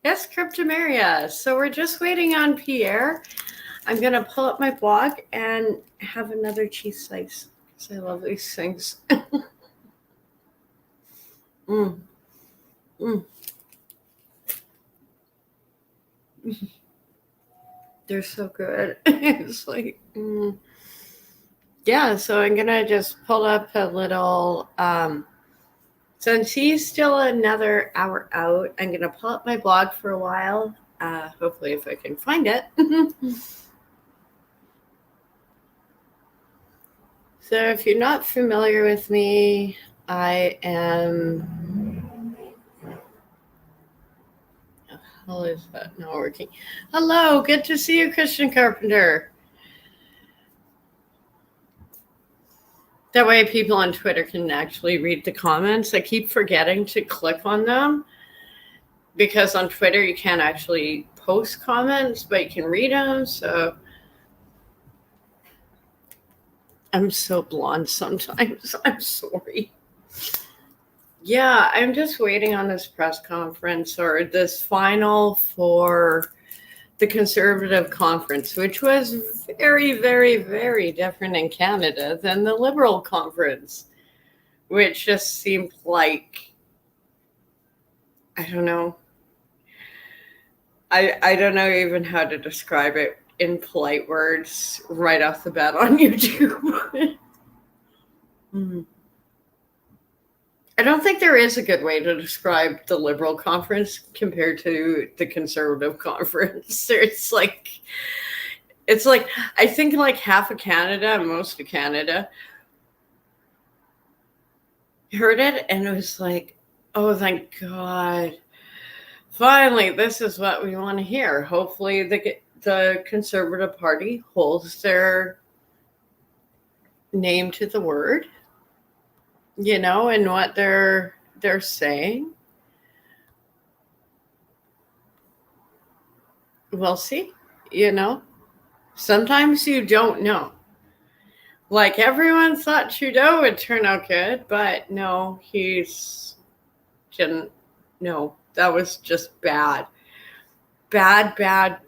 Yes, Cryptomeria. So we're just waiting on Pierre. I'm going to pull up my blog and have another cheese slice because I love these things. mm. Mm. They're so good. It's like, yeah, so I'm going to just pull up a little, since he's still another hour out, I'm going to pull up my blog for a while. Hopefully if I can find it. So if you're not familiar with me, I am... How is that not working? Hello, good to see you, Christian Carpenter. That way people on Twitter can actually read the comments. I keep forgetting to click on them because on Twitter you can't actually post comments, but you can read them. So I'm so blonde sometimes. I'm sorry. Yeah, I'm just waiting on this press conference or this final for the Conservative conference, which was very, very, very different in Canada than the Liberal conference, which just seemed like, I don't know. I don't know even how to describe it in polite words right off the bat on YouTube. I don't think there is a good way to describe the Liberal conference compared to the Conservative conference. It's like I think like half of Canada, most of Canada heard it and it was like, oh, thank God. Finally, this is what we want to hear. Hopefully the Conservative Party holds their name to the word, and what they're saying. We'll see, Sometimes you don't know. Like everyone thought Trudeau would turn out good, but no, no, that was just bad. Bad.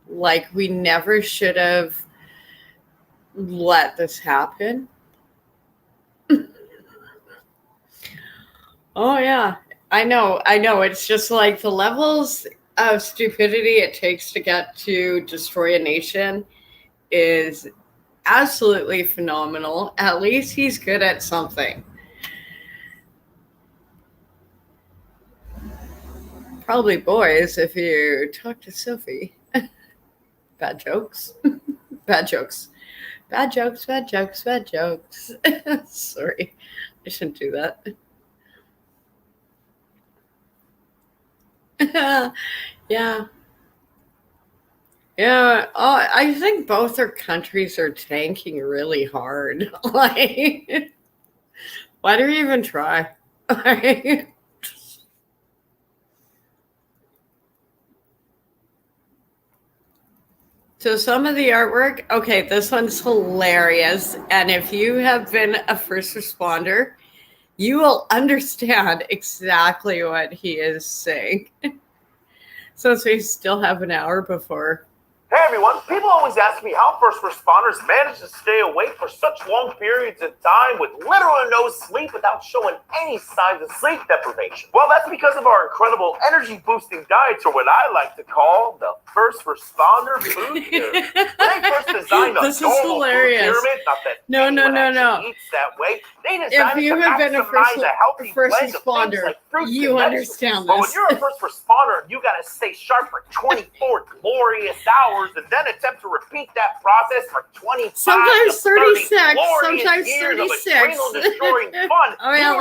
Like we never should have let this happen. Oh yeah, I know. It's just like the levels of stupidity it takes to get to destroy a nation is absolutely phenomenal. At least he's good at something. Probably boys if you talk to Sophie. Bad jokes. Bad jokes. Sorry, I shouldn't do that. Yeah. I think both their countries are tanking really hard. Like, why do we even try? So some of the artwork, okay, this one's hilarious. And if you have been a first responder, you will understand exactly what he is saying. So we still have an hour before. Hey everyone, people always ask me how first responders manage to stay awake for such long periods of time with little or no sleep without showing any signs of sleep deprivation. Well, that's because of our incredible energy boosting diets, or what I like to call the first responder food pyramid. When they first designed a normal food pyramid, not that anyone eats that way, they designed it to maximize a healthy blend of things like fruits and vegetables. But when you're a first responder, you gotta stay sharp for 24 glorious hours and then attempt to repeat that process for 25 sometimes 36, sometimes 36. Destroying fun. Oh yeah,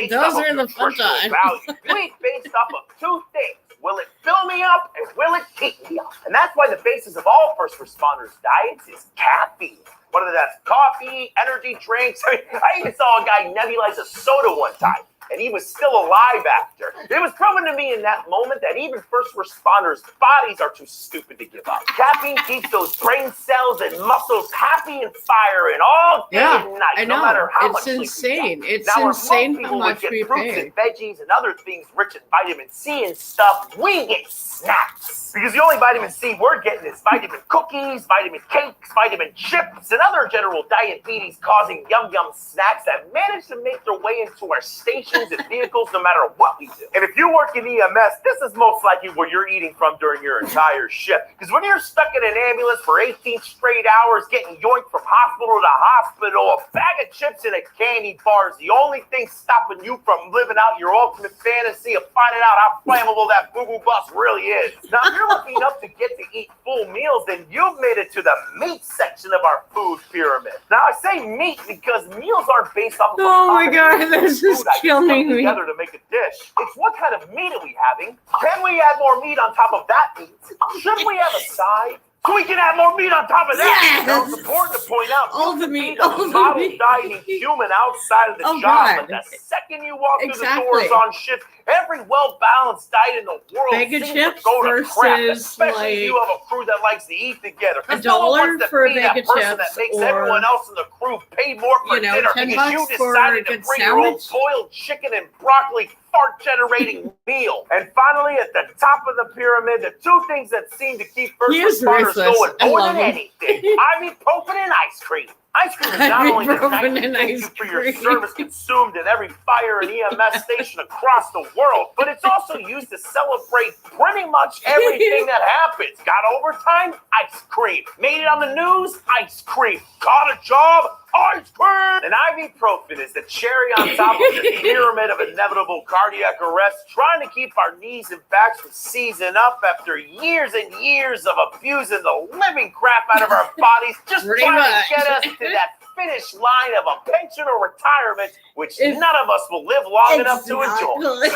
those are the fun times. You eat based off of two things. Will it fill me up and will it keep me up? And that's why the basis of all first responders' diets is caffeine. Whether that's coffee, energy drinks. I even saw a guy nebulize a soda one time. and he was still alive after. It was proven to me in that moment that even first responders' bodies are too stupid to give up. Caffeine keeps those brain cells and muscles happy and firing all day and night, no matter how much sleep insane. we get. It's now, insane how much we fruits pay. and veggies and other things rich in vitamin C and stuff, we get snacks. Because the only vitamin C we're getting is vitamin cookies, vitamin cakes, vitamin chips, and other general diabetes-causing yum-yum snacks that manage to make their way into our stations and vehicles no matter what we do. And if you work in EMS, this is most likely where you're eating from during your entire shift. Because when you're stuck in an ambulance for 18 straight hours, getting yoinked from hospital to hospital, a bag of chips and a candy bar is the only thing stopping you from living out your ultimate fantasy of finding out how flammable that boo-boo bus really is. Now, if you're lucky enough to get to eat full meals, then you've made it to the meat section of our food pyramid. Now, I say meat because meals aren't based off of oh my god, this is killing me. Together to make a dish. It's what kind of meat are we having? Can we add more meat on top of that meat? Should we have a side? So we can add more meat on top of that. Yes. Now, it's important to point out all the meat, all the meat. Dieting human outside of the job, but the second you walk through the doors on shift, every well-balanced diet in the world bag of seems chips to go to crap, versus especially if you have a crew that likes to eat together. $1 for a bag of chips, that makes or everyone else in the crew pay more for dinner because you decided to bring your own boiled chicken and broccoli fart-generating meal. And finally, at the top of the pyramid, the two things that seem to keep first responders going more than anything: ibuprofen and ice cream. Ice cream is not only the nice thank you for your service consumed in every fire and EMS station across the world, but it's also used to celebrate pretty much everything that happens. Got overtime? Ice cream. Made it on the news? Ice cream. Got a job? Ice cream! And ibuprofen is the cherry on top of the pyramid of inevitable cardiac arrest, trying to keep our knees and backs from seizing up after years and years of abusing the living crap out of our bodies, just trying to get us to that finish line of a pension or retirement, which none of us will live long enough to enjoy.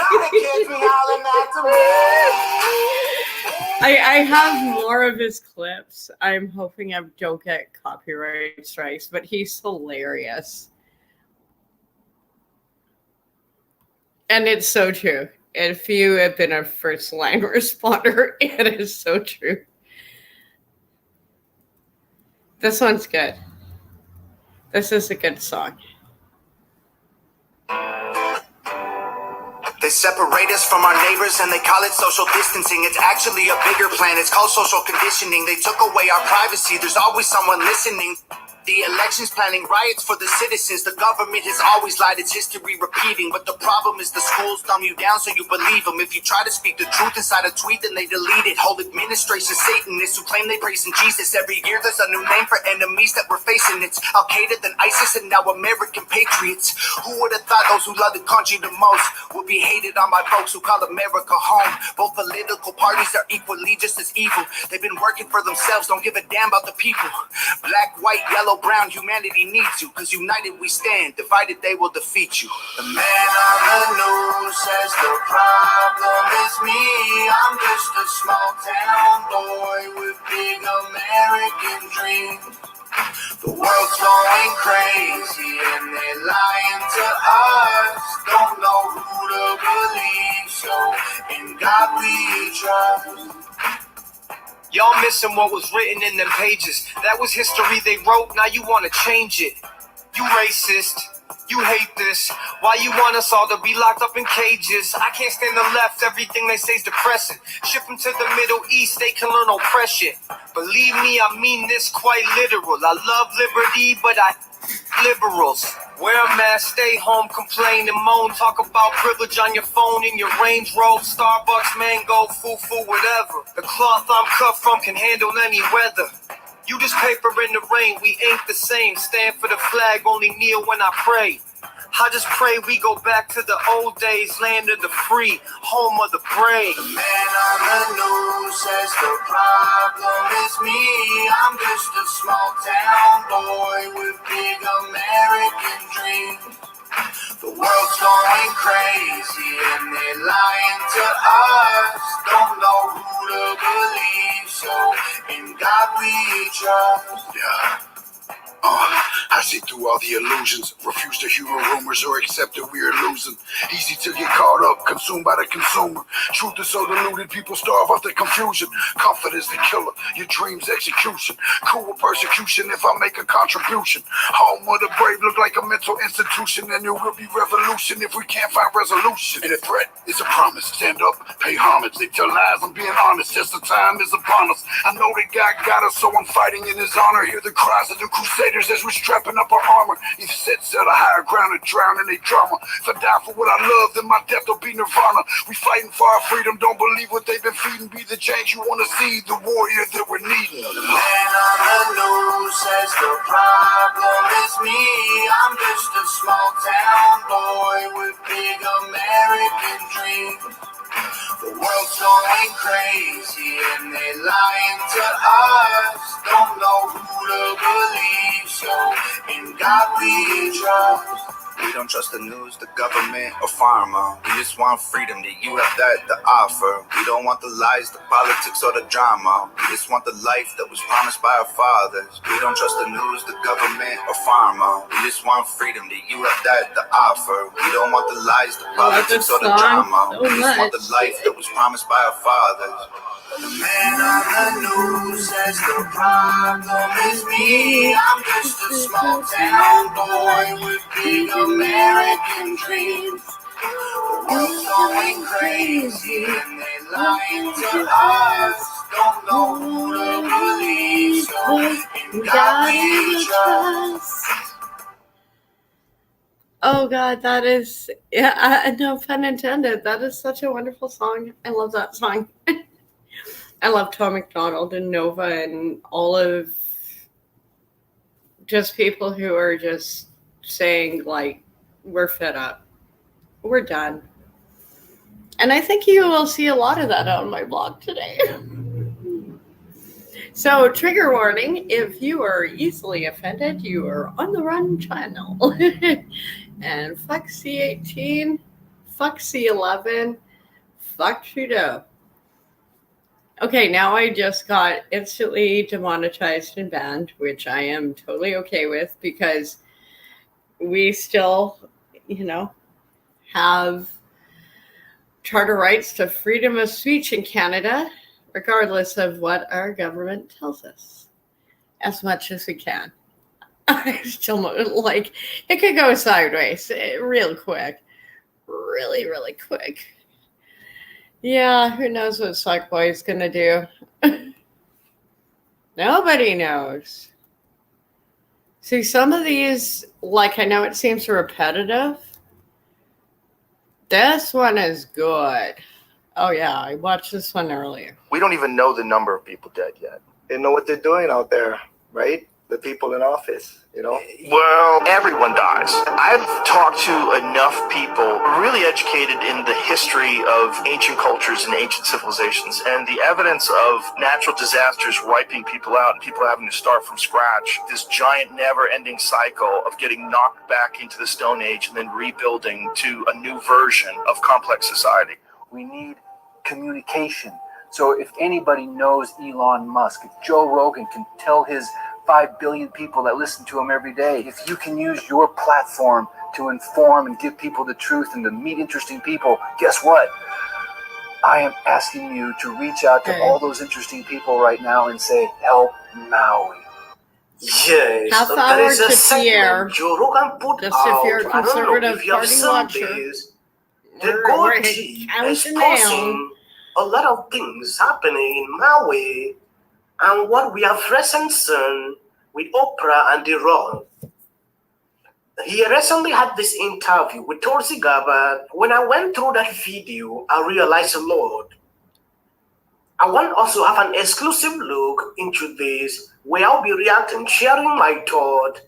I have more of his clips. I'm hoping I don't get copyright strikes, but he's hilarious. And it's so true. If you have been a first line responder, it is so true. This one's good. This is a good song. They separate us from our neighbors and they call it social distancing. It's actually a bigger plan. It's called social conditioning. They took away our privacy. There's always someone listening. The election's planning riots for the citizens. The government has always lied. It's history repeating. But the problem is the schools dumb you down so you believe them. If you try to speak the truth inside a tweet, then they delete it. Whole administration Satanists who claim they praise in Jesus. Every year there's a new name for enemies that we're facing. It's Al-Qaeda, then ISIS, and now American patriots. Who would have thought those who love the country the most would be hated on by folks who call America home? Both political parties are equally just as evil. They've been working for themselves, don't give a damn about the people. Black, white, yellow, brown, humanity needs you, cause united we stand, divided they will defeat you. The man on the news says the problem is me. I'm just a small town boy with big American dreams. The world's going crazy and they're lying to us. Don't know who to believe, so in God we trust. Y'all missing what was written in them pages. That was history they wrote, now you want to change it. You racist, you hate this. Why you want us all to be locked up in cages? I can't stand the left, everything they say is depressing. Ship them to the Middle East, they can learn oppression. Believe me, I mean this quite literal. I love liberty, but liberals. Wear a mask, stay home, complain and moan. Talk about privilege on your phone in your Range Rover, Starbucks, mango, foo-foo, whatever. The cloth I'm cut from can handle any weather. You just paper in the rain, we ain't the same. Stand for the flag, only kneel when I pray. I just pray we go back to the old days, land of the free, home of the brave. The man on the news says the problem is me. I'm just a small town boy with big American dreams. The world's going crazy and they're lying to us. Don't know who to believe, so in God we trust. Yeah. I see through all the illusions, refuse to humor rumors or accept that we are losing. Easy to get caught up, consumed by the consumer. Truth is so diluted, people starve off the confusion. Comfort is the killer, your dreams execution. Cool with persecution if I make a contribution. Home of the brave look like a mental institution, and there will be revolution if we can't find resolution. And a threat is a promise, stand up, pay homage. They tell lies, I'm being honest, just the time is upon us. I know that God got us, so I'm fighting in his honor. Hear the cries of the crusaders as we're strapping up our armor. If set a higher ground and drown in their drama. If I die for what I love, then my death will be nirvana. We fighting for our freedom, don't believe what they've been feeding. Be the change you want to see, the warrior that we're needing. The man on the news says the problem is me. I'm just a small town boy with big American dreams. The world's going crazy and they lying to us. Don't know who to believe, so in God we trust. We don't trust the news, the government, or pharma. We just want freedom, that you have that to offer. We don't want the lies, the politics, or the drama. We just want the life that was promised by our fathers. We don't trust the news, the government, or pharma. We just want freedom, that you have that to offer. We don't want the lies, the politics, or the drama. We just want the life that was promised by our fathers. The man on the news says the problem is me. I'm just a small town boy with big American dreams. The world's going crazy and they lying to us. Don't know who to believe, so in God we trust. Oh God, that is, yeah, no pun intended. That is such a wonderful song. I love that song. I love Tom McDonald and Nova and all of just people who are just saying, like, we're fed up. We're done. And I think you will see a lot of that on my blog today. So, trigger warning, if you are easily offended, you are on the run channel. And fuck C18, fuck C11, fuck Trudeau. Okay, now I just got instantly demonetized and banned, which I am totally okay with because we still, have charter rights to freedom of speech in Canada, regardless of what our government tells us, as much as we can. I still like it could go sideways real quick, really, really quick. Yeah, who knows what Suckboy is going to do? Nobody knows. See, some of these, like, I know it seems repetitive. This one is good. Oh, yeah, I watched this one earlier. We don't even know the number of people dead yet. They know what they're doing out there, right? The people in office, Well, everyone dies. I've talked to enough people really educated in the history of ancient cultures and ancient civilizations, and the evidence of natural disasters wiping people out and people having to start from scratch, this giant never-ending cycle of getting knocked back into the Stone Age and then rebuilding to a new version of complex society. We need communication. So if anybody knows Elon Musk, if Joe Rogan can tell his 5 billion people that listen to him every day, if you can use your platform to inform and give people the truth and to meet interesting people, guess what? I am asking you to reach out to all those interesting people right now and say, help Maui. Yes, Half there hour is a to Pierre. segment Joe Rogan put Just if you're a out. I don't know conservative if you have party seen watcher, this. The we're Gorgie is counting down. causing a lot of things happening in Maui, and what we have recently seen with Oprah and The Rock. He recently had this interview with Tulsi Gabbard. When I went through that video, I realized a lot. I want also have an exclusive look into this where I'll be reacting, sharing my thought.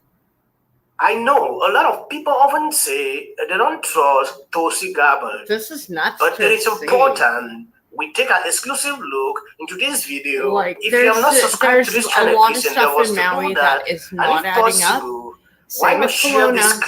I know a lot of people often say they don't trust Tulsi Gabbard. This is nuts. But it is important we take an exclusive look into this video. Like, if you have not subscribed to there's this channel, a lot of please stuff endeavor in to Maui do that is and not if adding possible, up. why Same not with share this Kelowna.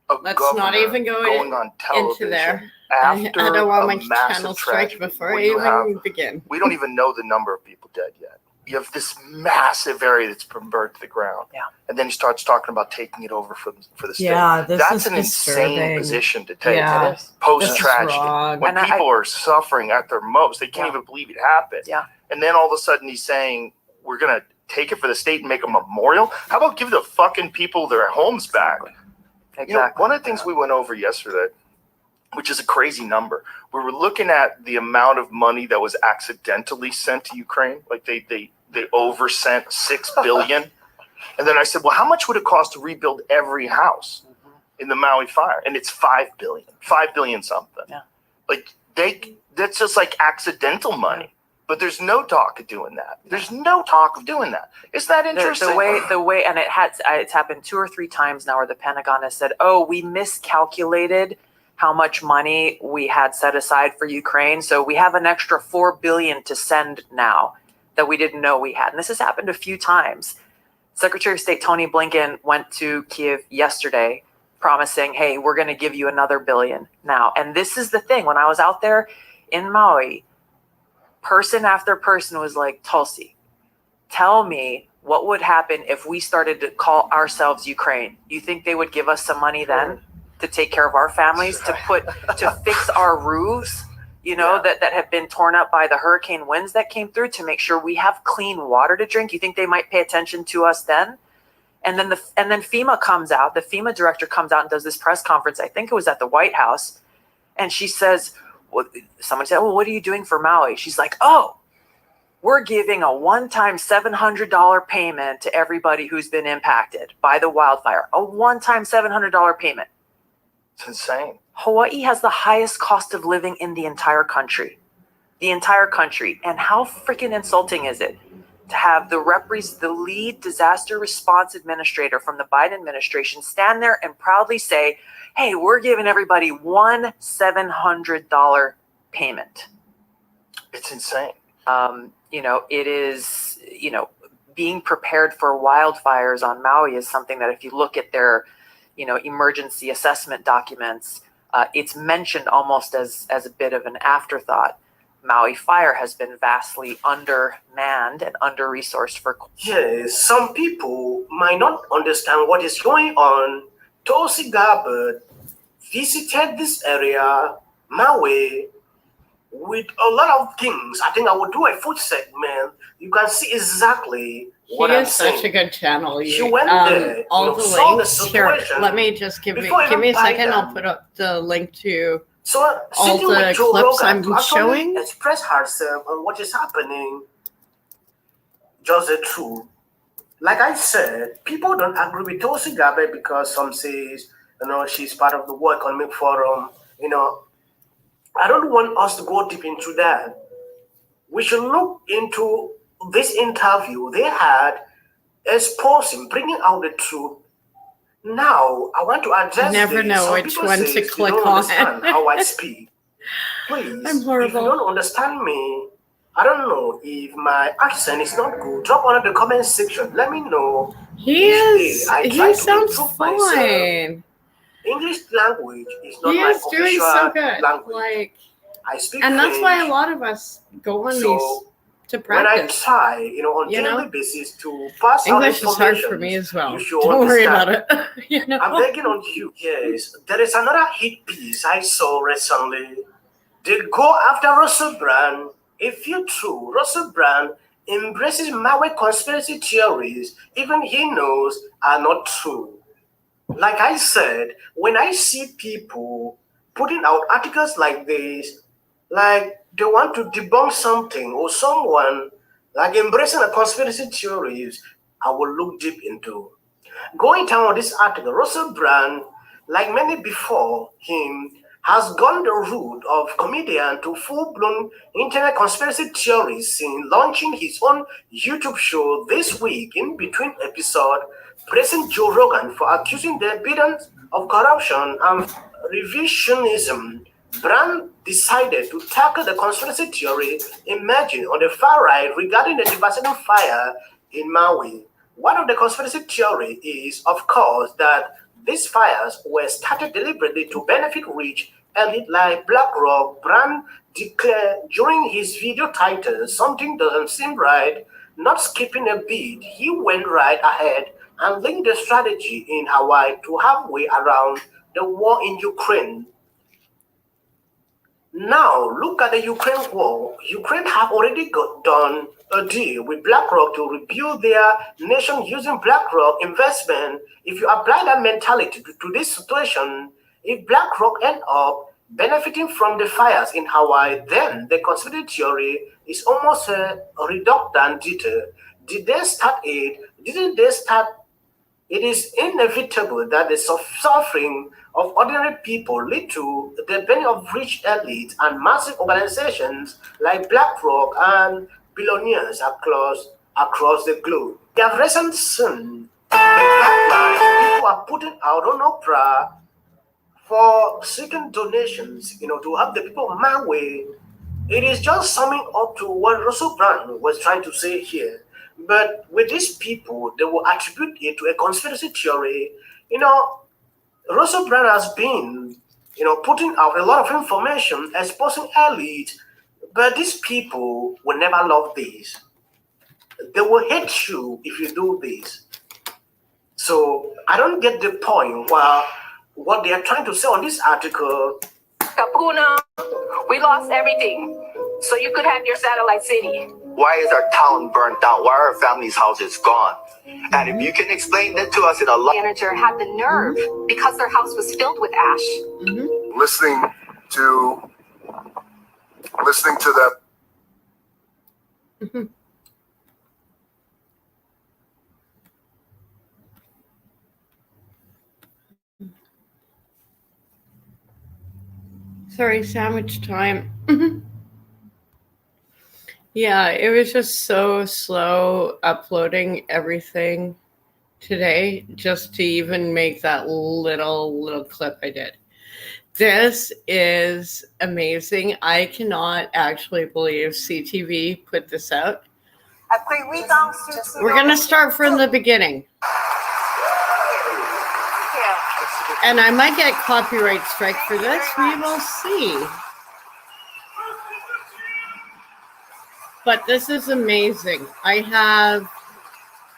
clip? Let's not even go on into there. after I don't want my a massive channel strike tragedy before I where you even begin. We don't even know the number of people dead yet. you have this massive area that's been burned to the ground. Yeah. And then he starts talking about taking it over for the state. Yeah, this That's is an disturbing. insane position to take. Yeah. It is. Post tragedy, wrong. when And people are suffering at their most, they can't Yeah. even believe it happened. Yeah. And then all of a sudden he's saying we're gonna take it for the state and make a memorial. How about give the fucking people their homes back? Exactly. You know, one of the things we went over yesterday, which is a crazy number, we were looking at the amount of money that was accidentally sent to Ukraine. Like they oversent $6 billion. And then I said, well, how much would it cost to rebuild every house in the Maui fire? And it's $5 billion something. Yeah. Like that's just like accidental money. But there's no talk of doing that. There's no talk of doing that. Is that interesting? The way, and it's happened 2 or 3 times now where the Pentagon has said, "Oh, we miscalculated how much money we had set aside for Ukraine, so we have an extra $4 billion to send now that we didn't know we had." And this has happened a few times. Secretary of State Tony Blinken went to Kiev yesterday, promising, "Hey, we're going to give you another $1 billion now." And this is the thing: when I was out there in Maui, person after person was like, "Tulsi, tell me what would happen if we started to call ourselves Ukraine. You think they would give us some money then to take care of our families, to fix our roofs, that have been torn up by the hurricane winds that came through, to make sure we have clean water to drink? You think they might pay attention to us then?" And then FEMA comes out, the FEMA director comes out and does this press conference. I think it was at the White House. And she says, someone said, "Well, what are you doing for Maui?" She's like, "Oh, we're giving a one-time $700 payment to everybody who's been impacted by the wildfire." A one-time $700 payment. It's insane. Hawaii has the highest cost of living in the entire country. The entire country. And how freaking insulting is it to have the lead disaster response administrator from the Biden administration stand there and proudly say, "Hey, we're giving everybody one $700 payment." It's insane. It is, being prepared for wildfires on Maui is something that if you look at their, emergency assessment documents, it's mentioned almost as a bit of an afterthought. Maui fire has been vastly undermanned and under-resourced for. Yes, some people might not understand what is going on. Tulsi Gabbard visited this area, Maui, with a lot of things. I think I will do a full segment. You can see exactly what I'm saying. Such a good channel. She went there, all the saw links. the Sure. situation Let me just give me before a second. Biden. I'll put up the link to So all sitting the with Joe clips Rogan I'm to actually showing. express herself on what is happening, just the truth. Like I said, people don't agree with Tulsi Gabbard because some says, she's part of the World Economic Forum. I don't want us to go deep into that. We should look into this interview they had, exposing, bringing out the truth. Now, I want to address Never this. know Some which people one say to you click don't on. understand how I speak. Please, I'm if horrible. you don't understand me, I don't know if my accent is not good. Drop on in the comment section. Let me know. He is. I try He to sounds improve myself. fine. English language is not He my is doing official so good. language. I speak And that's why a French. lot of us go on So, these to when I practice. try, on daily basis to pass out English is hard information, for me as well. you should Don't worry about understand. it. I'm begging on you. Yes, there is another hit piece I saw recently. They go after Russell Brand. If you true, Russell Brand embraces Maui conspiracy theories, even he knows are not true. Like I said, when I see people putting out articles like this, like they want to debunk something or someone, like embracing a conspiracy theories, I will look deep into. Going down on this article, Russell Brand, like many before him, has gone the route of comedian to full-blown internet conspiracy theories in launching his own YouTube show this week in between episode, praising Joe Rogan for accusing the evidence of corruption and revisionism. Brand decided to tackle the conspiracy theory emerging on the far right regarding the devastating fire in Maui. One of the conspiracy theories is, of course, that these fires were started deliberately to benefit rich elite like BlackRock. Brand declared during his video titled "Something Doesn't Seem Right" Not skipping a beat, he went right ahead and linked the strategy in Hawaii to halfway around the war in Ukraine. Now, look at the Ukraine war. Ukraine have already done a deal with BlackRock to rebuild their nation using BlackRock investment. If you apply that mentality to this situation, if BlackRock end up benefiting from the fires in Hawaii, then the conspiracy theory is almost a redundant detail. Did they start it? Didn't they start? It is inevitable that the suffering of ordinary people lead to the benefit of rich elites and massive organizations like BlackRock and billionaires across the globe. We have recently seen the backlash people are putting out on Oprah for seeking donations, to help the people of Maui. It is just summing up to what Russell Brand was trying to say here. But with these people, they will attribute it to a conspiracy theory. Russell Brand has been, putting out a lot of information, exposing elite, but these people will never love this. They will hate you if you do this. So I don't get the point while what they are trying to say on this article. Kapuna, we lost everything. So you could have your satellite city. Why is our town burnt down? Why are our family's houses gone? And if you can explain that to us in a manager had the nerve because their house was filled with ash. Mm-hmm. Listening to that. Mm-hmm. Sorry, sandwich time. Yeah, it was just so slow uploading everything today just to even make that little clip I did. This is amazing. I cannot actually believe CTV put this out. We're going to start from the beginning. And I might get copyright strike for this. We will see. But this is amazing.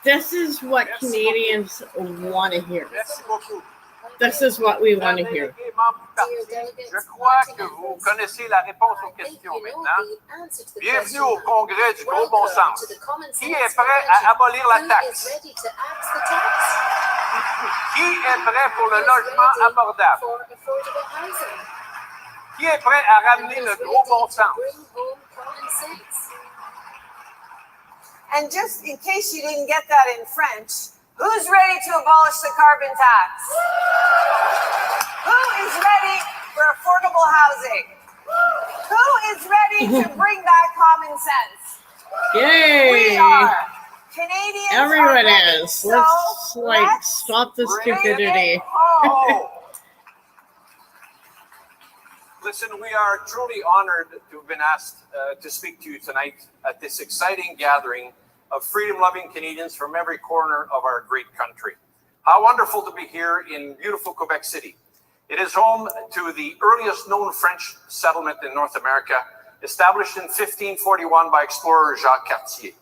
This is what Canadians want to hear. This is what we want to hear. Je crois que vous connaissez la réponse aux questions maintenant. Bienvenue au congrès du gros bon sens. Qui est prêt à abolir la taxe? Qui est prêt pour le logement abordable? Qui est prêt à ramener le gros bon sens? And just in case you didn't get that in French, who's ready to abolish the carbon tax? Who is ready for affordable housing? Who is ready to bring back common sense? Yay! We are. Canadians Everyone are is. So Let's stop the stupidity. Listen, we are truly honored to have been asked to speak to you tonight at this exciting gathering of freedom-loving Canadians from every corner of our great country. How wonderful to be here in beautiful Quebec City. It is home to the earliest known French settlement in North America, established in 1541 by explorer Jacques Cartier.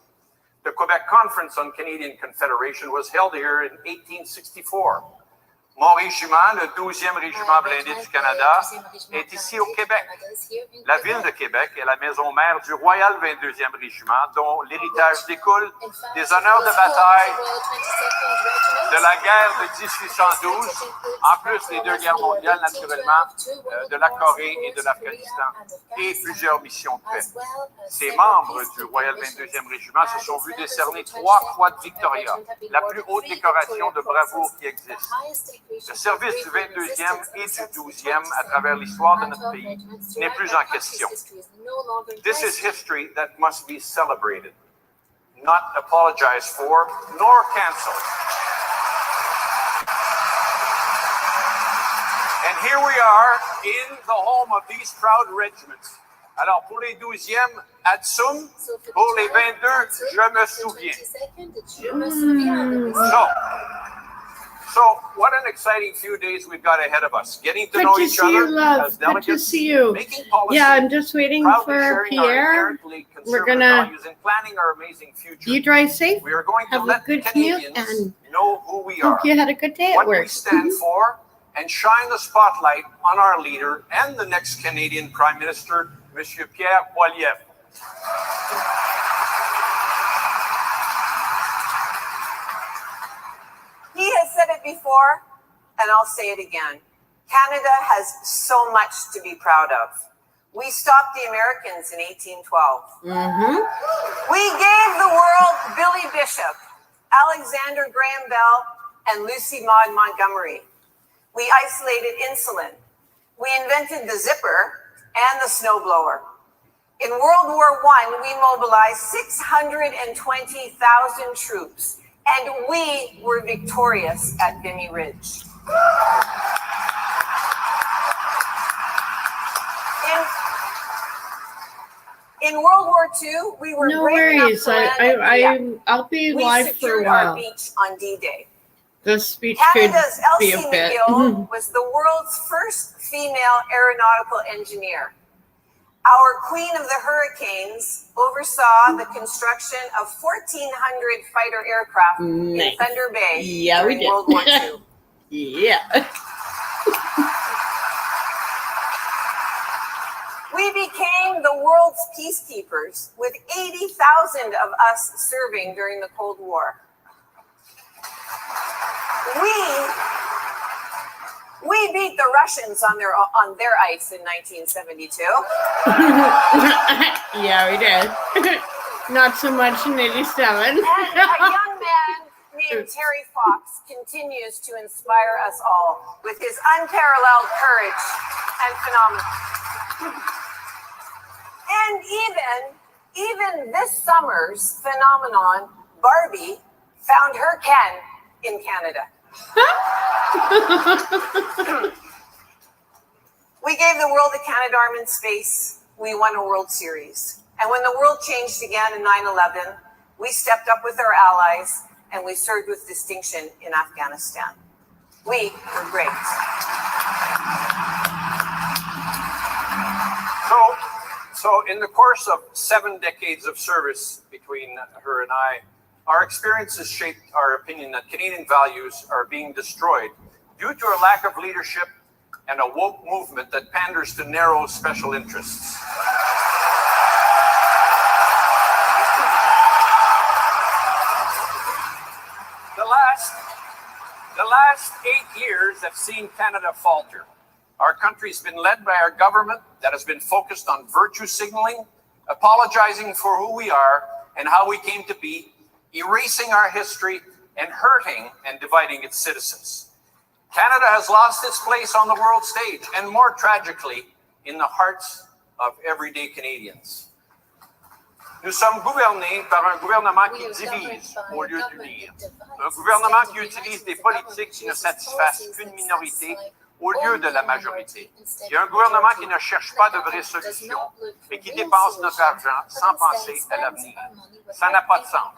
The Quebec Conference on Canadian Confederation was held here in 1864. Mon régiment, le 12e régiment blindé du Canada, est ici au Québec. La ville de Québec est la maison mère du Royal 22e régiment, dont l'héritage découle des honneurs de bataille de la guerre de 1812, en plus des deux guerres mondiales, naturellement, de la Corée et de l'Afghanistan, et plusieurs missions de paix. Ces membres du Royal 22e régiment se sont vus décerner 3 croix de Victoria, la plus haute décoration de bravoure qui existe. Le service du 22e et du 12e à travers l'histoire de notre pays n'est plus en question. This is history that must be celebrated, not apologized for, nor canceled. And here we are in the home of these proud regiments. Alors, pour les 12e, Adsum, pour les 22, je me souviens. So, what an exciting few days we've got ahead of us. Getting to Good know to each see you, other love. as Good to delegates, see you. making policy, Yeah, I'm just waiting proudly for sharing our Pierre. inherently We're conservative gonna. values and planning our amazing future. You drive safe. We are going to Have a let good commute Canadians and know who we are, hope you had a good day at what we work. stand for, and shine the spotlight on our leader and the next Canadian Prime Minister, Monsieur Pierre Poilievre. He has said it before, and I'll say it again. Canada has so much to be proud of. We stopped the Americans in 1812. We gave the world Billy Bishop, Alexander Graham Bell, and Lucy Maud Montgomery. We isolated insulin. We invented the zipper and the snowblower. In World War I, we mobilized 620,000 troops, and we were victorious at Vimy Ridge. In World War II, we were No brave enough worries. to land at Dieppe. I'll be We live for a secured our while. beach on D-Day. This speech Canada's could be Elsie a bit. McGill was the world's first female aeronautical engineer. Our Queen of the Hurricanes oversaw the construction of 1,400 fighter aircraft in Thunder Bay during World War II. Yeah. We became the world's peacekeepers, with 80,000 of us serving during the Cold War. We beat the Russians on their ice in 1972. Yeah, we did. Not so much in 87. And a young man named Terry Fox continues to inspire us all with his unparalleled courage and phenomenon. And even this summer's phenomenon, Barbie, found her Ken in Canada. We gave the world a Canadarm in space. We won a World Series. And when the world changed again in 9/11, we stepped up with our allies and we served with distinction in Afghanistan. We were great. So in the course of 7 decades of service between her and I, our experiences shaped our opinion that Canadian values are being destroyed due to a lack of leadership and a woke movement that panders to narrow special interests. The last 8 years have seen Canada falter. Our country's been led by our government that has been focused on virtue signaling, apologizing for who we are and how we came to be, erasing our history, and hurting and dividing its citizens. Canada has lost its place on the world stage, and more tragically, in the hearts of everyday Canadians. Nous sommes gouvernés par un gouvernement qui divise au lieu d'unir. Un gouvernement qui utilise des politiques qui ne satisfassent qu'une minorité au lieu de la majorité. Et un gouvernement qui ne cherche pas de vraies solutions, mais qui dépense notre argent sans penser à l'avenir. Ça n'a pas de sens.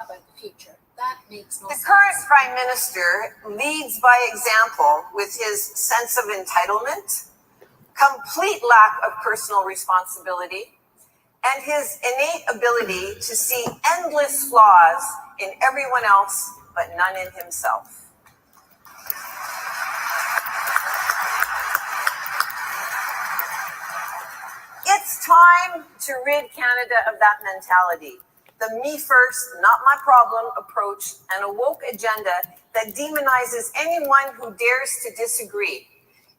The current Prime Minister leads by example with his sense of entitlement, complete lack of personal responsibility, and his innate ability to see endless flaws in everyone else but none in himself. It's time to rid Canada of that mentality. The me first, not my problem approach and a woke agenda that demonizes anyone who dares to disagree.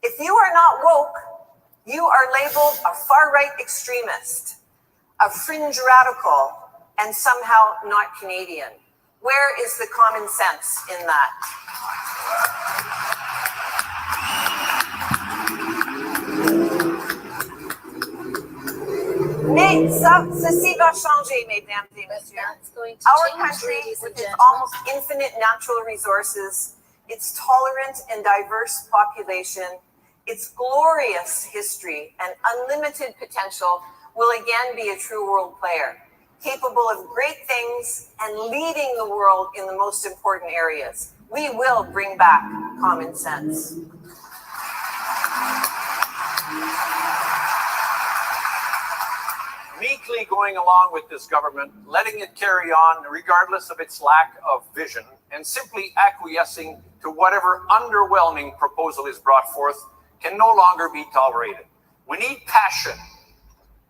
If you are not woke, you are labeled a far-right extremist, a fringe radical, and somehow not Canadian. Where is the common sense in that? Mais ceci va changer, mesdames et messieurs. Our country, with its almost infinite natural resources, its tolerant and diverse population, its glorious history and unlimited potential, will again be a true world player, capable of great things and leading the world in the most important areas. We will bring back common sense. Meekly going along with this government, letting it carry on regardless of its lack of vision, and simply acquiescing to whatever underwhelming proposal is brought forth can no longer be tolerated. We need passion.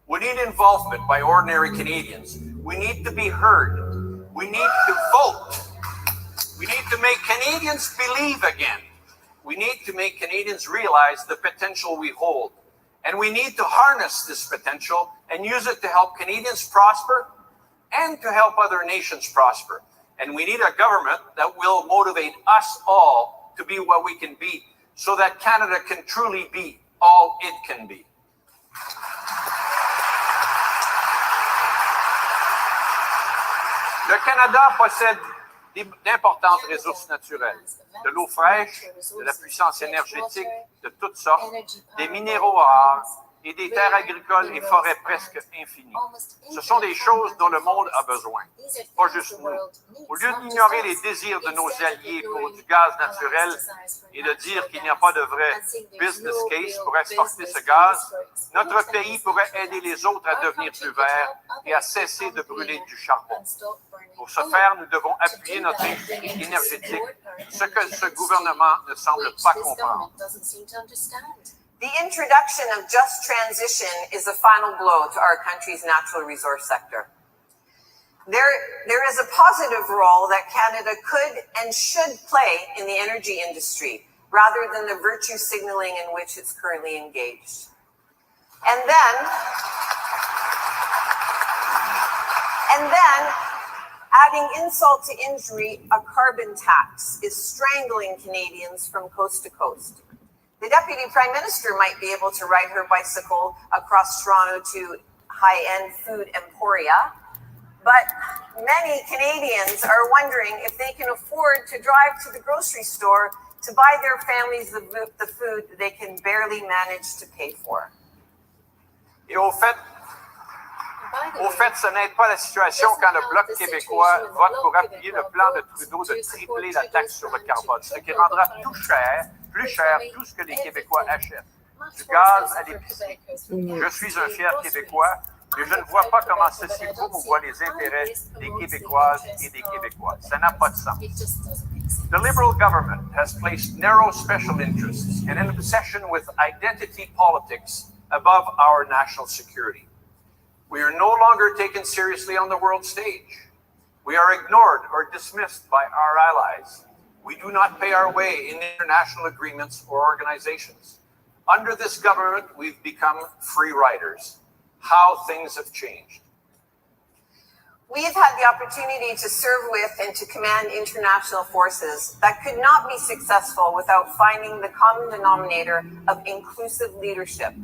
We need involvement by ordinary Canadians. We need to be heard. We need to vote. We need to make Canadians believe again. We need to make Canadians realize the potential we hold. And we need to harness this potential and use it to help Canadians prosper and to help other nations prosper. And we need a government that will motivate us all to be what we can be so that Canada can truly be all it can be. Le Canada possède d'importantes ressources naturelles, de l'eau fraîche, de la puissance énergétique de toutes sortes, des minéraux rares et des terres agricoles et forêts presque infinies. Ce sont des choses dont le monde a besoin, pas juste nous. Au lieu d'ignorer les désirs de nos alliés pour du gaz naturel et de dire qu'il n'y a pas de vrai business case pour exporter ce gaz, notre pays pourrait aider les autres à devenir plus verts et à cesser de brûler du charbon. Pour ce faire, nous devons appuyer notre industrie énergétique, ce que ce gouvernement ne semble pas comprendre. The introduction of just transition is a final blow to our country's natural resource sector. There is a positive role that Canada could and should play in the energy industry, rather than the virtue signaling in which it's currently engaged. And then, adding insult to injury, a carbon tax is strangling Canadians from coast to coast. The Deputy Prime Minister might be able to ride her bicycle across Toronto to high-end food emporia, but many Canadians are wondering if they can afford to drive to the grocery store to buy their families the food that they can barely manage to pay for. Et au fait, ce n'est pas la situation quand le Bloc québécois vote pour appuyer le plan de Trudeau de tripler la taxe sur le carbone, ce qui rendra plus cher tout ce que les Québécois achètent. Du gaz à l'épicerie. Je suis un fier Québécois, mais je ne vois pas comment ceci promouvoit les intérêts des Québécoises et des Québécois. Ça n'a pas de sens. The Liberal government has placed narrow special interests and an obsession with identity politics above our national security. We are no longer taken seriously on the world stage. We are ignored or dismissed by our allies. We do not pay our way in international agreements or organizations. Under this government, we've become free riders. How things have changed. We have had the opportunity to serve with and to command international forces that could not be successful without finding the common denominator of inclusive leadership.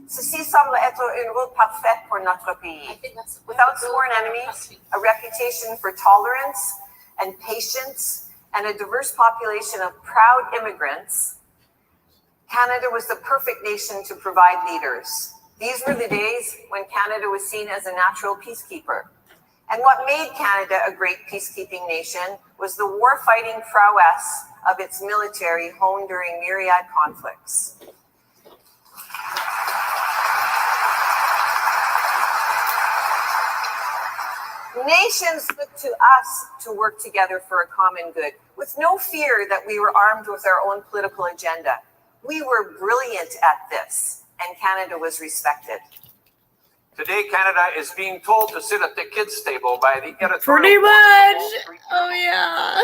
Ceci semble être une route parfaite pour notre pays. Without sworn enemies, a reputation for tolerance and patience, and a diverse population of proud immigrants, Canada was the perfect nation to provide leaders. These were the days when Canada was seen as a natural peacekeeper. And what made Canada a great peacekeeping nation was the war-fighting prowess of its military honed during myriad conflicts. Nations look to us to work together for a common good, with no fear that we were armed with our own political agenda. We were brilliant at this, and Canada was respected. Today, Canada is being told to sit at the kids' table by the editorial. Pretty much. Oh, yeah.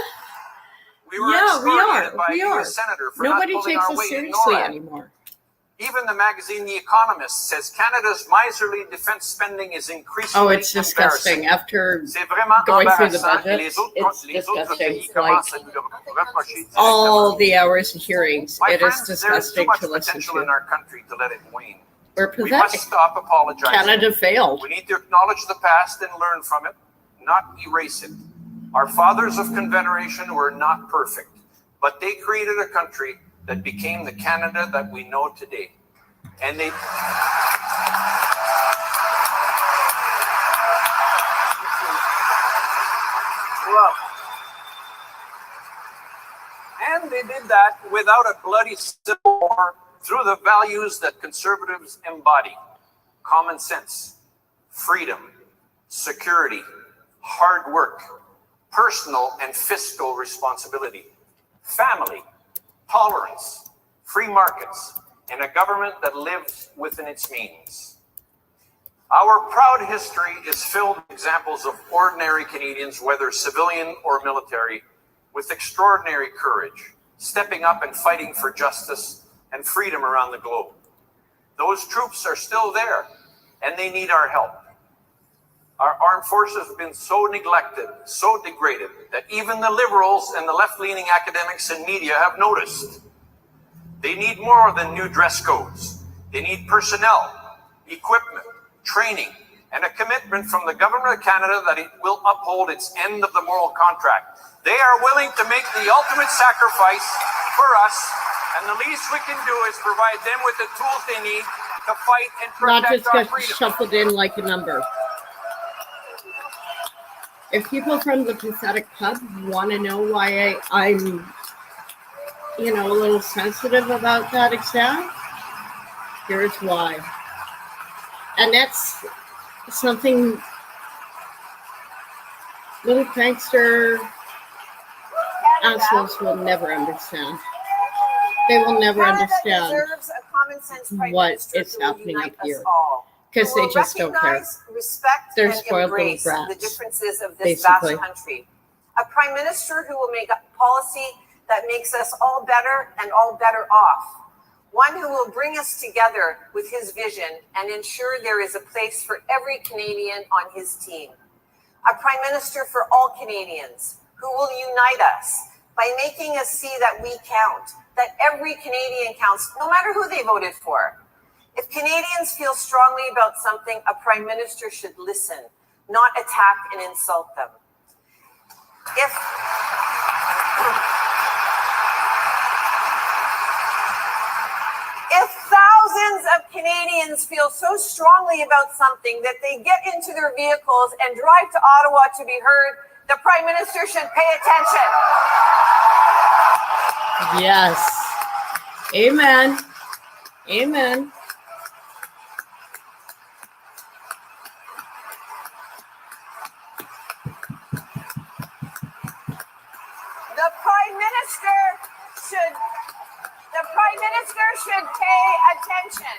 We were excoriated by a U.S. senator for Nobody not pulling takes our us weight in seriously NORAD. anymore. Even the magazine The Economist says Canada's miserly defense spending is increasingly Oh, it's disgusting. After C'est vraiment going through the embarrassant et budget, les autres it's pays disgusting. commencent à nous le reprocher All directement. the hours of hearings, My it is friends, there is too disgusting much to listen potential in to. our country to let it wane. We're We must pathetic. stop apologizing. Canada failed. We need to acknowledge the past and learn from it, not erase it. Our fathers of Confederation were not perfect, but they created a country that became the Canada that we know today. And they... And they did that without a bloody civil war through the values that conservatives embody: common sense, freedom, security, hard work, personal and fiscal responsibility, family, tolerance, free markets, and a government that lives within its means. Our proud history is filled with examples of ordinary Canadians, whether civilian or military, with extraordinary courage, stepping up and fighting for justice and freedom around the globe. Those troops are still there, and they need our help. Our armed forces have been so neglected, so degraded, that even the liberals and the left-leaning academics and media have noticed. They need more than new dress codes. They need personnel, equipment, training, and a commitment from the Government of Canada that it will uphold its end of the moral contract. They are willing to make the ultimate sacrifice for us, and the least we can do is provide them with the tools they need to fight and Not protect just our get freedom. shuffled in like a number. If people from the Pathetic Pub want to know why I'm, a little sensitive about that exam, here's why. And that's something little prankster assholes will never understand. They will never understand what is happening up here. Because they just don't care. Respect, They're and spoiled little embrace brats, the differences of this basically. vast country. A prime minister who will make a policy that makes us all better and all better off. One who will bring us together with his vision and ensure there is a place for every Canadian on his team. A prime minister for all Canadians who will unite us by making us see that we count, that every Canadian counts, no matter who they voted for. If Canadians feel strongly about something, a prime minister should listen, not attack and insult them. If thousands of Canadians feel so strongly about something that they get into their vehicles and drive to Ottawa to be heard, the prime minister should pay attention. Yes. Amen. Amen. The prime minister should pay attention.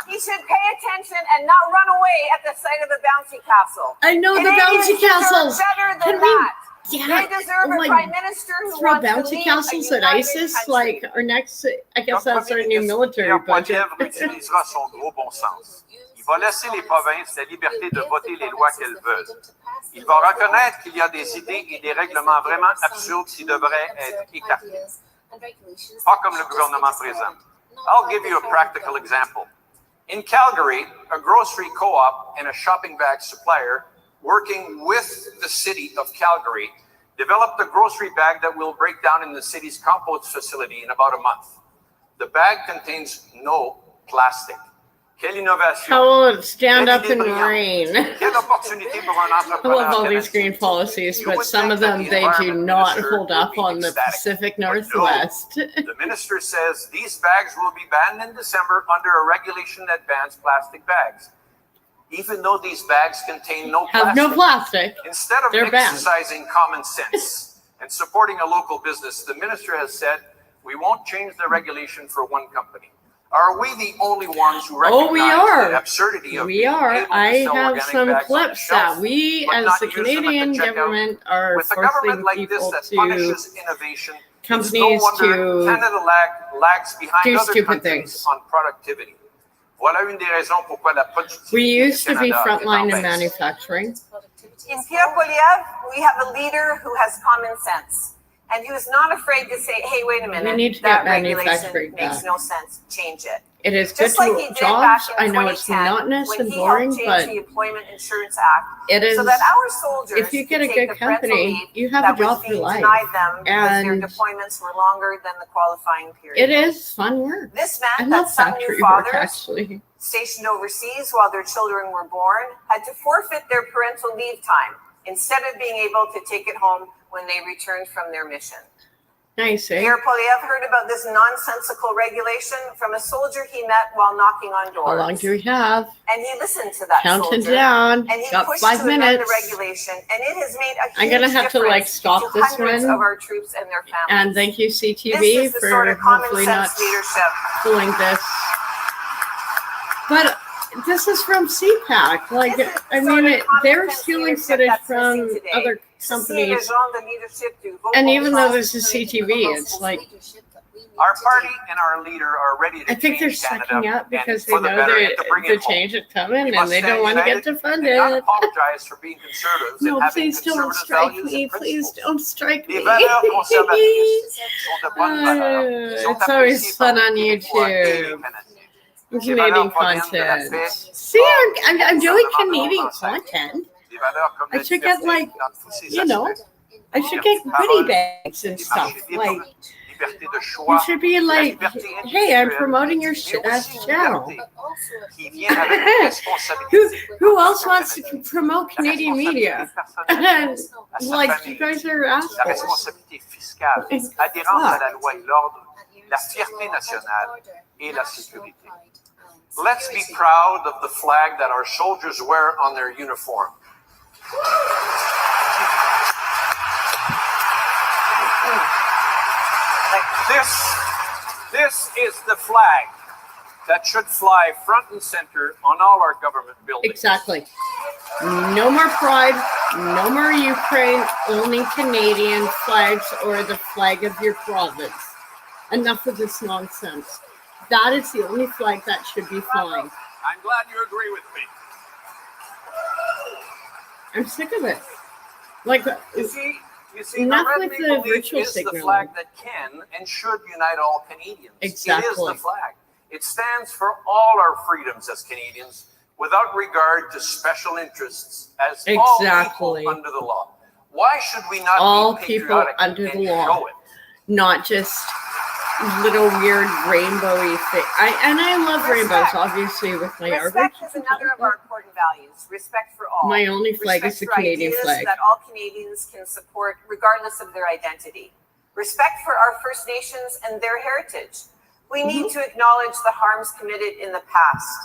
He should pay attention and not run away at the sight of a bouncy castle. I know Canadians the bouncy castles. Better than Can we? that. Yeah. They deserve a prime minister who throw wants to bouncy lead castles a at united ISIS, country. like our next. I guess that's our new military Pierre budget. Poilievre utilisera son gros bon sens. Il va laisser les provinces la liberté de voter les lois qu'elles veulent. Il va reconnaître qu'il y a des idées et des règlements vraiment absurdes qui devraient être écartés. Pas comme le gouvernement présent. I'll give you a practical example. In Calgary, a grocery co-op and a shopping bag supplier working with the city of Calgary developed a grocery bag that will break down in the city's compost facility in about a month. The bag contains no plastic. Quelle innovation! How will it stand up Quelle in idée brillante. rain? Quelle opportunité pour un I entrepreneur love all these canadien. green policies, You but would some of think that them the they do environment not minister hold would up be on the ecstatic. Pacific But no, Northwest. the minister says these bags will be banned in December under a regulation that bans plastic bags. Even though these bags contain no Have plastic. no plastic. Instead of They're banned. exercising common sense and supporting a local business, the minister has said, we won't change the regulation for one company. Are we the only ones who recognize Oh, we are. the absurdity of We being are. able to I sell have organic some bags on the clips shelf, that we, but as not the use them at the Canadian checkout? government, are With a forcing government like this people that to punishes innovation, it's no companies wonder to Canada lags behind do other stupid countries things. on productivity. Voilà une des raisons pourquoi la productivité We du used to be Canada est en frontline in baisse. manufacturing. In Pierre Poilievre, we have a leader who has common sense and who's not afraid to say, hey, wait a minute, We need to that get regulation manufacturing makes back. no sense, change it. It is good Just like he to did jobs. back in I know it's 2010 monotonous when and he boring, helped but change the Employment Insurance Act it is. so that our soldiers If you get could a take good the parental company, leave you have that a job was for being life. denied them because their And deployments were longer than the qualifying period. it is fun work. This I meant love that some factory new work, fathers actually. stationed overseas while their children were born had to forfeit their parental leave time instead of being able to take it home when they returned from their mission. Nice, eh? Mayor Polyev heard about this nonsensical regulation from a soldier he met while knocking on doors. How long do we have? And he listened to that Counting soldier. down. And he Got pushed 5 to amend minutes. the regulation, and it has made a huge I'm gonna have to like difference stop to this hundreds one. of our troops and their families. And thank you, This CTV, is the for sort of common hopefully not sense leadership. pulling this. But this is from CPAC. Like, This is the I sort mean, of common they're sense stealing leadership footage that's from missing today. other Ceci est le companies. genre de leadership du bon And even bon though sens. this is CTV, it's like, Our party and our leader are ready to I think they're change Canada sucking up and because they for the know better and to bring the it home. change is coming We and must they don't stand want to get united and not defunded. apologize for being conservatives No, and having please don't conservative strike values me. and Please principles. don't strike me. Les valeurs conservatrices sont de bonnes valeurs. Ils sont It's always appréciées fun par on les Québécois et les YouTube. Canadiens. Canadian content. See, I'm doing Canadian content. Des valeurs comme I la should get, liberté like, dans tous ses you know, aspects. I should get goodie bags and stuff. Like, Liberté de you choix, should be like, hey, I'm promoting your shit ass channel. qui vient avec une responsabilité. Who else wants to promote Canadian media? And like, you guys are La assholes. responsabilité fiscale, adhérence à la loi et l'ordre, la fierté nationale et la sécurité. Let's be proud of the flag that our soldiers wear on their uniform. This is the flag that should fly front and center on all our government buildings. Exactly. No more pride, no more Ukraine, only Canadian flags or the flag of your province. Enough of this nonsense. That is the only flag that should be flying. I'm glad you agree with me. I'm sick of it. Like, You see, enough the with red the maple leaf virtual is the signaling. flag that can and should unite all Canadians. It is Exactly. the flag. It stands for all our freedoms as Canadians, without regard to special interests, as all Exactly. people under the law. Why should we not all be people patriotic under and the law, show it? not just little weird rainbowy thing. I love rainbows, obviously, with my artwork. Respect is another of our important values. Respect for all. My only flag is the Respect for Canadian ideas flag. that all Canadians can support, regardless of their identity. Respect for our First Nations and their heritage. We need to acknowledge the harms committed in the past,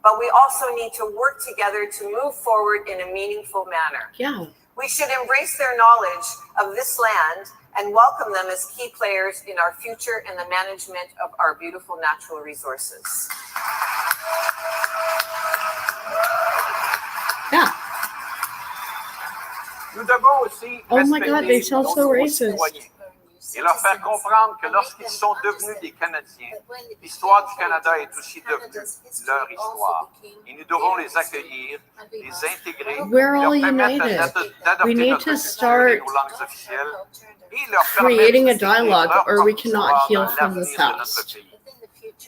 but we also need to work together to move forward in a meaningful manner. Yeah. We should embrace their knowledge of this land and welcome them as key players in our future and the management of our beautiful natural resources. Yeah. Nous devons aussi Oh my God, they respecter sound nos so nouveaux racist. citoyens et leur faire comprendre que lorsqu'ils sont devenus des Canadiens, l'histoire du Canada est aussi devenue leur histoire. Et nous devons les accueillir, les intégrer, We're leur all permettre united. d'adopter We need notre to culture start et nos langues officielles et leur creating permettre a dialogue, d'écrire or we leur cannot propre heal histoire from dans the l'avenir de notre past. pays.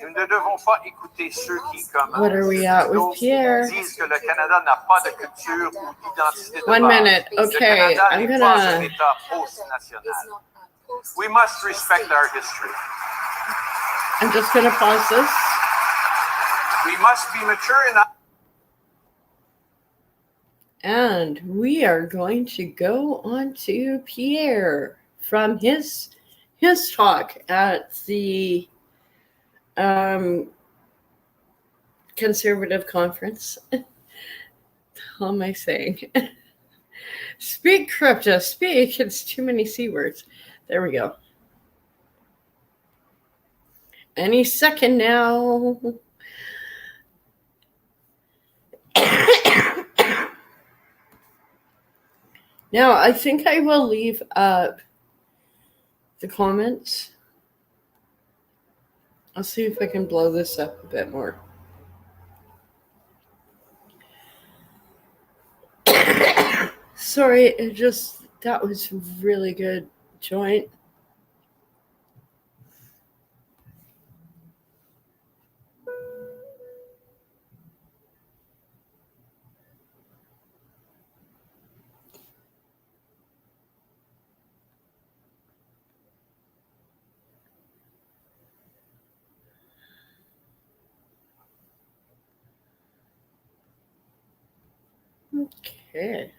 Nous ne devons pas écouter ceux qui, comme What are we at with Pierre? disent que le Canada n'a pas de culture ou d'identité de 1 base. minute. Le Okay, Canada I'm n'est pas un gonna. État post-national. We must respect our history. I'm just gonna pause this. We must be mature enough. And we are going to go on to Pierre from his talk at the conservative conference. How am I saying? Speak, crypto, speak. It's too many C words. There we go. Any second now. Now, I think I will leave up the comments. I'll see if I can blow this up a bit more. Sorry, that was really good joint. Okay.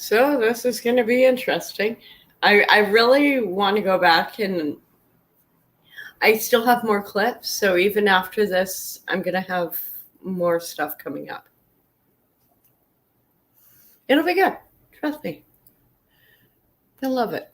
So this is going to be interesting. I really want to go back, and I still have more clips. So even after this, I'm going to have more stuff coming up. It'll be good. Trust me. They'll love it.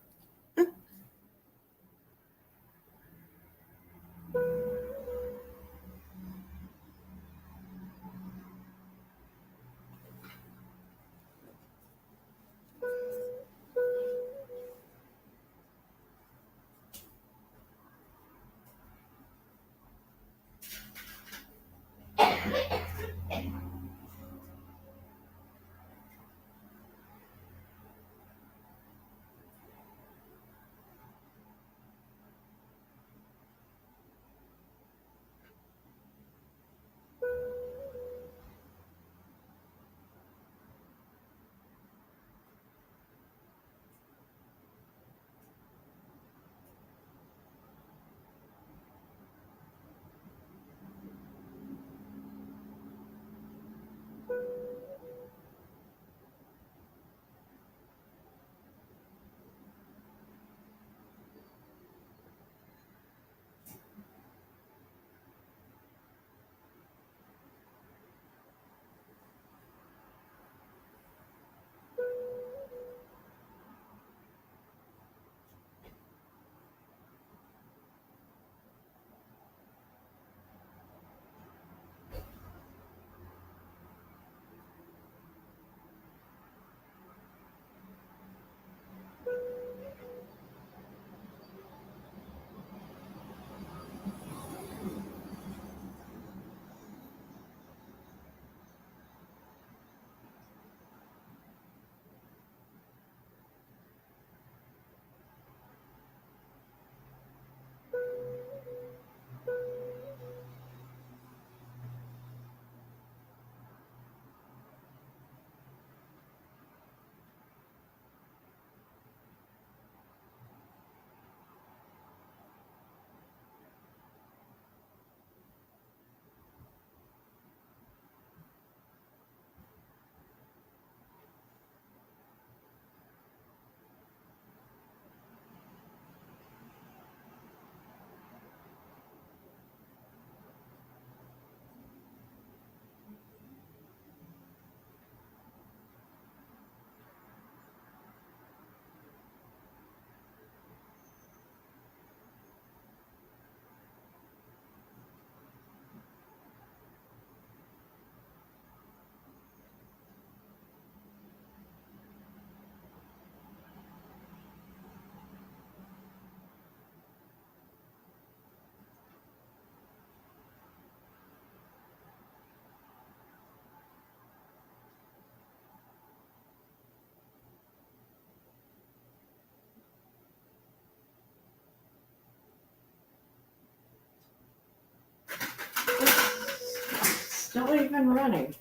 Still even running.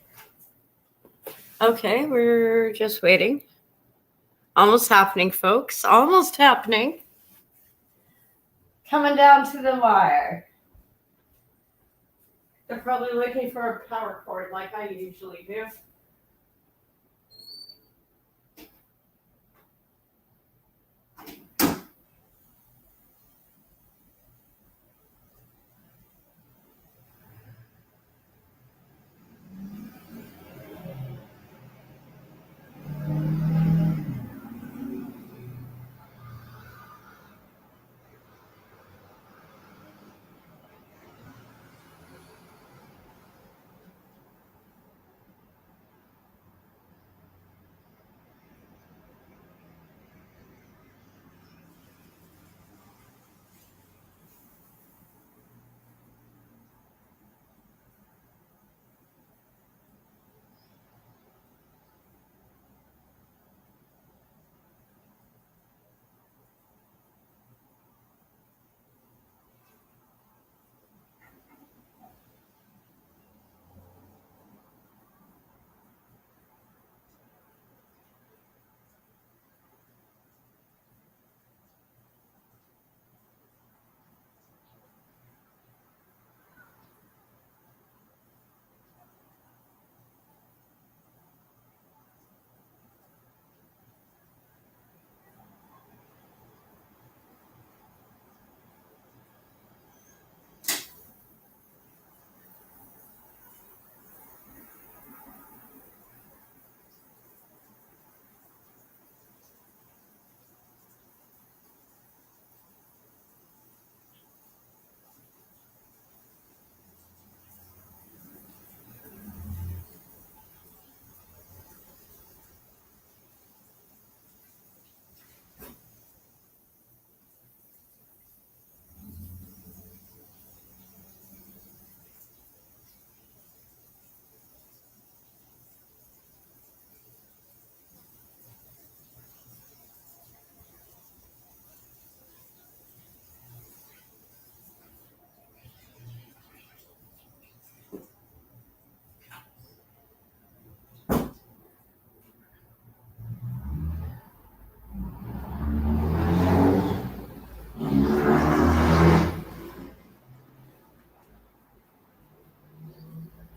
Okay, we're just waiting. Almost happening, folks. Almost happening. Coming down to the wire. They're probably looking for a power cord like I usually do.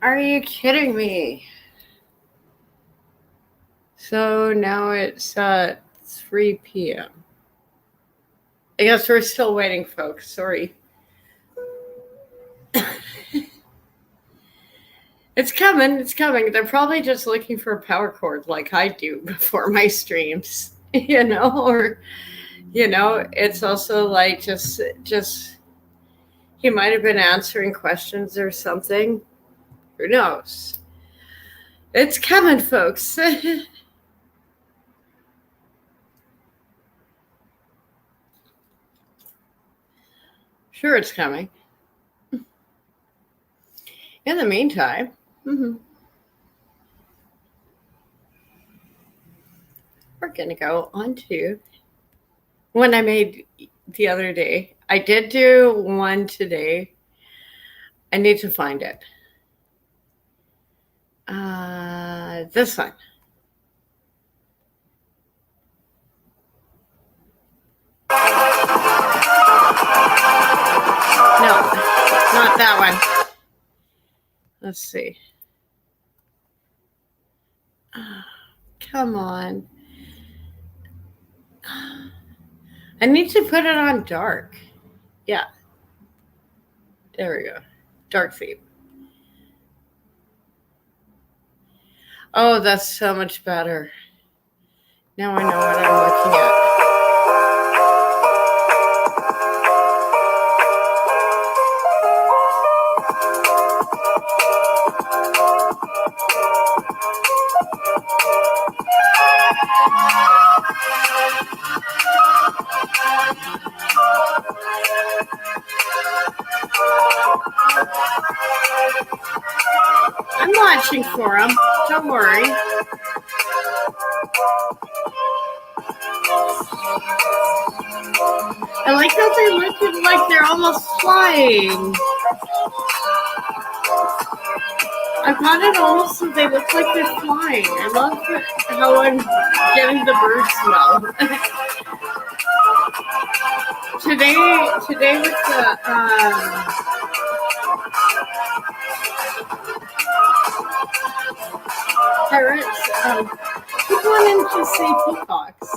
Are you kidding me? So now it's 3 p.m. I guess we're still waiting, folks. Sorry. It's coming. It's coming. They're probably just looking for a power cord like I do before my streams, or, it's also like just he might have been answering questions or something. Who knows? It's coming, folks. Sure, it's coming. In the meantime, we're going to go on to one I made the other day. I did do one today. I need to find it. This one. No, not that one. Let's see. Come on. I need to put it on dark. Yeah. There we go. Dark theme. Oh, that's so much better. Now I know what I'm looking at. I'm watching for them. Don't worry. I like how they look like they're almost flying. I've got it almost so they look like they're flying. I love how I'm getting the bird smell. Today with the parrots, keep wanting to say peacocks.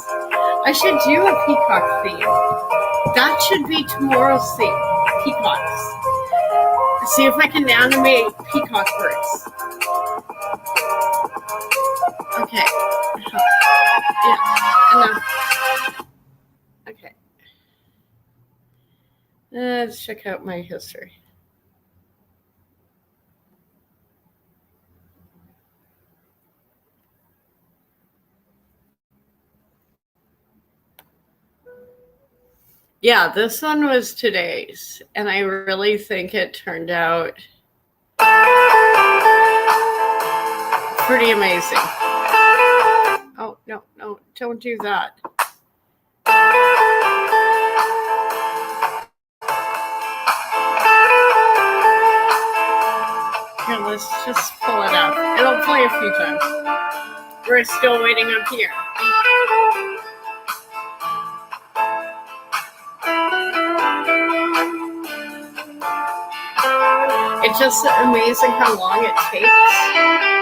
I should do a peacock theme. That should be tomorrow's theme. Peacocks. See if I can animate peacock birds. Okay. Yeah, enough. Okay. Let's check out my history. Yeah, this one was today's, and I really think it turned out pretty amazing. Oh, no, don't do that. Here, let's just pull it up. It'll play a few times. We're still waiting up here. It's just amazing how long it takes.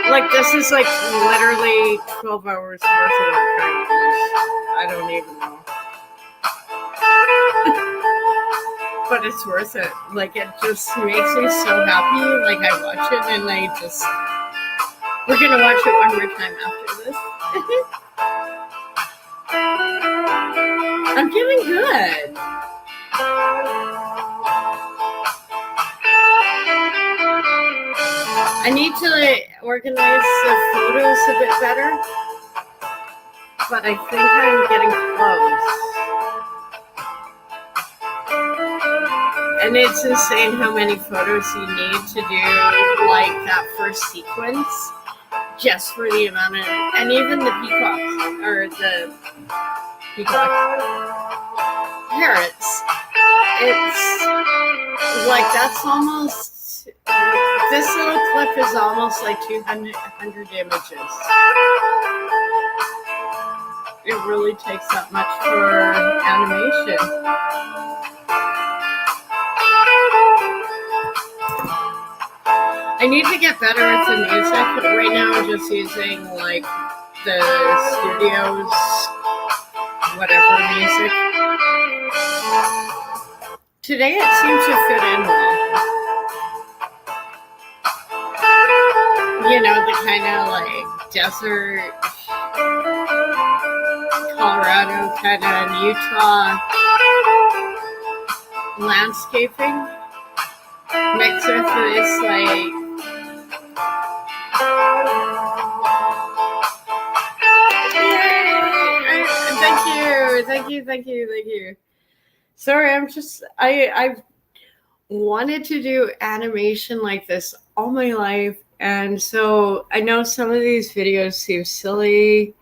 Like, this is like literally 12 hours worth of work. I don't even know. But it's worth it. Like, it just makes me so happy. Like, I watch it and we're going to watch it one more time after this. I'm feeling good. I need to organize the photos a bit better, but I think I'm getting close. And it's insane how many photos you need to do, like, that first sequence, just for the amount of, and even the peacocks, or the parrots. It's like, that's almost, this little clip is almost like 200 images. It really takes that much for animation. I I need to get better with the music. Right now I'm just using like the studio's whatever music. Today it seems to fit in well. You know, the kind of like desert, Colorado, kind of Utah landscaping mixed with this like thank you. Sorry, I've wanted to do animation like this all my life, and so I know some of these videos seem silly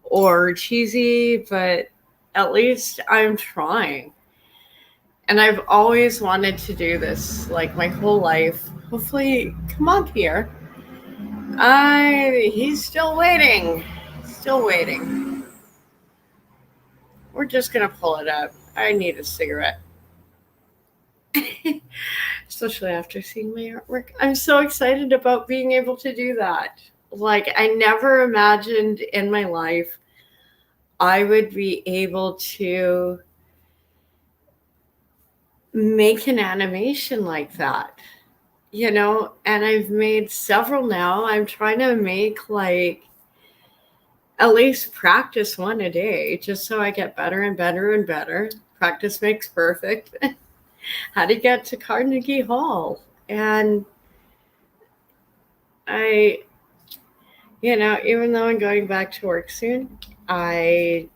or cheesy, but at least I'm trying. And I've always wanted to do this like my whole life. Hopefully, come on, Pierre. He's still waiting. Still waiting. We're just gonna pull it up. I need a cigarette. Especially after seeing my artwork. I'm so excited about being able to do that. Like, I never imagined in my life I would be able to make an animation like that, you know, and I've made several now. I'm trying to make like at least practice one a day just so I get better and better and better. Practice makes perfect. How to get to Carnegie Hall. And even though I'm going back to work soon, I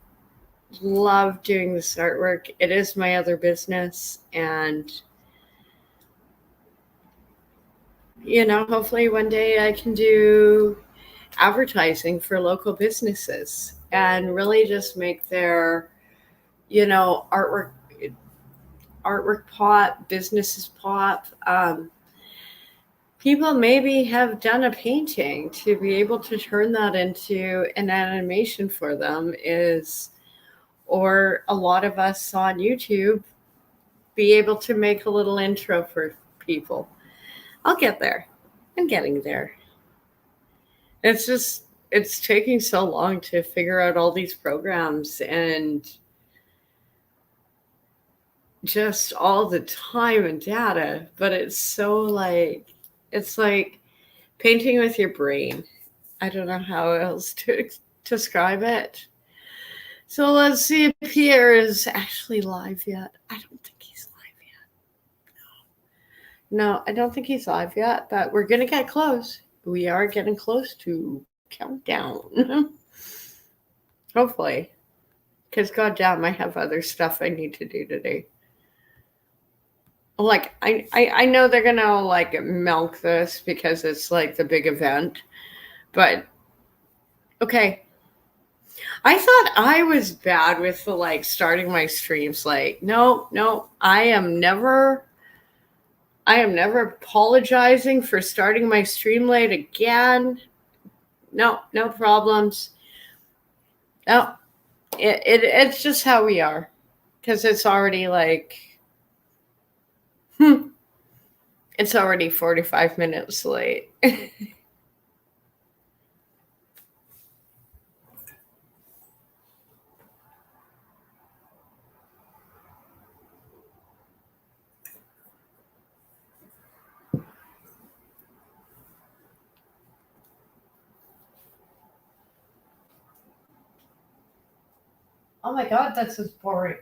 love doing this artwork. It is my other business. And, hopefully one day I can do advertising for local businesses and really just make their, artwork pop, businesses pop. People maybe have done a painting. To be able to turn that into an animation for them or a lot of us on YouTube be able to make a little intro for people. I'll get there. I'm getting there. It's taking so long to figure out all these programs and just all the time and data, but it's like painting with your brain. I don't know how else to describe it. So let's see if Pierre is actually live yet. I don't think he's live yet. No, I don't think he's live yet, but we're going to get close. We are getting close to countdown. Hopefully. Because goddamn, I have other stuff I need to do today. Like, I know they're going to, like, milk this because it's, like, the big event. But, okay. I thought I was bad with the, like, starting my streams late. No, I am never apologizing for starting my stream late again. No problems. No, it's just how we are. Because it's already like, it's already 45 minutes late. Oh my God, that's just boring.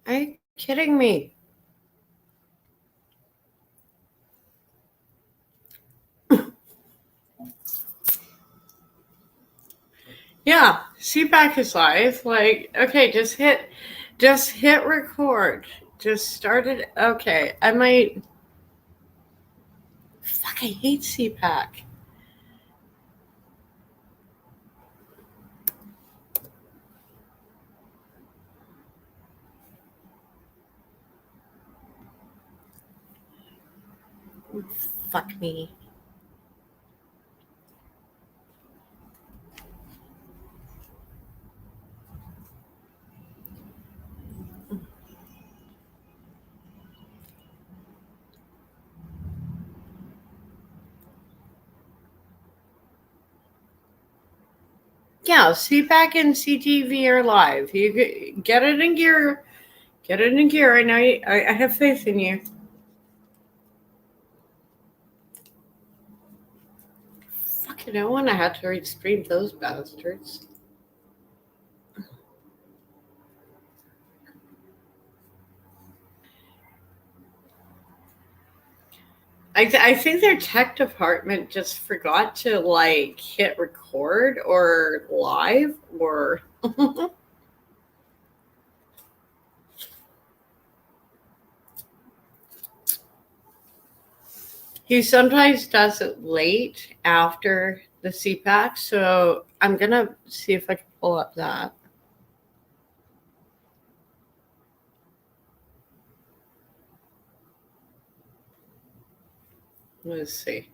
Are you kidding me? Yeah, CPAC is live. Like, okay, just hit record. Just start it. Okay, I might. Fuck, I hate CPAC. Fuck me. Yeah, CPAC and CTV are live. You get it in gear. Get it in gear. I know. I have faith in you. Fucking, I want to have to stream those bastards. I think their tech department just forgot to like hit record or live or. He sometimes does it late after the CPAC, so I'm gonna see if I can pull up that. Let's see.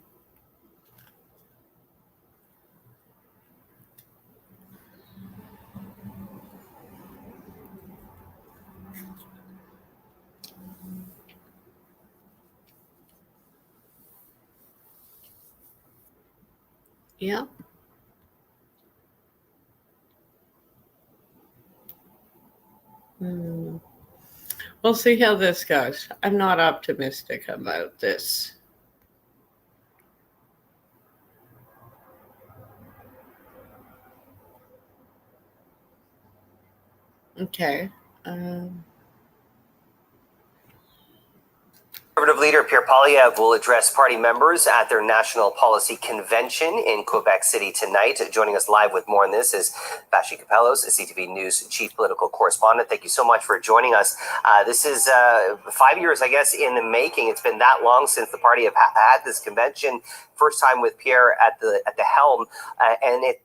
Yeah. We'll see how this goes. I'm not optimistic about this. Okay. Conservative leader Pierre Poilievre will address party members at their national policy convention in Quebec City tonight. Joining us live with more on this is Vashi Kapelos, CTV News chief political correspondent. Thank you so much for joining us. This is 5 years, I guess, in the making. It's been that long since the party have had this convention. First time with Pierre at the helm, and it.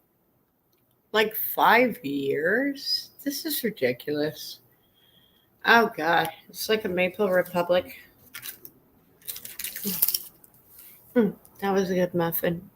Like 5 years? This is ridiculous. Oh God, it's like a maple republic. That was a good muffin.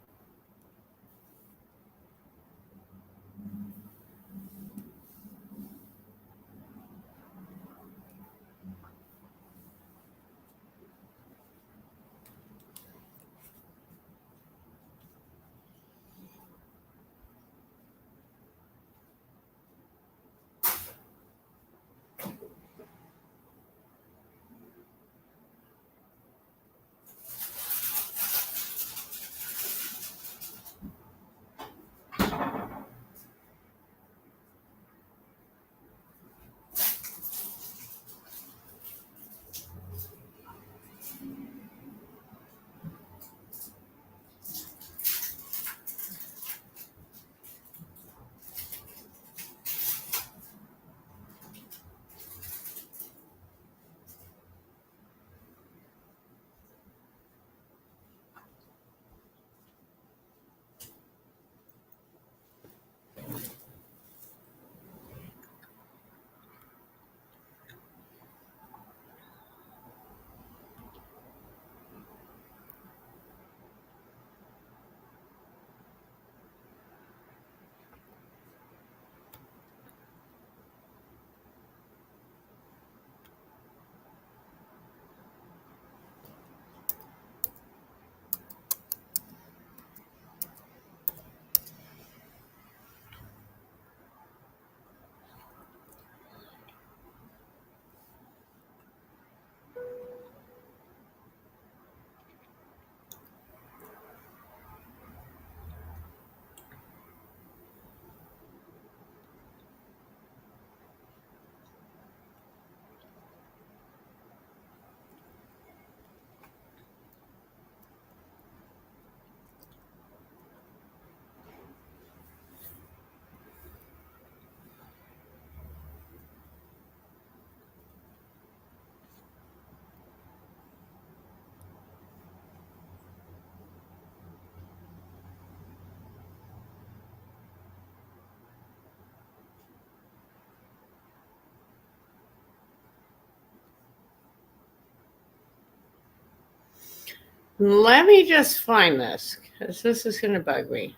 Let me just find this, because this is going to bug me.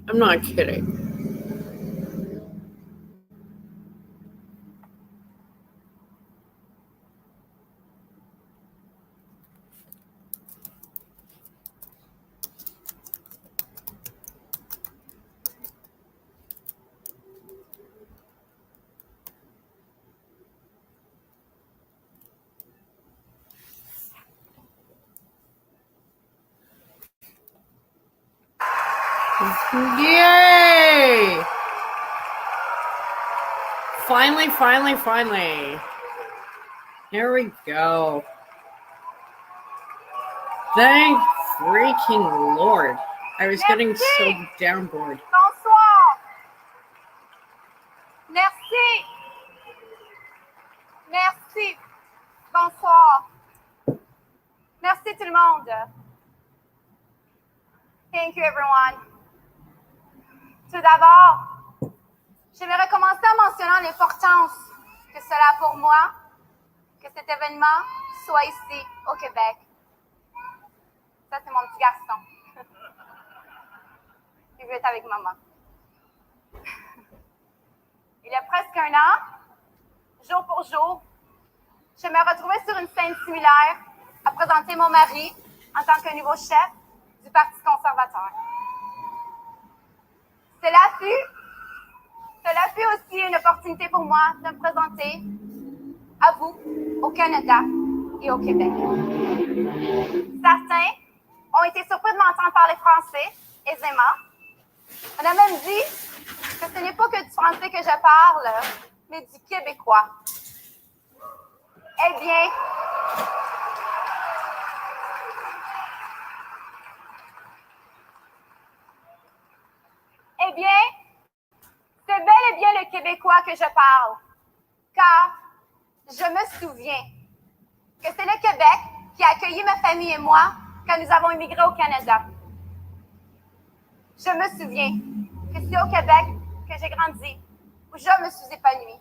I'm not kidding. Yay! Finally. Here we go. Thank freaking Lord. I was getting so downboard. Bonsoir. Merci. Merci. Bonsoir. Merci tout le monde. Thank you everyone. Tout d'abord, j'aimerais commencer en mentionnant l'importance que cela a pour moi, que cet événement soit ici, au Québec. Ça, c'est mon petit garçon. Il veut être avec maman. Il y a presque un an, jour pour jour, je me retrouvais sur une scène similaire à présenter mon mari en tant que nouveau chef du Parti conservateur. Cela fut aussi une opportunité pour moi de me présenter à vous, au Canada et au Québec. Certains ont été surpris de m'entendre parler français aisément. On a même dit que ce n'est pas que du français que je parle, mais du québécois. Eh bien, c'est bel et bien le québécois que je parle, car je me souviens que c'est le Québec qui a accueilli ma famille et moi quand nous avons immigré au Canada. Je me souviens que c'est au Québec que j'ai grandi, où je me suis épanouie.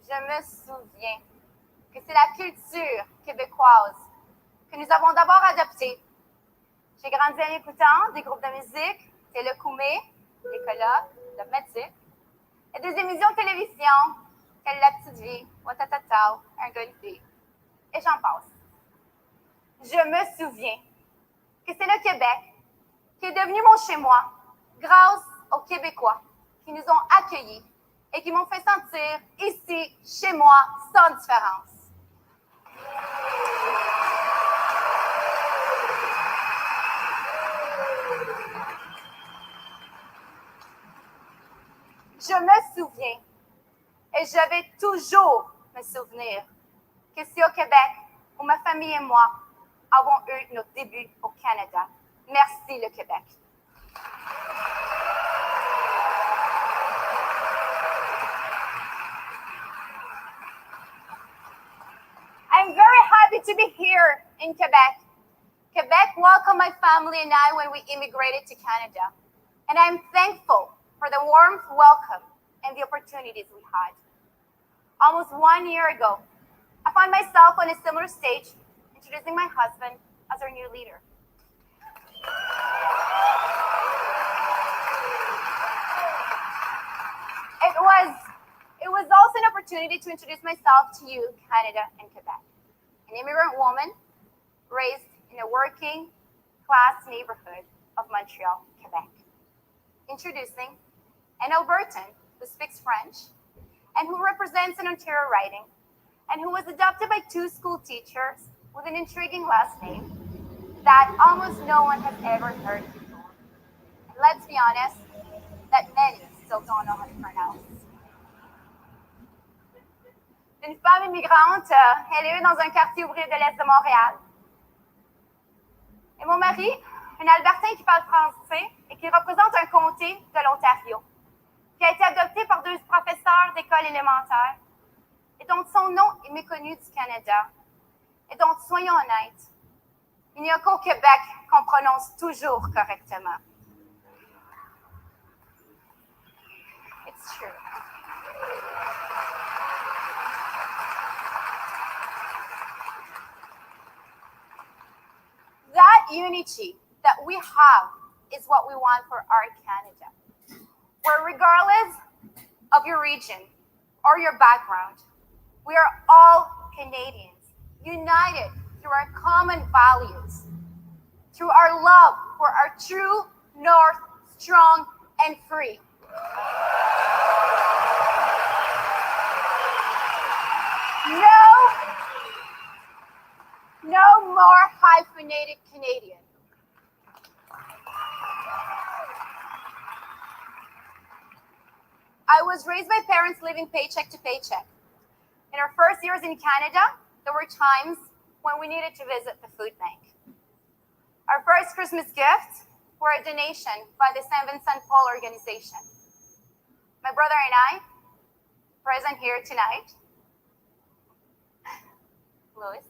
Je me souviens que c'est la culture québécoise que nous avons d'abord adoptée. J'ai grandi en écoutant des groupes de musique, télécoumé, des colloques, dogmatiques, et des émissions de télévision telles La Petite Vie, Watatata, Un gars, une fille, et j'en passe. Je me souviens que c'est le Québec qui est devenu mon chez-moi grâce aux Québécois qui nous ont accueillis et qui m'ont fait sentir ici, chez moi, sans différence. Je me souviens, et je vais toujours me souvenir, que c'est au Québec où ma famille et moi avons eu nos débuts au Canada. Merci le Québec. I'm very happy to be here in Quebec. Quebec welcomed my family and I when we immigrated to Canada. And I'm thankful for the warm welcome and the opportunities we had. Almost 1 year ago, I found myself on a similar stage, introducing my husband as our new leader. It was also an opportunity to introduce myself to you, Canada and Quebec. An immigrant woman raised in a working class neighborhood of Montreal, Quebec. Introducing an Albertan who speaks French and who represents an Ontario riding and who was adopted by 2 school teachers with an intriguing last name that almost no one has ever heard before. And let's be honest, that many still don't know how to pronounce. Une femme immigrante, élevée dans un quartier ouvrier de l'Est de Montréal. Et mon mari, un Albertain qui parle français et qui représente un comté de l'Ontario, qui a été adopté par 2 professeurs d'école élémentaire et dont son nom est méconnu du Canada. Et donc, soyons honnêtes, il n'y a qu'au Québec qu'on prononce toujours correctement. It's true. That unity that we have is what we want for our Canada, where regardless of your region or your background, we are all Canadians, united through our common values, through our love for our true north, strong and free. No more hyphenated Canadian. I was raised by parents living paycheck to paycheck. In our first years in Canada, there were times when we needed to visit the food bank. Our first Christmas gift were a donation by the St. Vincent Paul organization. My brother and I, present here tonight, Louis,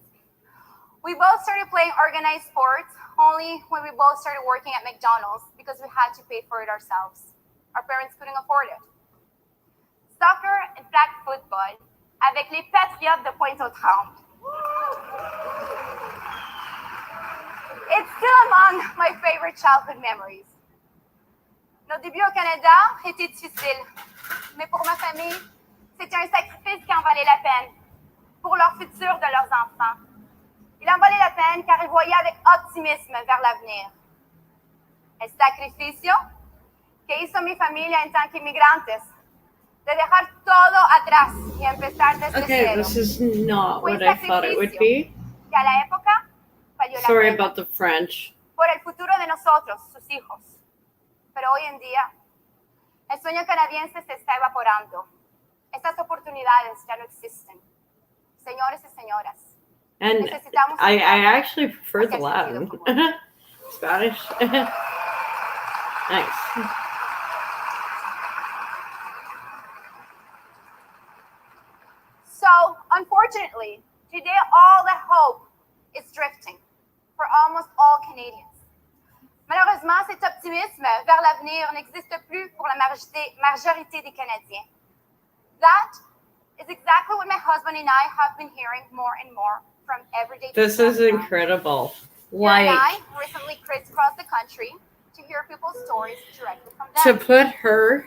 we both started playing organized sports only when we both started working at McDonald's because we had to pay for it ourselves. Our parents couldn't afford it. Soccer and flag football avec les Patriotes de Pointe-aux-Trembles. It's still among my favorite childhood memories. Nos débuts au Canada étaient difficiles, mais pour ma famille, c'était un sacrifice qui en valait la peine pour leur futur de leurs enfants. Il en valait la peine car ils voyaient avec optimisme vers l'avenir. El sacrificio que hizo mi familia en tant qu'inmigrantes, de dejar todo atrás y empezar desde Okay, cero. this is not Fue what un I thought it would be. que a la época valió la Sorry pena about the French. por el futuro de nosotros, sus hijos. Pero hoy en día, el sueño canadiense se está evaporando. Estas oportunidades ya no existen. Señores y señoras, And necesitamos I un actually prefer the hacia el Latin. sentido común. Spanish. Nice. So, unfortunately, today all the hope is drifting for almost all Canadians. Malheureusement, cet optimisme vers l'avenir n'existe plus pour la majorité des Canadiens. That is exactly what my husband and I have been hearing more and more from everyday This people is around. incredible. You and I Like, recently crisscrossed the country to hear people's stories directly from to them. put her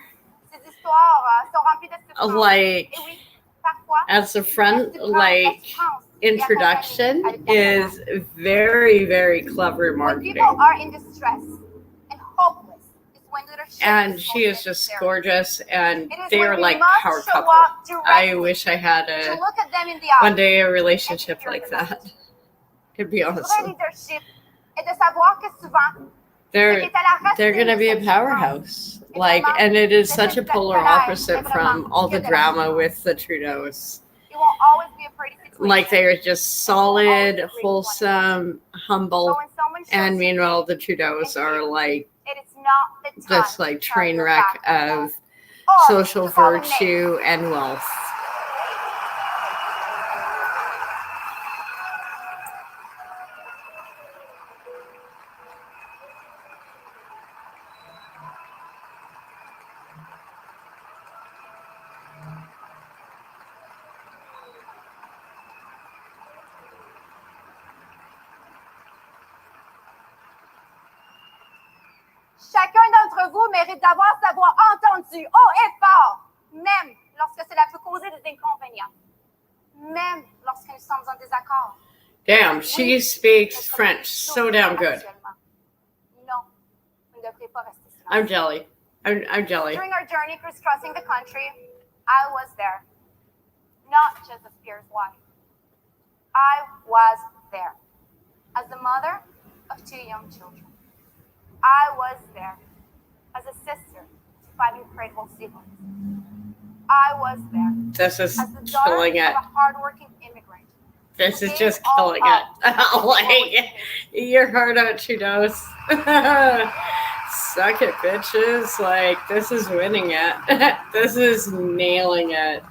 Ces histoires sont remplies de souffrance. like Et oui, parfois, as a front reste du like souffrance introduction et accompagnée avec is very, very clever When marketing. people are in distress and hopeless is when leadership And is she most is just necessary. gorgeous, and It is they when are we like must power show couple. up directly I wish I had to a look at them in the eye. one day a relationship and to hear like them out. that. To be Vrai awesome. leadership est de savoir que souvent, They're gonna be a powerhouse. Like, and it is such a polar opposite from all the drama with the Trudeaus. it won't always be a pretty situation. Like, they are just solid, wholesome, humble, But when someone shows and you meanwhile the Trudeaus are like it is not the time this like to turn train your wreck back on of them. Or social to call them names. virtue and wealth. Chacun d'entre vous mérite d'avoir sa voix entendue haut et fort, même lorsque cela peut causer des inconvénients, même lorsque nous sommes en désaccord. Damn, she speaks French so damn good. Non, vous ne devrez pas rester silencieux. I'm jelly. I'm jelly. During our journey crisscrossing the country, I was there. Not just as Pierre's wife. I was there as the mother of 2 young children. I was there as a sister to 5 incredible siblings. I was there This is as the daughter killing it. of a hardworking immigrant. This is just killing it. Like, your heart out, Trudeaus. Suck it, bitches. Like, this is winning it. This is nailing it.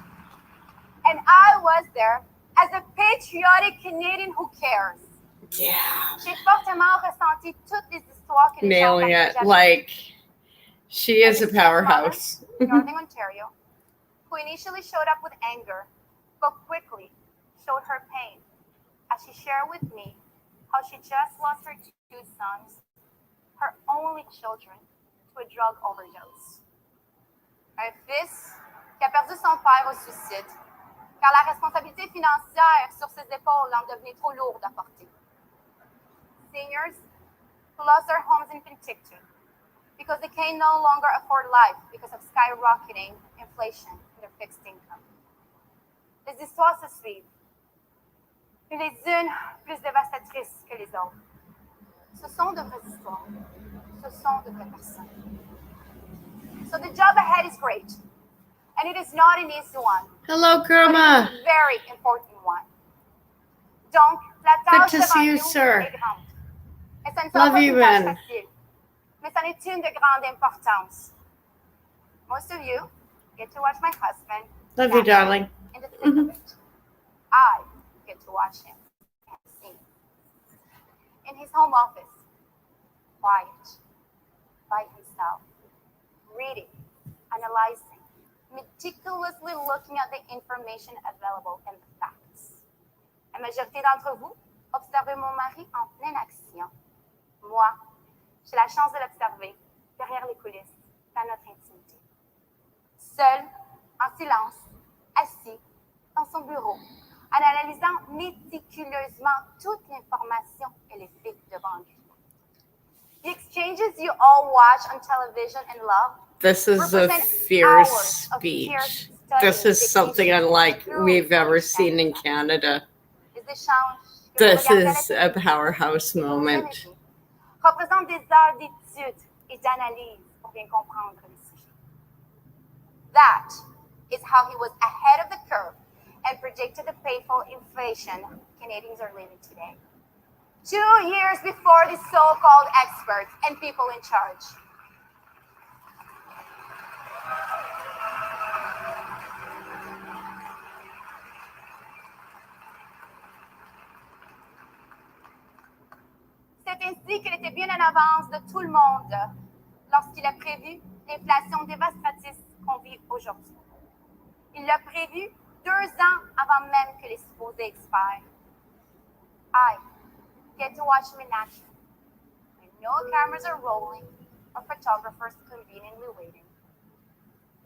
And I was there as a patriotic Canadian who cares. Yeah. J'ai fortement ressenti toutes les histoires que les gens Nailing it. partageaient. Like, she is a powerhouse. Northern Ontario, who initially showed up with anger, but quickly showed her pain as she shared with me how she just lost her two sons, her only children, to a drug overdose. Un fils qui a perdu son père au suicide, car la responsabilité financière sur ses épaules en devenait trop lourde à porter. Seniors who lost their homes in Penticton because they can no longer afford life because of skyrocketing inflation in their fixed income. Les histoires se suivent, les unes plus dévastatrices que les autres. Ce sont de vraies histoires. Ce sont de vraies personnes. So the job ahead is great, and it is not an easy one. Hello, But Grandma. it is a very important one. Donc, la Good tâche to devant see you, nous sir. est grande. Et ça ne sera Love pas you, une tâche Ben. facile, mais c'en est une de grande importance. Most of you get to watch my husband Love you, darling. in the thick of it. I get to watch him in his home office, quiet, by himself, reading, analyzing, meticulously looking at the information available and the facts. La majorité d'entre vous observez mon mari en pleine action. Moi, j'ai la chance de l'observer derrière les coulisses, dans notre intimité. Seul, en silence, assis dans son bureau, en analysant méticuleusement toute l'information et les faits devant lui. The exchanges you all watch on television and love This is a represent fierce hours of speech. fierce This studying is something unlike we've ever seen in Canada. Les échanges que vous This regardez à la is a télévision powerhouse et vos moment. amis représentent des heures d'études et d'analyse pour bien comprendre le sujet. That is how he was ahead of the curve and predicted the painful inflation Canadians are living today. 2 years before the so-called experts and people in charge. C'est ainsi qu'il était bien en avance de tout le monde lorsqu'il a prévu l'inflation dévastatrice qu'on vit aujourd'hui. Il l'a prévu 2 ans avant même que les supposés expirent. I get to watch him in action when no cameras are rolling or photographers conveniently waiting.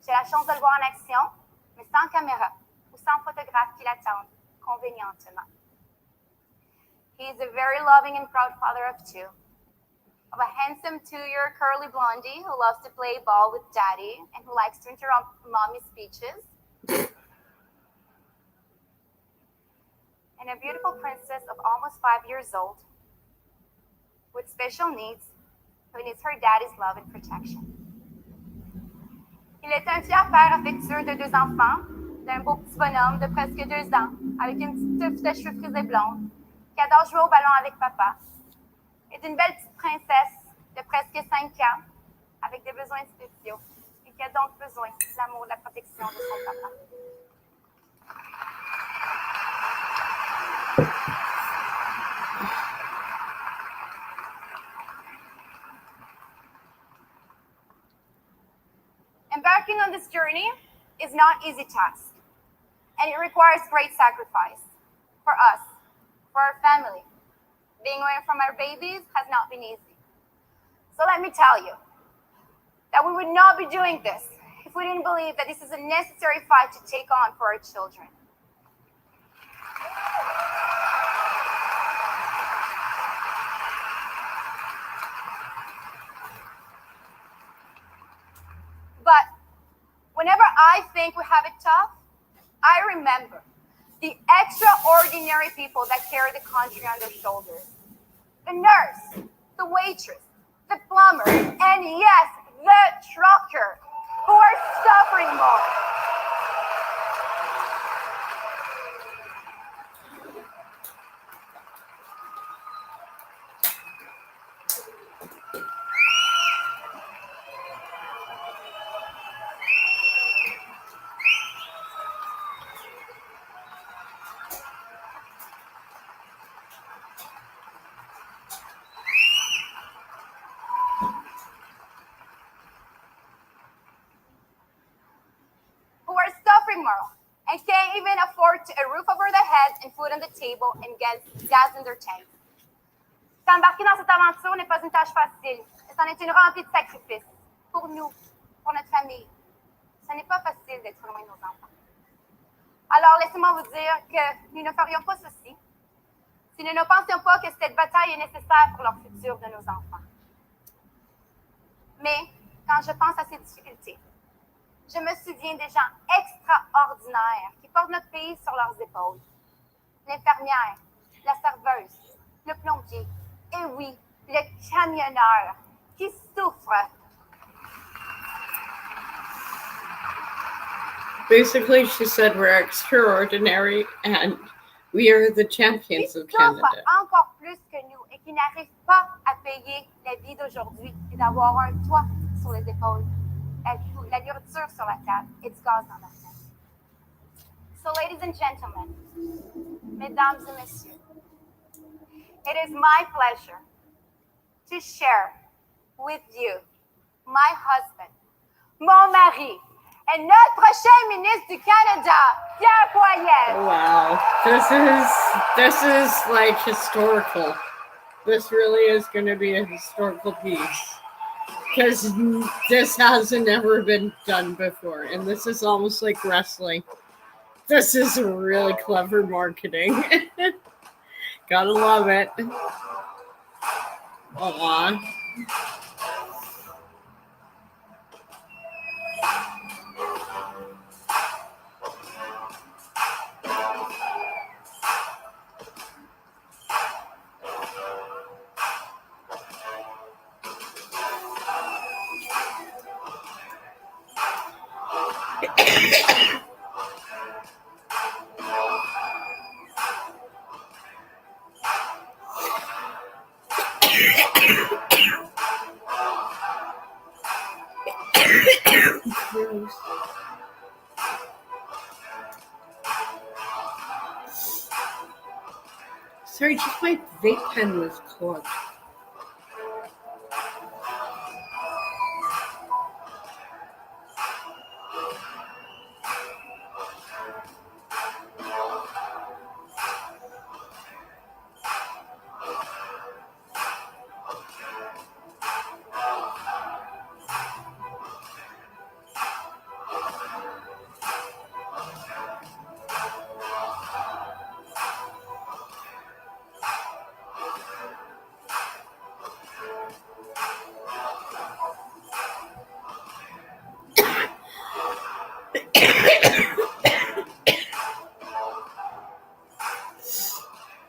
J'ai la chance de le voir en action, mais sans caméra ou sans photographe qui l'attendent convenientement. He is a very loving and proud father of 2, of a handsome 2-year curly blondie who loves to play ball with daddy and who likes to interrupt mommy's speeches, and a beautiful princess of almost 5 years old with special needs who needs her daddy's love and protection. Il est un fier père affectueux de 2 enfants, d'un beau petit bonhomme de presque 2 ans, avec une petite touffe de cheveux frisés blondes, qui adore jouer au ballon avec papa, et d'une belle petite princesse de presque 5 ans, avec des besoins spéciaux, et qui a donc besoin de l'amour et de la protection de son papa. Embarking on this journey is not an easy task, and it requires great sacrifice for us, for our family. Being away from our babies has not been easy. So let me tell you that we would not be doing this if we didn't believe that this is a necessary fight to take on for our children. But whenever I think we have it tough, I remember the extraordinary people that carry the country on their shoulders. The nurse, the waitress, the plumber, and yes, the trucker, who are suffering more. afford a roof over their heads and food on the table and gas in their tanks. S'embarquer dans cette aventure n'est pas une tâche facile, mais c'en est une remplie de sacrifices. Pour nous, pour notre famille, ce n'est pas facile d'être loin de nos enfants. Alors, laissez-moi vous dire que nous ne ferions pas ceci si nous ne pensions pas que cette bataille est nécessaire pour leur futur de nos enfants. Mais, quand je pense à ces difficultés, je me souviens des gens extraordinaires qui portent notre pays sur leurs épaules. L'infirmière, la serveuse, le plombier, et oui, le camionneur qui souffre. Basically, she said we're extraordinary and we are the champions of Canada. Qui souffrent encore plus que nous et qui n'arrivent pas à payer la vie d'aujourd'hui et d'avoir un toit sur les épaules, la nourriture sur la table et du gaz dans la tête. So, ladies and gentlemen, mesdames et messieurs, it is my pleasure to share with you my husband, mon mari, and notre prochain ministre du Canada, Pierre Poilievre. Wow, this is like historical. This really is going to be a historical piece because this hasn't ever been done before, and this is almost like wrestling. This is really clever marketing. Gotta love it. Aww. Sorry, just my vape pen was clogged.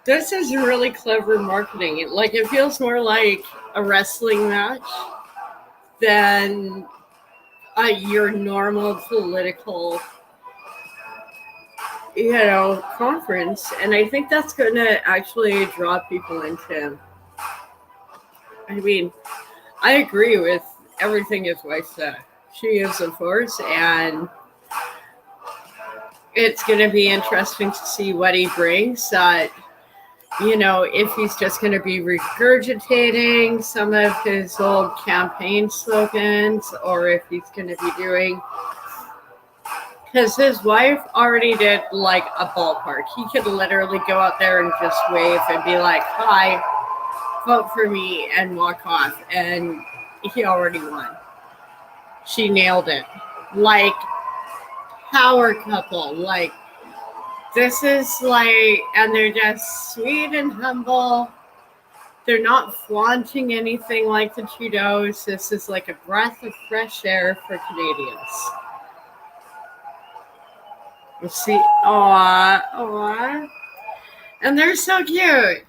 This is really clever marketing. It feels more like a wrestling match than your normal political, conference. And I think that's going to actually draw people into. I mean, I agree with everything his wife said. She is a force, and it's going to be interesting to see what he brings. If he's just going to be regurgitating some of his old campaign slogans, or if he's going to be doing, because his wife already did like a ballpark. He could literally go out there and just wave and be like, "Hi, vote for me," and walk off. And he already won. She nailed it. Like, power couple. Like, this is and they're just sweet and humble. They're not flaunting anything like the Trudeaus. This is like a breath of fresh air for Canadians. You see, aww. And they're so cute.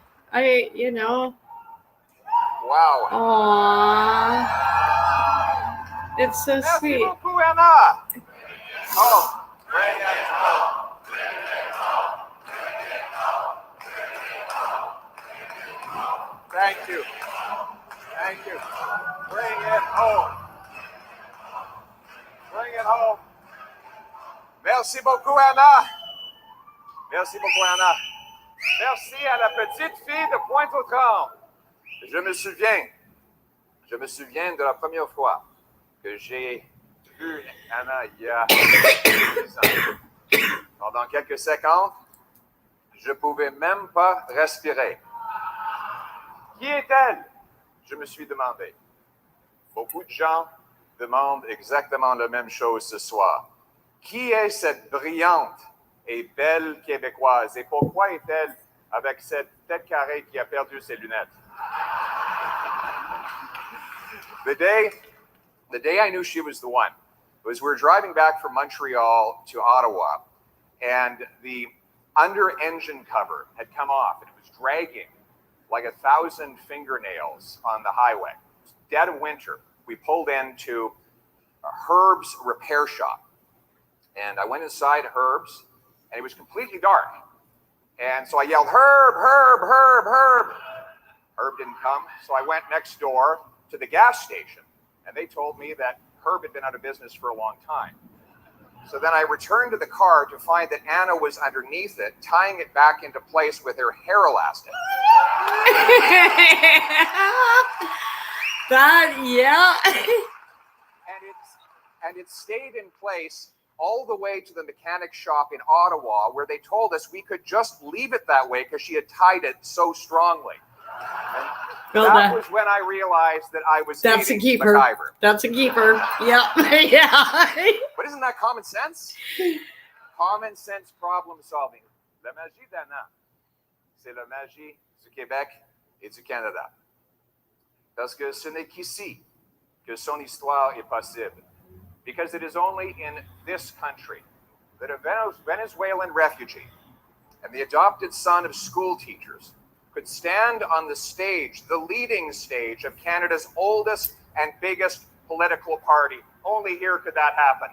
Wow. Aww. It's so Merci sweet. beaucoup, Anna. Oh, bring it home. Thank you. Thank you. Bring it home. Bring it home. Merci beaucoup, Anna. Merci beaucoup, Anna. Merci à la petite fille de Pointe-aux-Trembles. Je me souviens de la première fois que j'ai vu Anna il y a 10 ans. Pendant quelques secondes, je pouvais même pas respirer. Qui est-elle? Je me suis demandé. Beaucoup de gens demandent exactement la même chose ce soir. Qui est cette brillante et belle Québécoise et pourquoi est-elle avec cette tête carrée qui a perdu ses lunettes? The day I knew she was the one was we were driving back from Montreal to Ottawa, and the under engine cover had come off and it was dragging like 1,000 fingernails on the highway. It was dead of winter. We pulled into Herb's repair shop, and I went inside Herb's, and it was completely dark. And so I yelled, Herb, Herb, Herb, Herb. Herb didn't come, so I went next door to the gas station, and they told me that Herb had been out of business for a long time. So then I returned to the car to find that Anna was underneath it, tying it back into place with her hair elastic. And it stayed in place all the way to the mechanic shop in Ottawa, where they told us we could just leave it that way because she had tied it so strongly. That was when I realized that I was That's a dating keeper. MacGyver. That's a keeper. Yeah. Yeah. But isn't that common sense? Common sense problem solving. La magie d'Anna, c'est la magie du Québec et du Canada. Parce que ce n'est qu'ici que son histoire est possible. Because it is only in this country that a Venezuelan refugee and the adopted son of school teachers could stand on the stage, the leading stage of Canada's oldest and biggest political party. Only here could that happen.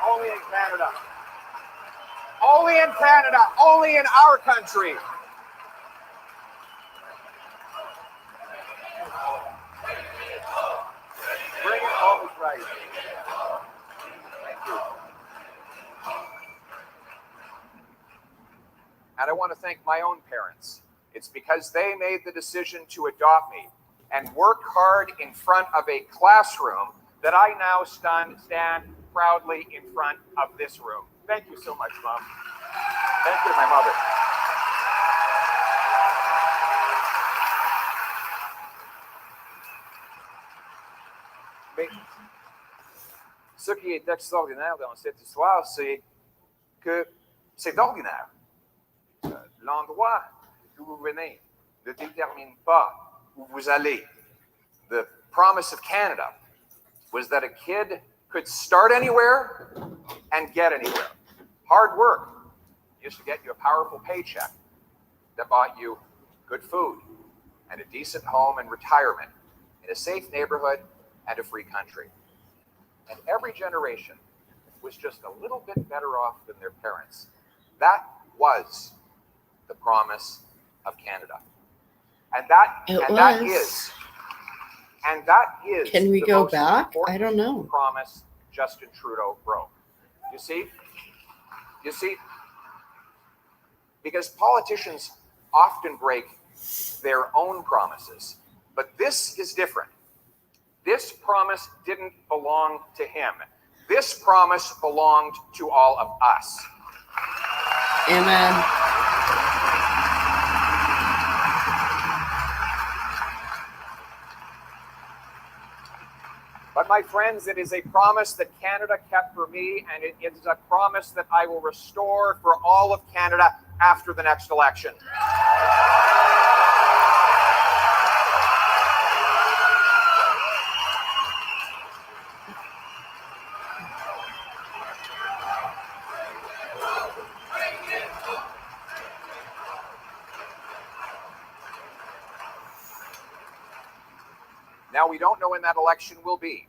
Only in Canada. Only in Canada. Only in our country. Bring it home is right. Thank you. And I want to thank my own parents. It's because they made the decision to adopt me and work hard in front of a classroom that I now stand proudly in front of this room. Thank you so much, Mom. Thank you to my mother. Mais ce qui est extraordinaire dans cette histoire, c'est que c'est ordinaire. L'endroit d'où vous venez ne détermine pas où vous allez. The promise of Canada was that a kid could start anywhere and get anywhere. Hard work used to get you a powerful paycheck that bought you good food and a decent home and retirement in a safe neighborhood and a free country. And every generation was just a little bit better off than their parents. That was the promise of Canada. And that is Can we the go most back? important I don't know. promise Justin Trudeau broke. You see? Because politicians often break their own promises, but this is different. This promise didn't belong to him. This promise belonged to all of us. Amen. But my friends, it is a promise that Canada kept for me, and it is a promise that I will restore for all of Canada after the next election. Now, we don't know when that election will be,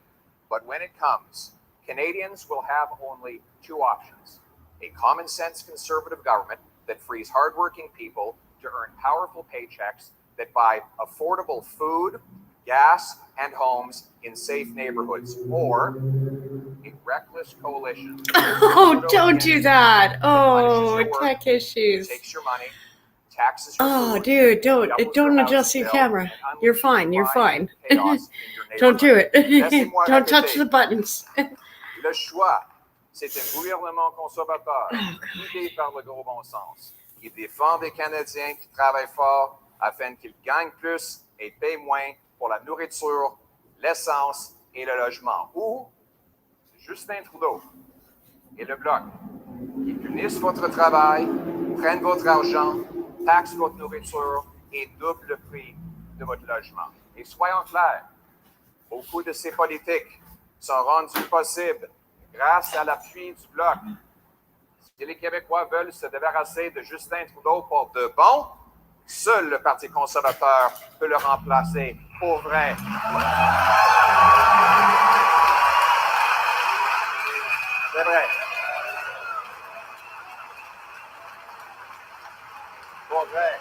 but when it comes, Canadians will have only two options: a common sense conservative government that frees hardworking people to earn powerful paychecks that buy affordable food, gas, and homes in safe neighborhoods, or a reckless coalition. Oh, don't do that. Oh, tech issues. Takes your money, taxes. Oh, dude, don't adjust your camera. You're fine. You're fine. Don't do it. Don't touch the buttons. Le choix, c'est un gouvernement conservateur, guidé par le gros bon sens, qui défend des Canadiens qui travaillent fort afin qu'ils gagnent plus et payent moins pour la nourriture, l'essence et le logement. Ou Justin Trudeau et le Bloc, qui punissent votre travail, prennent votre argent, taxent votre nourriture et doublent le prix de votre logement. Et soyons clairs, beaucoup de ces politiques sont rendus possibles grâce à l'appui du Bloc. Si les Québécois veulent se débarrasser de Justin Trudeau pour de bon, seul le Parti conservateur peut le remplacer pour vrai. C'est vrai. Pour vrai.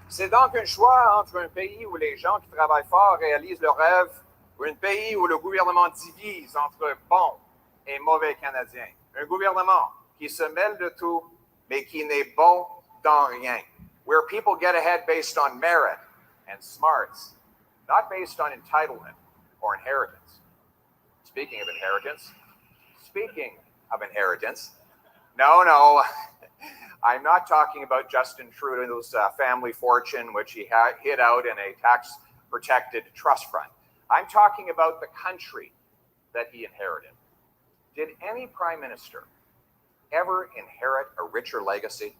C'est donc un choix entre un pays où les gens qui travaillent fort réalisent leurs rêves ou un pays où le gouvernement divise entre bons et mauvais Canadiens. Un gouvernement qui se mêle de tout, mais qui n'est bon dans rien. Where people get ahead based on merit and smarts, not based on entitlement or inheritance. Speaking of inheritance, no, I'm not talking about Justin Trudeau's family fortune, which he hid out in a tax-protected trust fund. I'm talking about the country that he inherited. Did any prime minister ever inherit a richer legacy?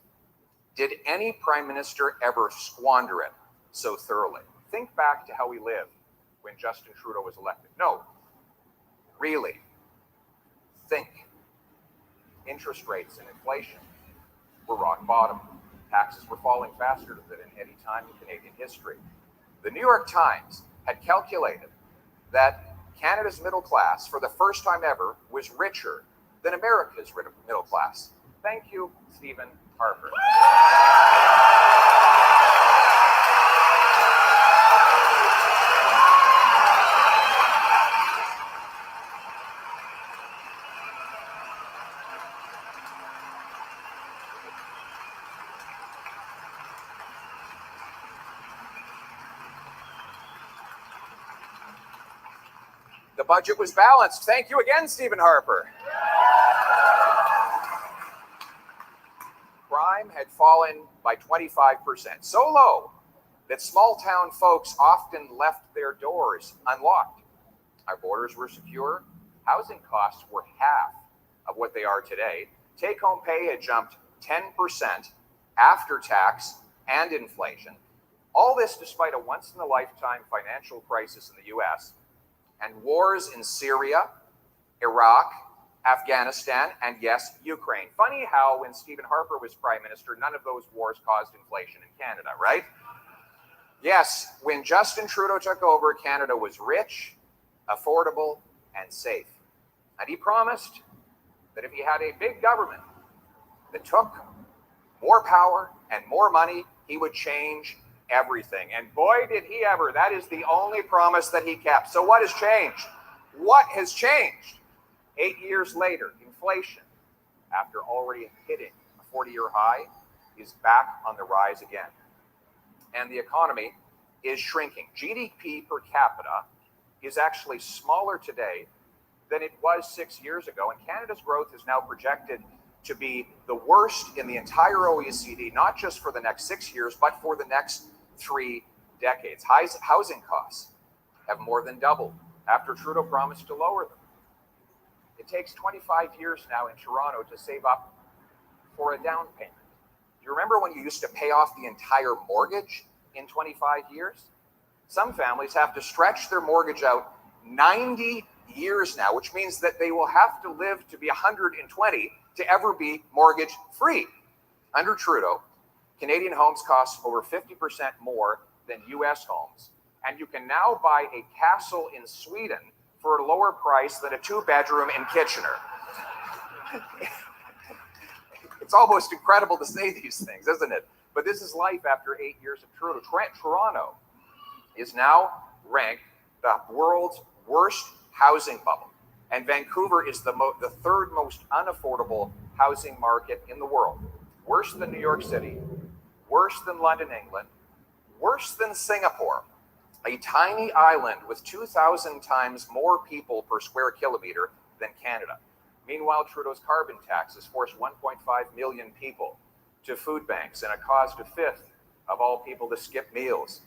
Did any prime minister ever squander it so thoroughly? Think back to how we lived when Justin Trudeau was elected. No, really, think. Interest rates and inflation were rock bottom. Taxes were falling faster than in any time in Canadian history. The New York Times had calculated that Canada's middle class, for the first time ever, was richer than America's middle class. Thank you, Stephen Harper. The budget was balanced. Thank you again, Stephen Harper. Crime had fallen by 25%, so low that small town folks often left their doors unlocked. Our borders were secure. Housing costs were half of what they are today. Take-home pay had jumped 10% after tax and inflation. All this despite a once-in-a-lifetime financial crisis in the U.S., and wars in Syria, Iraq, Afghanistan, and yes, Ukraine. Funny how when Stephen Harper was prime minister, none of those wars caused inflation in Canada, right? Yes, when Justin Trudeau took over, Canada was rich, affordable, and safe. And he promised that if he had a big government that took more power and more money, he would change everything. And boy, did he ever. That is the only promise that he kept. So what has changed? What has changed? 8 years later, inflation, after already hitting a 40-year high, is back on the rise again. And the economy is shrinking. GDP per capita is actually smaller today than it was 6 years ago. And Canada's growth is now projected to be the worst in the entire OECD, not just for the next 6 years, but for the next 3 decades. Housing costs have more than doubled after Trudeau promised to lower them. It takes 25 years now in Toronto to save up for a down payment. Do you remember when you used to pay off the entire mortgage in 25 years? Some families have to stretch their mortgage out 90 years now, which means that they will have to live to be 120 to ever be mortgage free. Under Trudeau, Canadian homes cost over 50% more than US homes. And you can now buy a castle in Sweden for a lower price than a 2-bedroom in Kitchener. It's almost incredible to say these things, isn't it? But this is life after 8 years of Trudeau. Toronto is now ranked the world's worst housing bubble. And Vancouver is the third most unaffordable housing market in the world. Worse than New York City, worse than London, England, worse than Singapore, a tiny island with 2,000 times more people per square kilometer than Canada. Meanwhile, Trudeau's carbon taxes force 1.5 million people to food banks and it caused a fifth of all people to skip meals.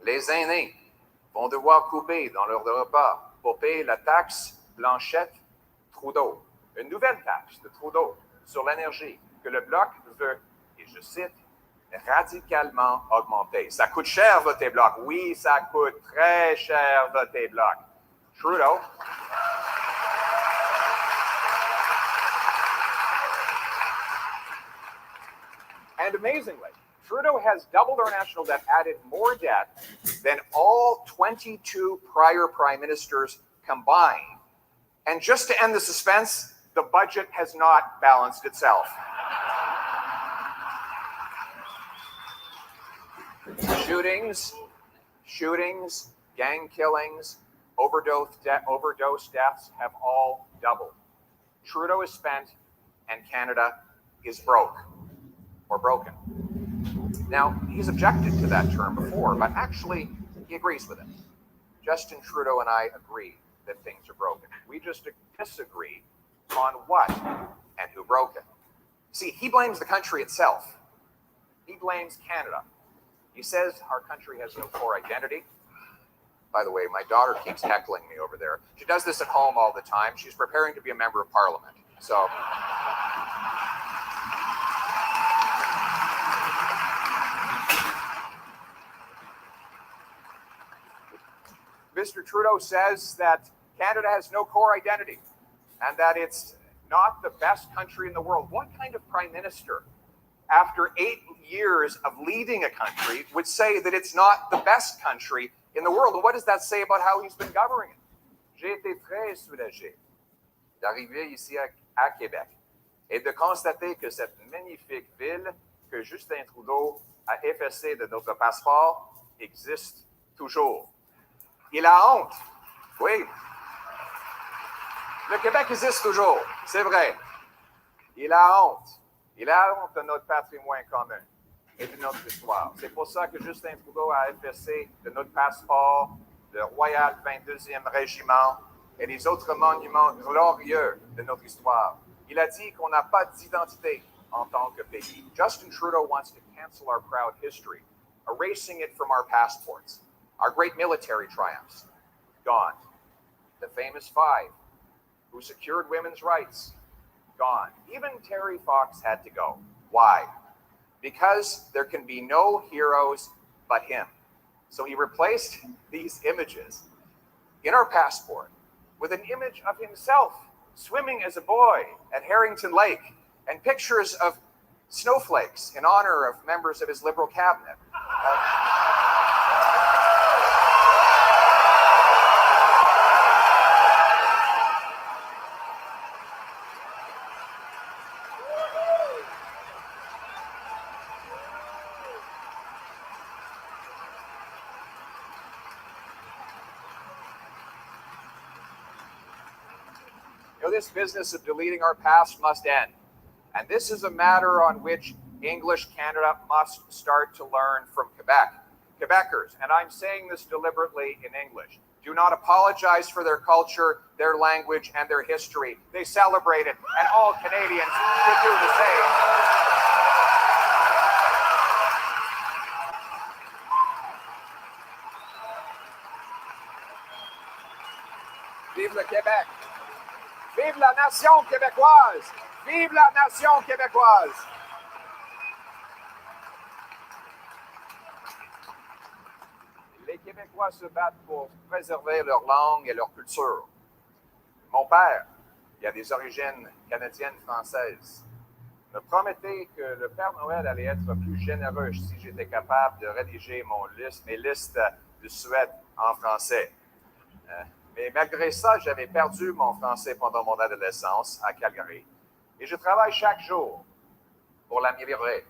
Les aînés vont devoir couper dans leur repas pour payer la taxe Blanchette Trudeau, une nouvelle taxe de Trudeau sur l'énergie que le Bloc veut, et je cite, radicalement augmenter. Ça coûte cher voter Bloc. Oui, ça coûte très cher voter Bloc. Trudeau. And amazingly, Trudeau has doubled our national debt, added more debt than all 22 prior prime ministers combined. And just to end the suspense, the budget has not balanced itself. Shootings, gang killings, overdose deaths have all doubled. Trudeau is spent and Canada is broke or broken. Now, he's objected to that term before, but actually he agrees with it. Justin Trudeau and I agree that things are broken. We just disagree on what and who broke it. See, he blames the country itself. He blames Canada. He says our country has no core identity. By the way, my daughter keeps heckling me over there. She does this at home all the time. She's preparing to be a member of parliament. So Mr. Trudeau says that Canada has no core identity and that it's not the best country in the world. What kind of prime minister, after 8 years of leading a country, would say that it's not the best country in the world? And what does that say about how he's been governing it? J'ai été très soulagé d'arriver ici à Québec et de constater que cette magnifique ville que Justin Trudeau a effacée de notre passeport existe toujours. Il a honte. Oui. Le Québec existe toujours, c'est vrai. Il a honte. Il a honte de notre patrimoine commun et de notre histoire. C'est pour ça que Justin Trudeau a effacé de notre passeport le Royal 22e Régiment et les autres monuments glorieux de notre histoire. Il a dit qu'on n'a pas d'identité en tant que pays. Justin Trudeau wants to cancel our proud history, erasing it from our passports. Our great military triumphs, gone. The famous five who secured women's rights, gone. Even Terry Fox had to go. Why? Because there can be no heroes but him. So he replaced these images in our passport with an image of himself swimming as a boy at Harrington Lake and pictures of snowflakes in honor of members of his Liberal cabinet. This business of deleting our past must end. And this is a matter on which English Canada must start to learn from Quebec. Quebecers, and I'm saying this deliberately in English, do not apologize for their culture, their language, and their history. They celebrate it, and all Canadians should do the same. Vive le Québec! Vive la nation québécoise! Vive la nation québécoise! Les Québécois se battent pour préserver leur langue et leur culture. Mon père, qui a des origines canadiennes françaises, me promettait que le Père Noël allait être plus généreux si j'étais capable de rédiger mes listes de souhaits en français. Mais malgré ça, j'avais perdu mon français pendant mon adolescence à Calgary. Et je travaille chaque jour pour l'améliorer.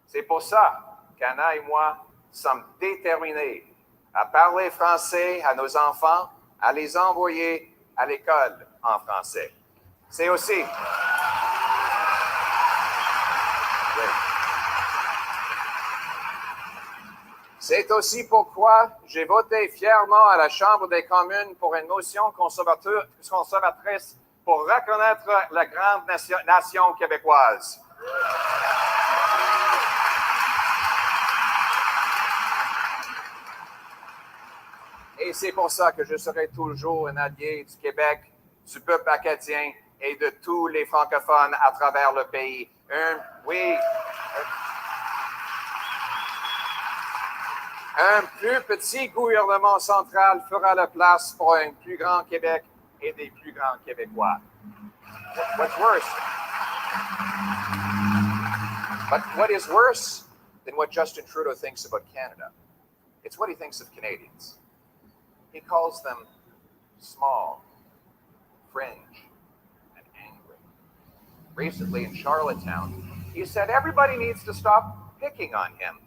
C'est pour ça qu'Anna et moi sommes déterminés à parler français à nos enfants, à les envoyer à l'école en français. C'est aussi... C'est aussi pourquoi j'ai voté fièrement à la Chambre des communes pour une motion conservatrice pour reconnaître la grande nation québécoise. Et c'est pour ça que je serai toujours un allié du Québec, du peuple acadien et de tous les francophones à travers le pays. Un plus petit gouvernement central fera la place pour un plus grand Québec et des plus grands Québécois. What's worse? But what is worse than what Justin Trudeau thinks about Canada? It's what he thinks of Canadians. He calls them small, fringe, and angry. Recently in Charlottetown, he said everybody needs to stop picking on him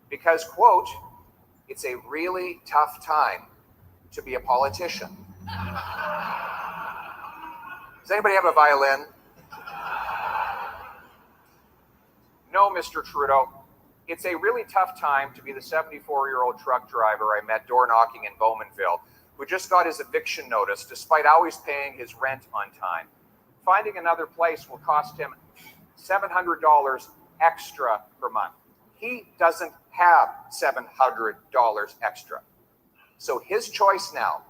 because, quote, it's a really tough time to be a politician. Does anybody have a violin? No, Mr. Trudeau. It's a really tough time to be the 74-year-old truck driver I met door knocking in Bowmanville, who just got his eviction notice despite always paying his rent on time. Finding another place will cost him $700 extra per month. He doesn't have $700 extra. So his choice now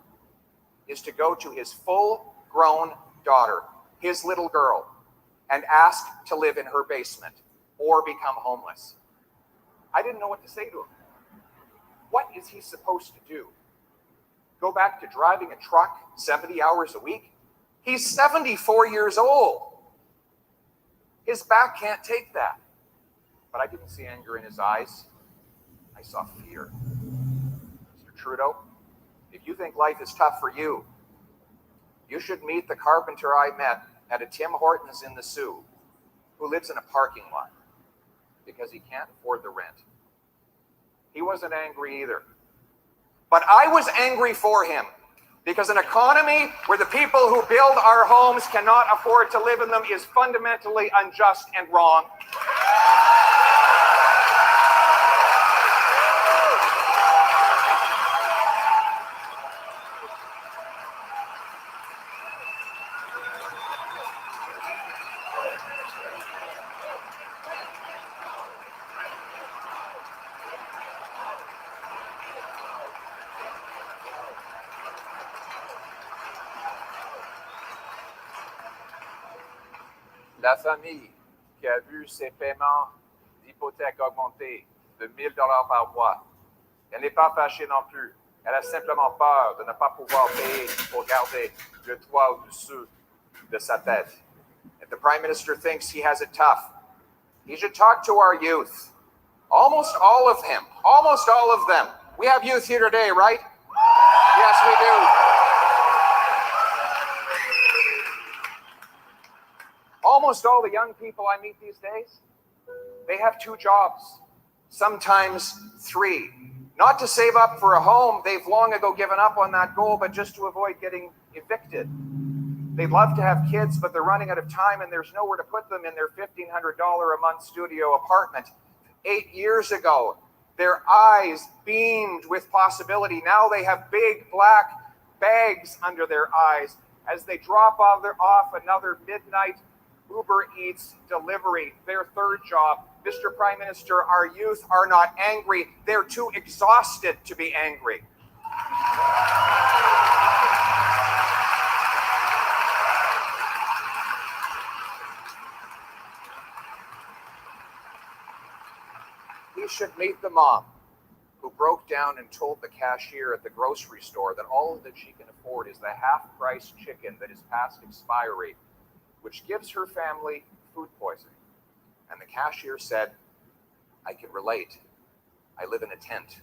is to go to his full-grown daughter, his little girl, and ask to live in her basement or become homeless. I didn't know what to say to him. What is he supposed to do? Go back to driving a truck 70 hours a week? He's 74 years old. His back can't take that. But I didn't see anger in his eyes. I saw fear. Mr. Trudeau, if you think life is tough for you, you should meet the carpenter I met at a Tim Hortons in the Sioux, who lives in a parking lot because he can't afford the rent. He wasn't angry either. But I was angry for him because an economy where the people who build our homes cannot afford to live in them is fundamentally unjust and wrong. La famille qui a vu ses paiements d'hypothèque augmenter de 1 000 $ par mois, elle n'est pas fâchée non plus. Elle a simplement peur de ne pas pouvoir payer pour garder le toit au-dessus de sa tête. If the Prime Minister thinks he has it tough, he should talk to our youth. Almost all of them. We have youth here today, right? Yes, we do. Almost all the young people I meet these days, they have 2 jobs, sometimes 3. Not to save up for a home, they've long ago given up on that goal, but just to avoid getting evicted. They'd love to have kids, but they're running out of time and there's nowhere to put them in their $1,500 a month studio apartment. 8 years ago, their eyes beamed with possibility. Now they have big black bags under their eyes as they drop off another midnight Uber Eats delivery, their 3rd job. Mr. Prime Minister, our youth are not angry. They're too exhausted to be angry. He should meet the mom who broke down and told the cashier at the grocery store that all that she can afford is the half-price chicken that is past expiry, which gives her family food poisoning. And the cashier said, I can relate. I live in a tent.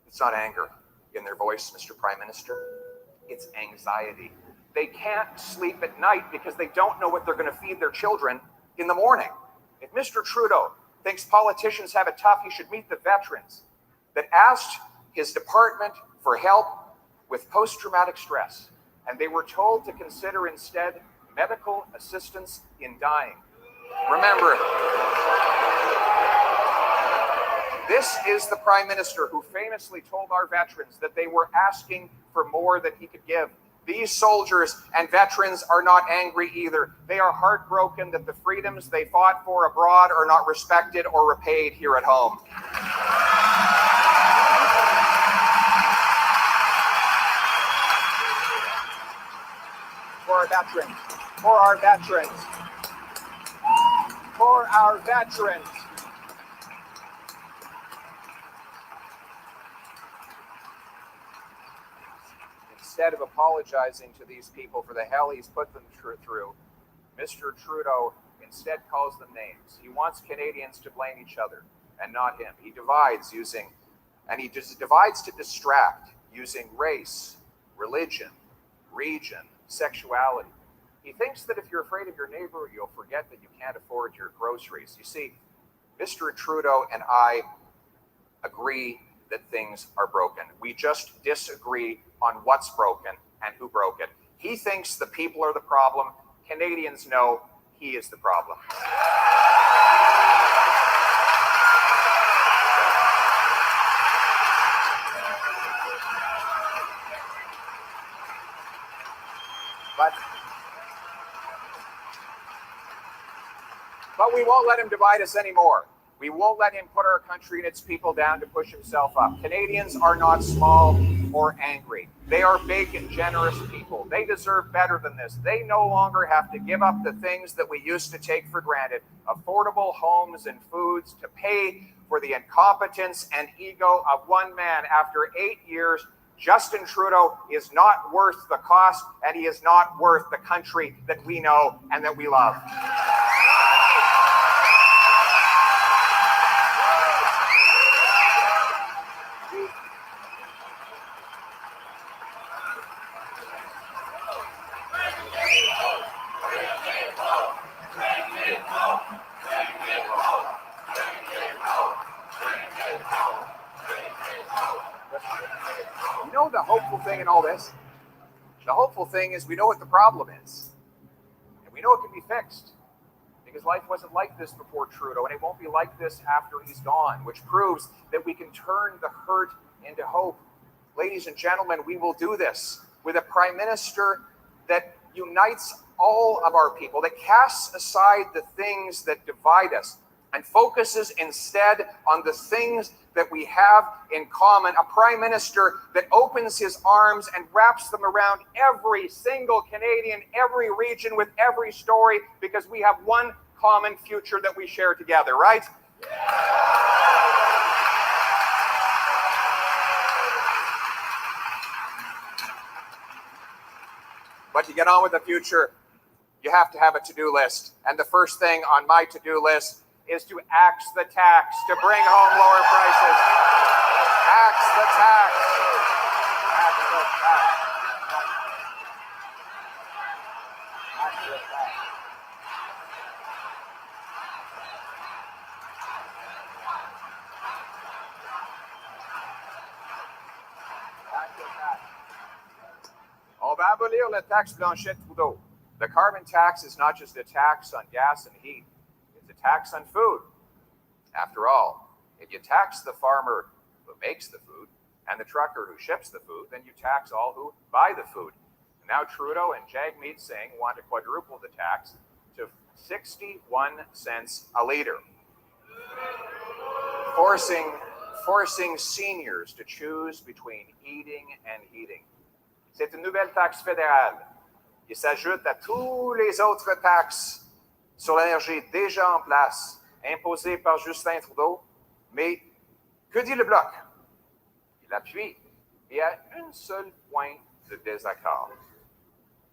It's not anger in their voice, Mr. Prime Minister. It's anxiety. They can't sleep at night because they don't know what they're going to feed their children in the morning. If Mr. Trudeau thinks politicians have it tough, he should meet the veterans that asked his department for help with post-traumatic stress, and they were told to consider instead medical assistance in dying. Remember, this is the Prime Minister who famously told our veterans that they were asking for more than he could give. These soldiers and veterans are not angry either. They are heartbroken that the freedoms they fought for abroad are not respected or repaid here at home. For our veterans, for our veterans, for our veterans. Instead of apologizing to these people for the hell he's put them through, Mr. Trudeau instead calls them names. He wants Canadians to blame each other and not him. He divides divides to distract using race, religion, region, sexuality. He thinks that if you're afraid of your neighbor, you'll forget that you can't afford your groceries. You see, Mr. Trudeau and I agree that things are broken. We just disagree on what's broken and who broke it. He thinks the people are the problem. Canadians know he is the problem. But we won't let him divide us anymore. We won't let him put our country and its people down to push himself up. Canadians are not small or angry. They are big and generous people. They deserve better than this. They no longer have to give up the things that we used to take for granted, affordable homes and foods, to pay for the incompetence and ego of one man. After 8 years, Justin Trudeau is not worth the cost, and he is not worth the country that we know and that we love. You know the hopeful thing in all this? The hopeful thing is we know what the problem is. And we know it can be fixed. Because life wasn't like this before Trudeau, and it won't be like this after he's gone, which proves that we can turn the hurt into hope. Ladies and gentlemen, we will do this with a Prime Minister that unites all of our people, that casts aside the things that divide us and focuses instead on the things that we have in common. A Prime Minister that opens his arms and wraps them around every single Canadian, every region, with every story, because we have one common future that we share together, right? But to get on with the future, you have to have a to-do list. And the first thing on my to-do list is to axe the tax, to bring home lower prices. Axe the tax. Axe the tax. Axe the tax. On va abolir la taxe Blanchet-Trudeau. The carbon tax is not just a tax on gas and heat. It's a tax on food. After all, if you tax the farmer who makes the food and the trucker who ships the food, then you tax all who buy the food. And now Trudeau and Jagmeet Singh want to quadruple the tax to 61 cents a litre, forcing seniors to choose between eating and heating. C'est une nouvelle taxe fédérale qui s'ajoute à tous les autres taxes sur l'énergie déjà en place, imposées par Justin Trudeau. Mais que dit le Bloc? Il appuie et a un seul point de désaccord.